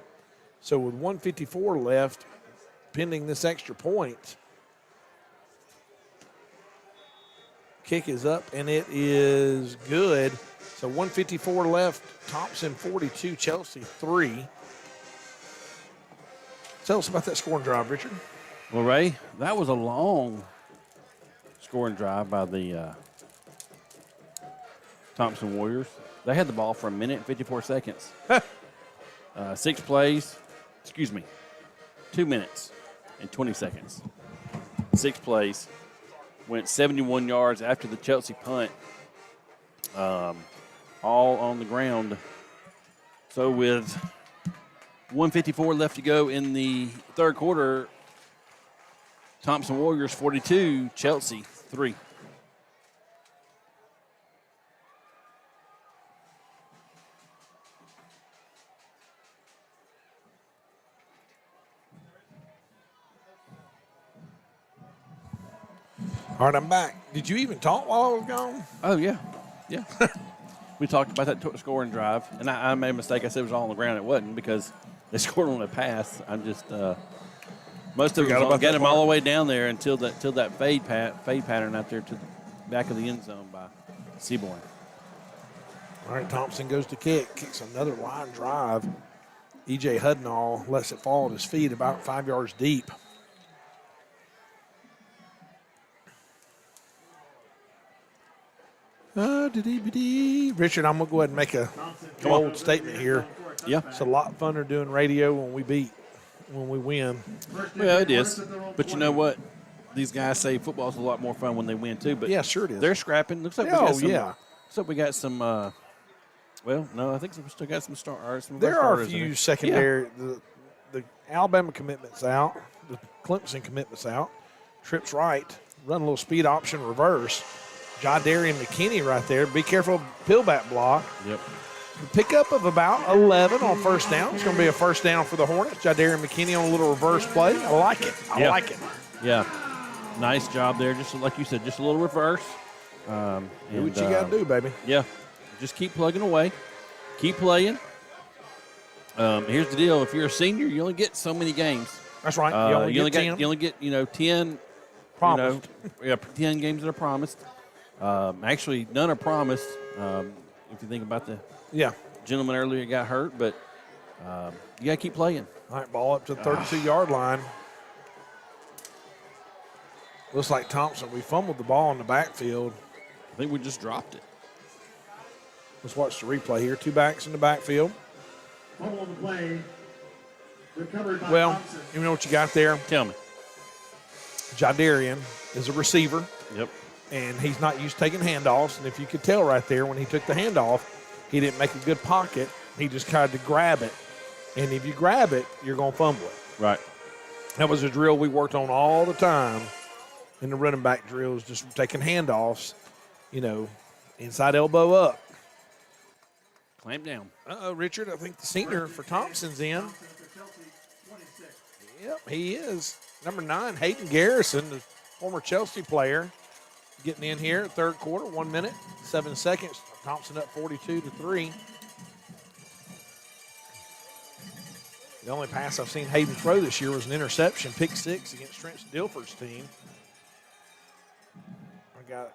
So with 1:54 left, pending this extra point, kick is up, and it is good. So 1:54 left, Thompson 42, Chelsea 3. Tell us about that scoring drive, Richard. Well, Ray, that was a long scoring drive by the Thompson Warriors. They had the ball for 1 minute and 54 seconds. 6 plays, 2 minutes and 20 seconds. 6 plays. Went 71 yards after the Chelsea punt. All on the ground. So with 1:54 left to go in the third quarter, Thompson Warriors 42, Chelsea 3. All right, I'm back. Did you even talk while I was gone? Oh, yeah. Yeah. We talked about that scoring drive, and I made a mistake. I said it was all on the ground. It wasn't because they scored on a pass. I'm just most of them got them all the way down there until that fade pattern out there to the back of the end zone by Seaborn. All right, Thompson goes to kicks another line drive. E.J. Hudnall lets it fall at his feet about 5 yards deep. Richard, I'm going to go ahead and make a bold statement here. Yeah. It's a lot funner doing radio when we win. Well, it is. But you know what? these guys say football's a lot more fun when they win too. But Yeah, sure it is. they're scrapping. Looks like we Oh, got some. yeah. Looks like we got some. Well, no, I think we still got some some There are a starters in few there. secondary. The Alabama commitment's out. The Clemson commitment's out. Trips right. Run a little speed option reverse. Jadarian McKinney right there. Be careful, pillback block. Yep. Pickup of about 11 on first down. It's going to be a first down for the Hornets. Jadarian McKinney on a little reverse play. I like it. I like it. Yeah. Nice job there. Just like you said, just a little reverse. Do what you got to do, baby. Yeah. Just keep plugging away. Keep playing. Here's the deal. If you're a senior, you only get so many games. That's right. You only get 10. You only get 10 Promised. 10 games that are promised. Actually, none are promised. If you think about the gentleman earlier that got hurt, but you got to keep playing. All right, ball up to the 32-yard line. Looks like Thompson. We fumbled the ball in the backfield. I think we just dropped it. Let's watch the replay here. 2 backs in the backfield. Fumble on the play. Recovered by Well, Thompson. you know what you got there? Tell me. Jadarian is a receiver, Yep. and he's not used to taking handoffs. And if you could tell right there when he took the handoff, he didn't make a good pocket. He just tried to grab it. And if you grab it, you're going to fumble it. Right. That was a drill we worked on all the time in the running back drills, just taking handoffs, inside elbow up. Clamp down. Richard, I think the senior for Thompson's in. Yep, he is. Number 9, Hayden Garrison, the former Chelsea player, getting in here, third quarter, 1 minute, 7 seconds. Thompson up 42-3. The only pass I've seen Hayden throw this year was an interception, pick 6 against Trent Dilford's team. I got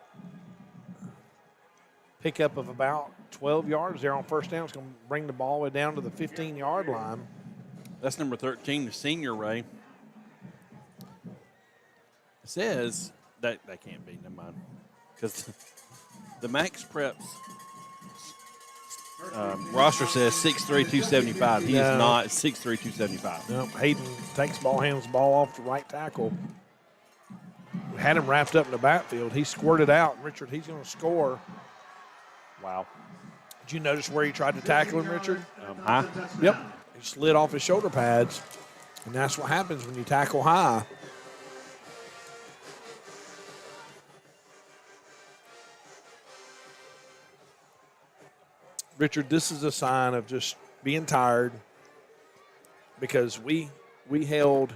pickup of about 12 yards there on first down. It's going to bring the ball way down to the 15-yard line. That's number 13, the senior, Ray. It says that can't be, never mind. Because the Max Preps roster says 6'3", 275. He is not 6'3", 275. No, Hayden takes ball, hands the ball off to right tackle. We had him wrapped up in the backfield. He squirted out. Richard, he's going to score. Wow. Did you notice where he tried to tackle him, Richard? High? Yep. He slid off his shoulder pads, and that's what happens when you tackle high. Richard, this is a sign of just being tired because we held,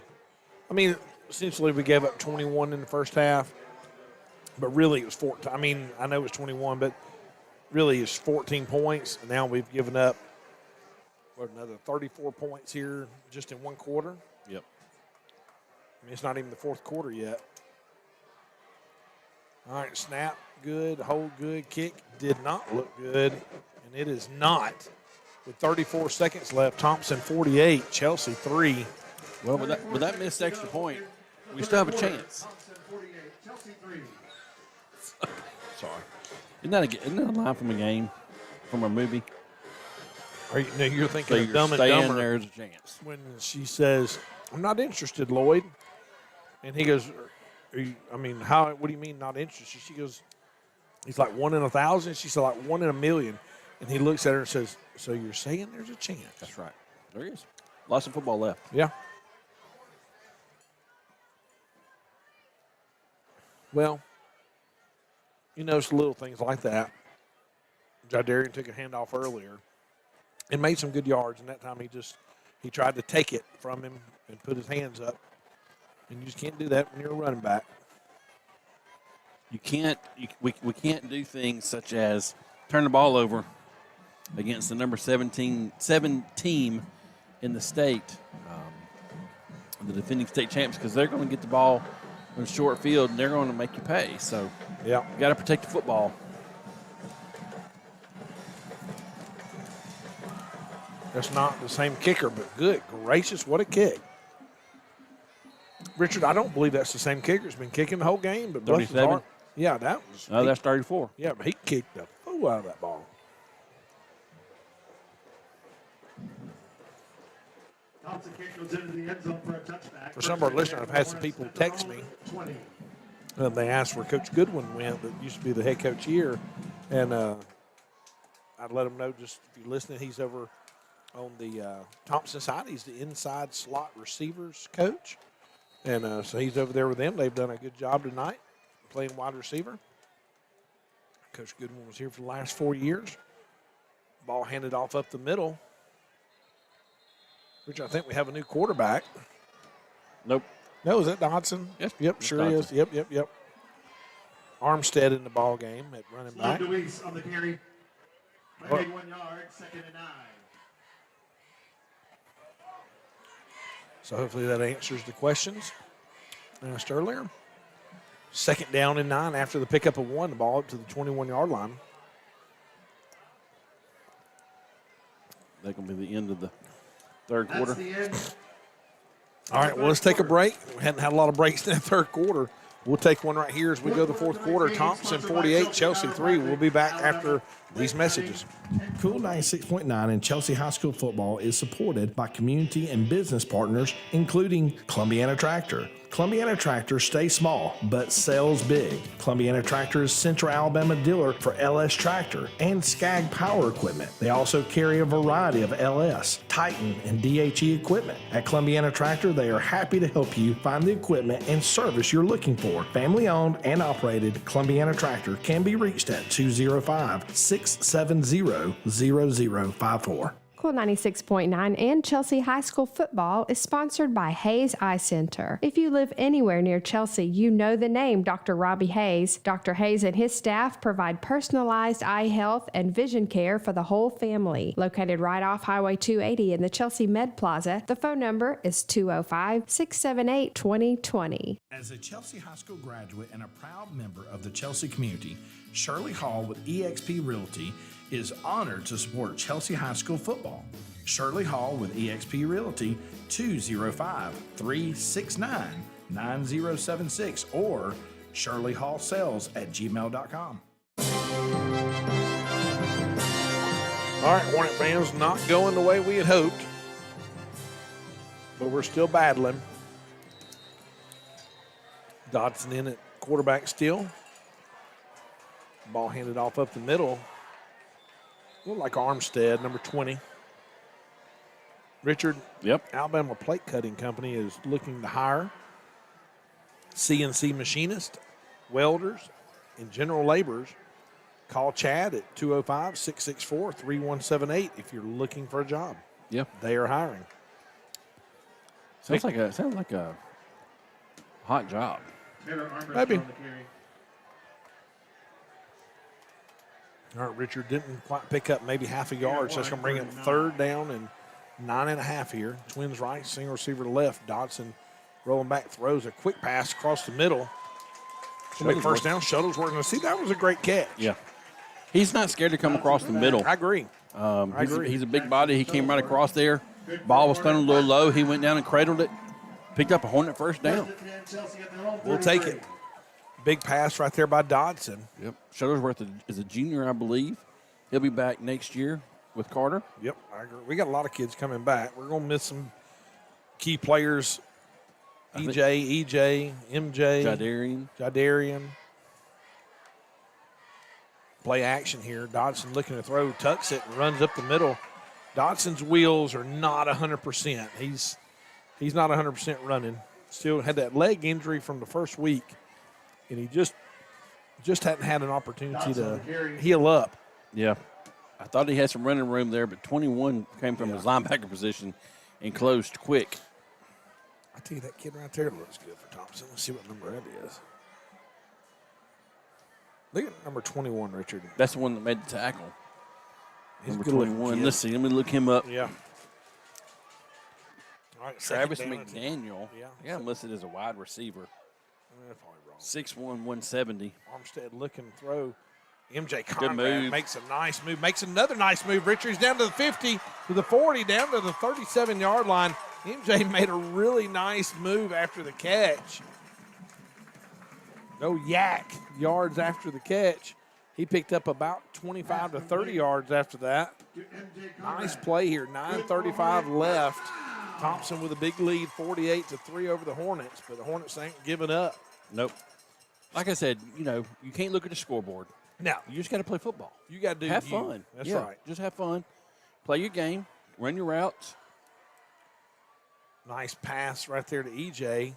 essentially we gave up 21 in the first half, but really it was 14. I know it was 21, but really it's 14 points, and now we've given up another 34 points here just in one quarter. Yep. It's not even the fourth quarter yet. All right, snap, good, hold good, kick, did not look good, and it is not. With 34 seconds left, Thompson 48, Chelsea 3. Well, with that missed extra point, we still have a chance. Thompson 48, Chelsea 3. Sorry. Isn't that a line from a game, from a movie? You're thinking So of you're Dumb and staying, Dumber there's a chance. when she says, "I'm not interested, Lloyd," and he goes, "How? What do you mean not interested?" She goes, "He's like 1 in 1,000." She said, "Like 1 in 1,000,000," and he looks at her and says, "So you're saying there's a chance?" That's right. There is. Lots of football left. Yeah. Well, it's little things like that. Jadarian took a handoff earlier and made some good yards, and that time he tried to take it from him and put his hands up. And you just can't do that when you're a running back. We can't do things such as turn the ball over against the number 7 team in the state, the defending state champs, because they're going to get the ball in a short field and they're going to make you pay. So yeah, you got to protect the football. That's not the same kicker, but good gracious, what a kick. Richard, I don't believe that's the same kicker. He's been kicking the whole game, but bless his 37? heart. Yeah, that was. Oh, that's 34. Yeah, but he kicked the fool out of that ball. Thompson kick goes into the end zone for a touchback. For some of our listeners, I've had some people text me. They asked where Coach Goodwin went, that used to be the head coach here. And I'd let them know, just if you're listening, he's over on the Thompson side. He's the inside slot receivers coach. And so he's over there with them. They've done a good job tonight playing wide receiver. Coach Goodwin was here for the last 4 years. Ball handed off up the middle. Which I think we have a new quarterback. Nope. No, is that Dodson? Yes. Yep, It's sure Dodson. is. Yep. Armstead in the ball game at running back. Luis on the carry. Running 1 yard, 2nd and 9. So hopefully that answers the questions asked earlier. 2nd down and 9 after the pickup of 1, the ball up to the 21-yard line. That's going to be the end of the third quarter. That's the end. All right, well, let's take a break. We hadn't had a lot of breaks in the third quarter. We'll take one right here as we go to the fourth quarter. Thompson 48, Chelsea 3. We'll be back after these messages. Cool 96.9 and Chelsea High School football is supported by community and business partners, including Columbiana Tractor. Columbiana Tractor stays small, but sells big. Columbiana Tractor is Central Alabama dealer for LS Tractor and Skag Power Equipment. They also carry a variety of LS, Titan, and DHE equipment. At Columbiana Tractor, they are happy to help you find the equipment and service you're looking for. Family owned and operated, Columbiana Tractor can be reached at 205-670-0054. Cool 96.9 and Chelsea High School football is sponsored by Hayes Eye Center. If you live anywhere near Chelsea, you know the name Dr. Robbie Hayes. Dr. Hayes and his staff provide personalized eye health and vision care for the whole family. Located right off Highway 280 in the Chelsea Med Plaza, the phone number is 205-678-2020. As a Chelsea High School graduate and a proud member of the Chelsea community, Shirley Hall with eXp Realty is honored to support Chelsea High School football. Shirley Hall with eXp Realty, 205-369-9076 or shirleyhallsales@gmail.com. All right, Hornet fans, not going the way we had hoped, but we're still battling. Dodson in at quarterback still. Ball handed off up the middle. Look like Armstead, number 20. Richard, Yep. Alabama Plate Cutting Company is looking to hire CNC machinists, welders, and general laborers. Call Chad at 205-664-3178 if you're looking for a job. Yeah. They are hiring. Sounds like a hot job. Taylor Armstrong Maybe. on the carry. All right, Richard didn't quite pick up maybe half a yard, so that's going to bring him 3rd down and 9.5 here. Twins right, single receiver to left. Dodson rolling back, throws a quick pass across the middle. Should make first down. Shuttlesworth. Now, see, that was a great catch. Yeah. He's not scared to come across the middle. I agree. He's a big body. He came right across there. Ball was thrown a little low. He went down and cradled it. Picked up a Hornet first down. We'll take it. Big pass right there by Dodson. Yep. Shuttlesworth is a junior, I believe. He'll be back next year with Carter. Yep, I agree. We got a lot of kids coming back. We're going to miss some key players. EJ, MJ. Jadarian. Play action here. Dodson looking to throw, tucks it, and runs up the middle. Dodson's wheels are not 100%. He's not 100% running. Still had that leg injury from the first week, and he just hadn't had an opportunity to heal up. Yeah. I thought he had some running room there, but 21 came from his linebacker position and closed quick. I tell you, that kid right there looks good for Thompson. Let's see what number that is. Look at number 21, Richard. That's the one that made the tackle. He's Number a good-looking 21. kid. Let's see. Let me look him up. Yeah. All right, Travis second down. McDaniel. Yeah. I'm listed as a wide receiver. That's probably wrong. 6'1", 170. Armstead looking to throw. MJ Good Conrad move. makes a nice move. Makes another nice move. Richard's down to the 50, to the 40, down to the 37-yard line. MJ made a really nice move after the catch. No yak yards after the catch. He picked up about 25 to 30 yards after that. Nice play here. 9:35 left. Thompson with a big lead, 48-3 over the Hornets, but the Hornets ain't giving up. Nope. Like I said, you can't look at the scoreboard. No. You just got to play football. You got to do have you. fun. That's Yeah, right. Just have fun. Play your game. Run your routes. Nice pass right there to EJ.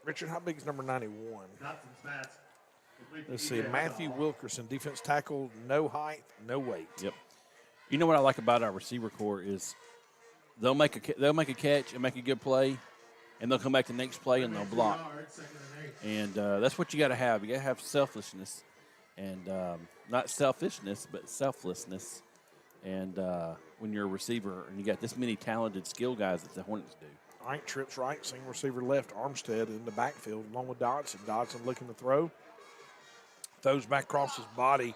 Richard, how big is number 91? Thompson's pass. Complete to Let's see. EJ. Matthew Wilkerson, defense tackle, no height, no weight. Yep. You know what I like about our receiver core is they'll make a catch and make a good play, and they'll come back the next play and they'll block. And that's what you got to have. You got to have selflessness, and not selfishness, but selflessness. And when you're a receiver and you got this many talented skill guys that the Hornets do. All right, trips right, single receiver left, Armstead in the backfield along with Dodson. Dodson looking to throw. Throws back across his body.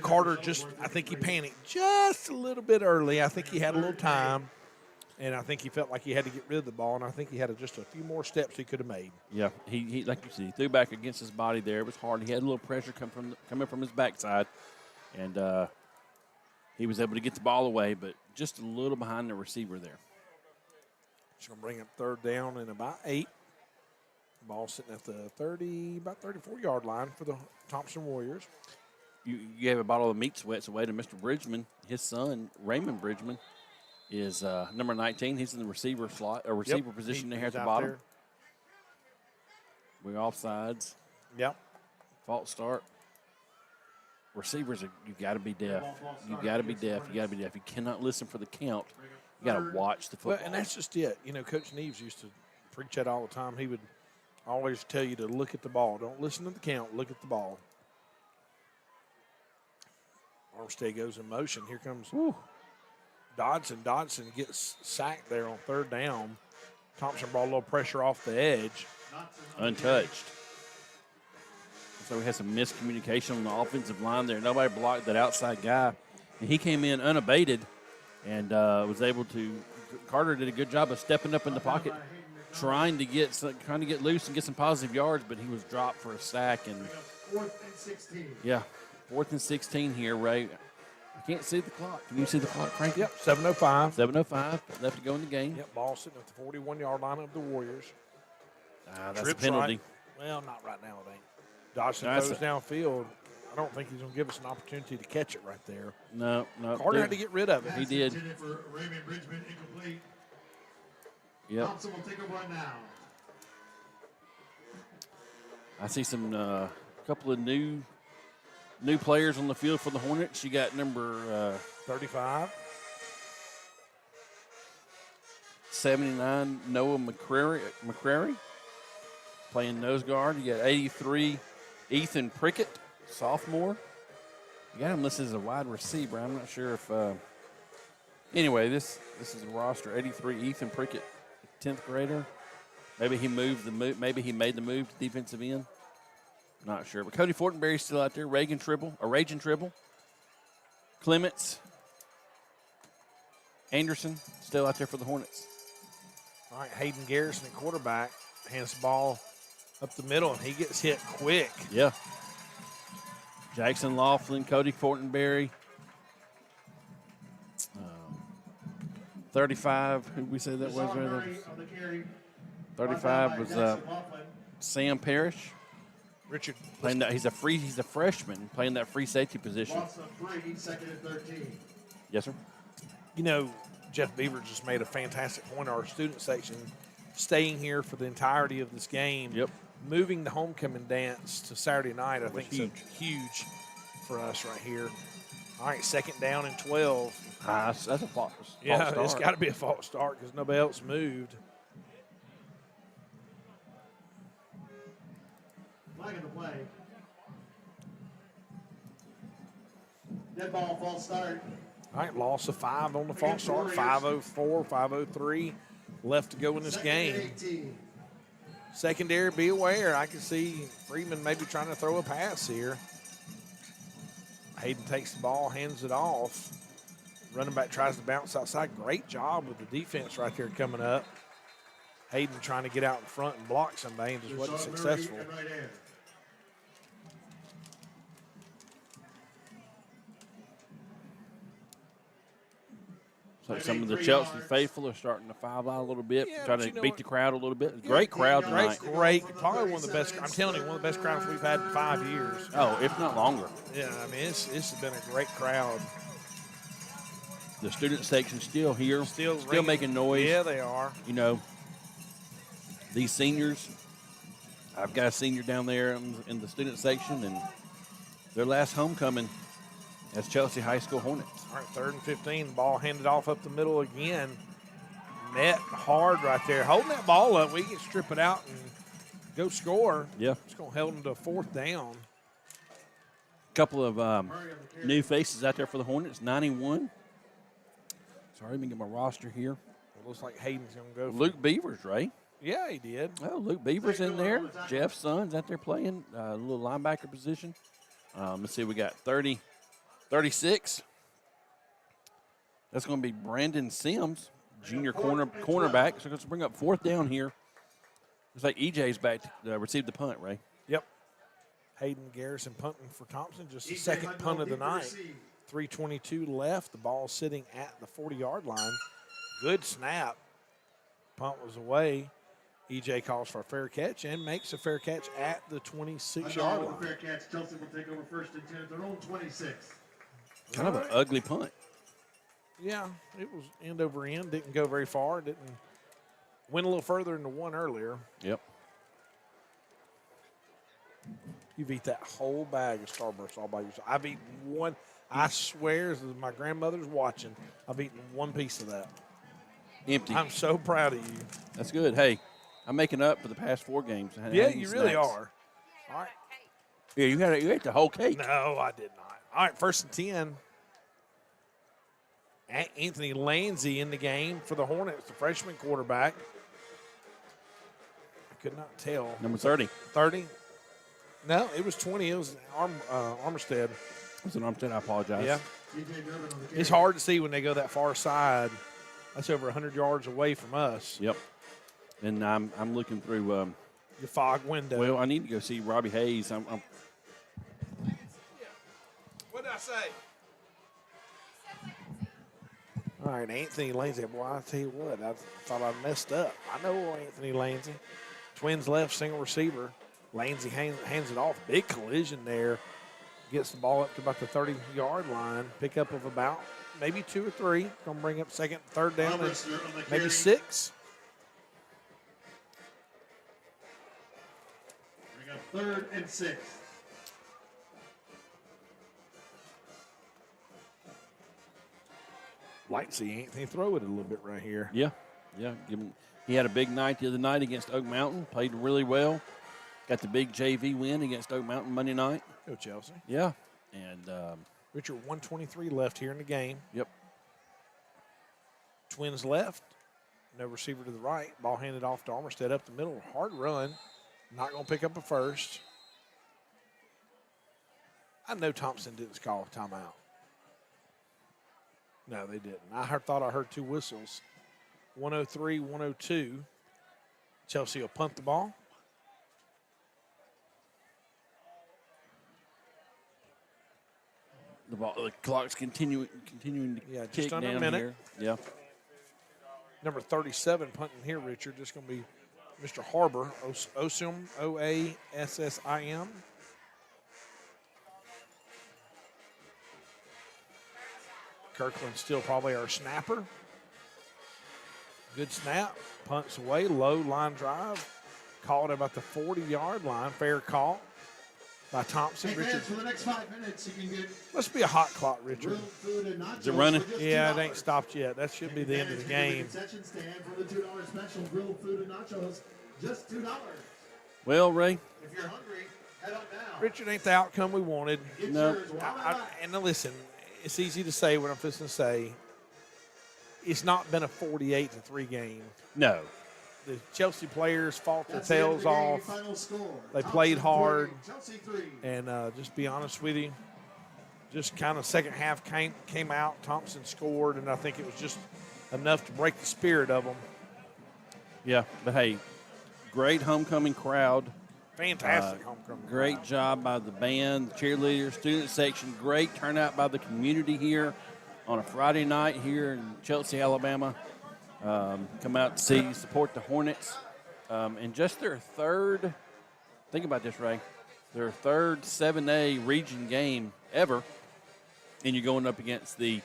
Carter I think he panicked just a little bit early. I think he had a little time, and I think he felt like he had to get rid of the ball, and I think he had just a few more steps he could have made. Yeah, he like you said, he threw back against his body there. It was hard. He had a little pressure coming from his backside, and he was able to get the ball away, but just a little behind the receiver there. Just going to bring up third down and about 8. Ball sitting at the about 34-yard line for the Thompson Warriors. You gave a bottle of meat sweats away to Mr. Bridgman. His son, Raymond Bridgman, is number 19. He's in the receiver slot, or receiver position there at the bottom. There. We're offsides. Yep. False start. Receivers, you got to be deaf. You got to be deaf. You got to be deaf. You cannot listen for the count. You got to watch the football. Well, and that's just it. Coach Neves used to preach that all the time. He would always tell you to look at the ball. Don't listen to the count. Look at the ball. Armstead goes in motion. Here comes Dodson. Dodson gets sacked there on third down. Thompson brought a little pressure off the edge. Untouched. So we had some miscommunication on the offensive line there. Nobody blocked that outside guy. And he came in unabated and was able to – Carter did a good job of stepping up in the pocket, trying to get loose and get some positive yards, but he was dropped for a sack. And 4th and 16. Yeah, 4th and 16 here, Ray. I can't see the clock. Can you see the clock, Frank? Yep, 7:05. 7:05 left to go in the game. Yep, ball sitting at the 41-yard line of the Warriors. That's Trips a penalty. right. Well, not right now, it ain't. Dodson That's goes downfield. I don't think he's going to give us an opportunity to catch it right there. No. Carter had to get rid of it. He did. Intended for Raymond Bridgman, incomplete. Yep. Thompson will take a run now. I see some couple of new players on the field for the Hornets. You got number 35. 79, Noah McCrary playing nose guard. You got 83, Ethan Prickett, sophomore. You got him listed as a wide receiver. I'm not sure if anyway, this is a roster. 83, Ethan Prickett, 10th grader. Maybe he moved maybe he made the move to defensive end. Not sure. But Cody Fortenberry's still out there. Raging Tribble. Clements. Anderson still out there for the Hornets. All right, Hayden Garrison at quarterback hands the ball up the middle, and he gets hit quick. Yeah. Jackson Laughlin, Cody Fortenberry. 35, who we say that was? Sean Right Murray there? on the carry. 35 was Jackson Laughlin. Sam Parrish. Richard, Playing that, he's a freshman playing that free safety position. Loss of 3, 2nd and 13. Yes, sir. Jeff Beaver just made a fantastic point. Our student section staying here for the entirety of this game. Yep. Moving the homecoming dance to Saturday night, I think, huge. is huge for us right here. All right, 2nd down and 12. That's a false Yeah, start. it's got to be a false start because nobody else moved. Flag in the play. Dead ball, false start. All right, loss of 5 on the false start. 5:04, 5:03 left to go in this 2nd and game. 18. Secondary, be aware. I can see Freeman maybe trying to throw a pass here. Hayden takes the ball, hands it off. Running back tries to bounce outside. Great job with the defense right there coming up. Hayden trying to get out in front and block somebody and just wasn't Sean Murray successful. at right hand. So some of the Chelsea faithful are starting to file out a little bit, Yeah, trying but to you know beat what? the crowd a little bit. Great crowd tonight. Great. Probably one of the best. I'm telling you, one of the best crowds we've had in 5 years. Oh, if not longer. Yeah, I mean, it's been a great crowd. The student section still here, still ringing. making noise. Yeah, they are. You know, these seniors, I've got a senior down there in the student section, and their last homecoming as Chelsea High School Hornets. All right, 3rd and 15. Ball handed off up the middle again. Met hard right there. Holding that ball up, we can strip it out and go score. Yeah. It's going to hold them to 4th down. Couple of new faces out there for the Hornets. 91. Sorry, let me get my roster here. It looks like Hayden's going to go. Luke Beavers, Ray. Yeah, he did. Oh, Luke Beavers in there. Jeff's son's out there playing a little linebacker position. Let's see, we got 30, 36. That's going to be Brandon Sims, junior cornerback. So let's bring up 4th down here. Looks like EJ's back to receive the punt, Ray. Yep. Hayden Garrison punting for Thompson. Just the second punt of the night. 3:22 left. The ball sitting at the 40-yard line. Good snap. Punt was away. EJ calls for a fair catch and makes a fair catch at the 26-yard line. Fair catch. Chelsea will take over 1st and 10 at their own 26. Kind of an ugly punt. Yeah, it was end over end. Didn't go very far. Went a little further than the one earlier. Yep. You've eaten that whole bag of Starburst all by yourself. I've eaten one. I swear, as my grandmother's watching, I've eaten one piece of that. Empty. I'm so proud of you. That's good. Hey, I'm making up for the past 4 games. Yeah, you really are. All right. Yeah, you ate the whole cake. No, I did not. All right, 1st and 10. Anthony Landsey in the game for the Hornets, the freshman quarterback. I could not tell. Number 30. 30? No, it was 20. It was Armistead. It was an Armstead. I apologize. Yeah. It's hard to see when they go that far side. That's over 100 yards away from us. Yep. And I'm looking through. Your fog window. Well, I need to go see Robbie Hayes. What did I say? All right, Anthony Landsey. Boy, I tell you what, I thought I messed up. I know Anthony Landsey. Twins left, single receiver. Landsey hands it off. Big collision there. Gets the ball up to about the 30-yard line. Pickup of about maybe 2 or 3. Going to bring up 2nd, 3rd down, and maybe 6. Bring up 3rd and 6. Like to see Anthony throw it a little bit right here. Yeah. He had a big night the other night against Oak Mountain. Played really well. Got the big JV win against Oak Mountain Monday night. Go Chelsea. Yeah. And Richard, 123 left here in the game. Yep. Twins left. No receiver to the right. Ball handed off to Armistead up the middle. Hard run. Not going to pick up a first. I know Thompson didn't call a timeout. No, they didn't. Thought I heard 2 whistles. 103, 102. Chelsea will punt the ball. the clock's continuing to just tick under a down minute. here. Yeah. Number 37 punting here, Richard. Just going to be Mr. Harbor, Osim, O-A-S-S-I-M. Kirkland still probably our snapper. Good snap. Punts away. Low line drive. Called about the 40-yard line. Fair call by Thompson. Hey, Richard. fans, for the next 5 minutes, you can get Must be a hot clock, Richard. grilled food and nachos. Is it running? for just Yeah, it $2. ain't stopped yet. That should be the end of the game. Concession stand for the $2 special grilled food and nachos, just $2. Well, Ray, If you're hungry, head on down. Richard ain't the outcome we wanted. Get No. yours while they're hot. And now listen, it's easy to say what I'm fixing to say. It's not been a 48-3 game. no. The Chelsea players fought their That's the end of tails the game. off. Final score. They Thompson played 3, hard. Chelsea 3. And just be honest with you, just kind of second half came out. Thompson scored, and I think it was just enough to break the spirit of them. Yeah, but hey, great homecoming crowd. Fantastic homecoming. Great job by the band, the cheerleaders, student section. Great turnout by the community here. on a Friday night here in Chelsea, Alabama. Come out to support the Hornets. And just their third, think about this, Ray, their third 7A region game ever. And you're going up against the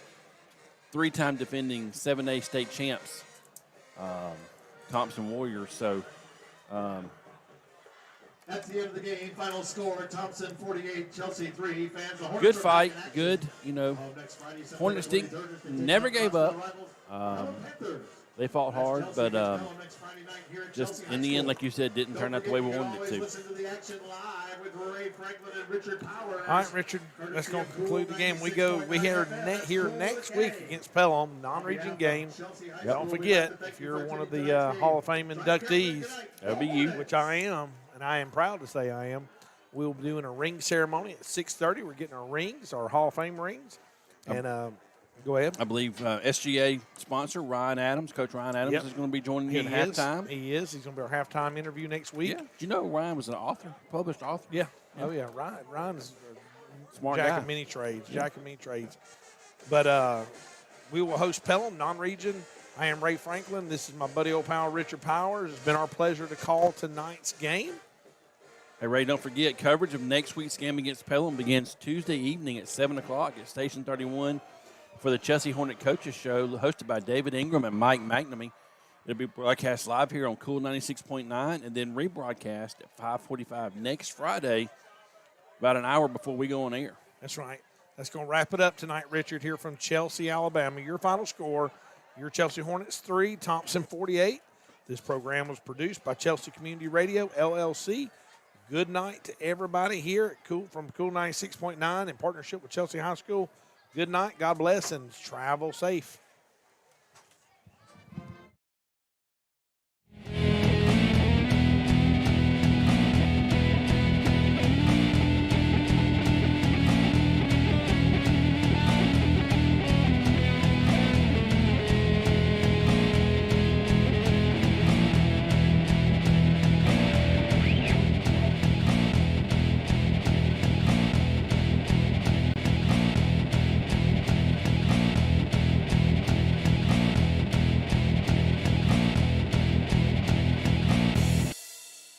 3-time defending 7A state champs, Thompson Warriors. So, That's the end of the game. Final score: Thompson 48, Chelsea 3. Fans, the Hornets good are fight, back in action. good. You know, Next Friday, September Hornets 23rd, never gave up. Pelham Panthers. They fought hard, Chelsea but against Pelham next Friday night here in just Chelsea in High the end, School. like you said, didn't turn out the way we wanted it to. Listen to the action live with Ray Franklin and Richard Powers. All right, Richard, that's going to conclude the game. We hear next week against Pelham, non-region game. Don't forget, if you're one of the Hall of Fame inductees, That'll be you. which I am, and I am proud to say I am, we'll be doing a ring ceremony at 6:30. We're getting our rings, our Hall of Fame rings. And go ahead. I believe SGA sponsor Ryan Adams, Coach Ryan Adams, Yep. is going to be joining you at halftime. He is. He's going to be our halftime interview next week. Yeah. Do you know Ryan was an author, published author? Yeah. Oh, yeah. Ryan is Smart Jack guy. of many trades. Jack of many trades. But we will host Pelham, non-region. I am Ray Franklin. This is my buddy old pal Richard Powers. It's been our pleasure to call tonight's game. Hey, Ray, don't forget, coverage of next week's game against Pelham begins Tuesday evening at 7 o'clock at Station 31 for the Chelsea Hornet Coaches Show, hosted by David Ingram and Mike McNamee. It'll be broadcast live here on Cool 96.9 and then rebroadcast at 5:45 next Friday, about an hour before we go on air. That's right. That's going to wrap it up tonight, Richard, here from Chelsea, Alabama. Your final score, your Chelsea Hornets 3, Thompson 48. This program was produced by Chelsea Community Radio, LLC. Good night to everybody here at from Cool 96.9 in partnership with Chelsea High School. Good night. God bless and travel safe.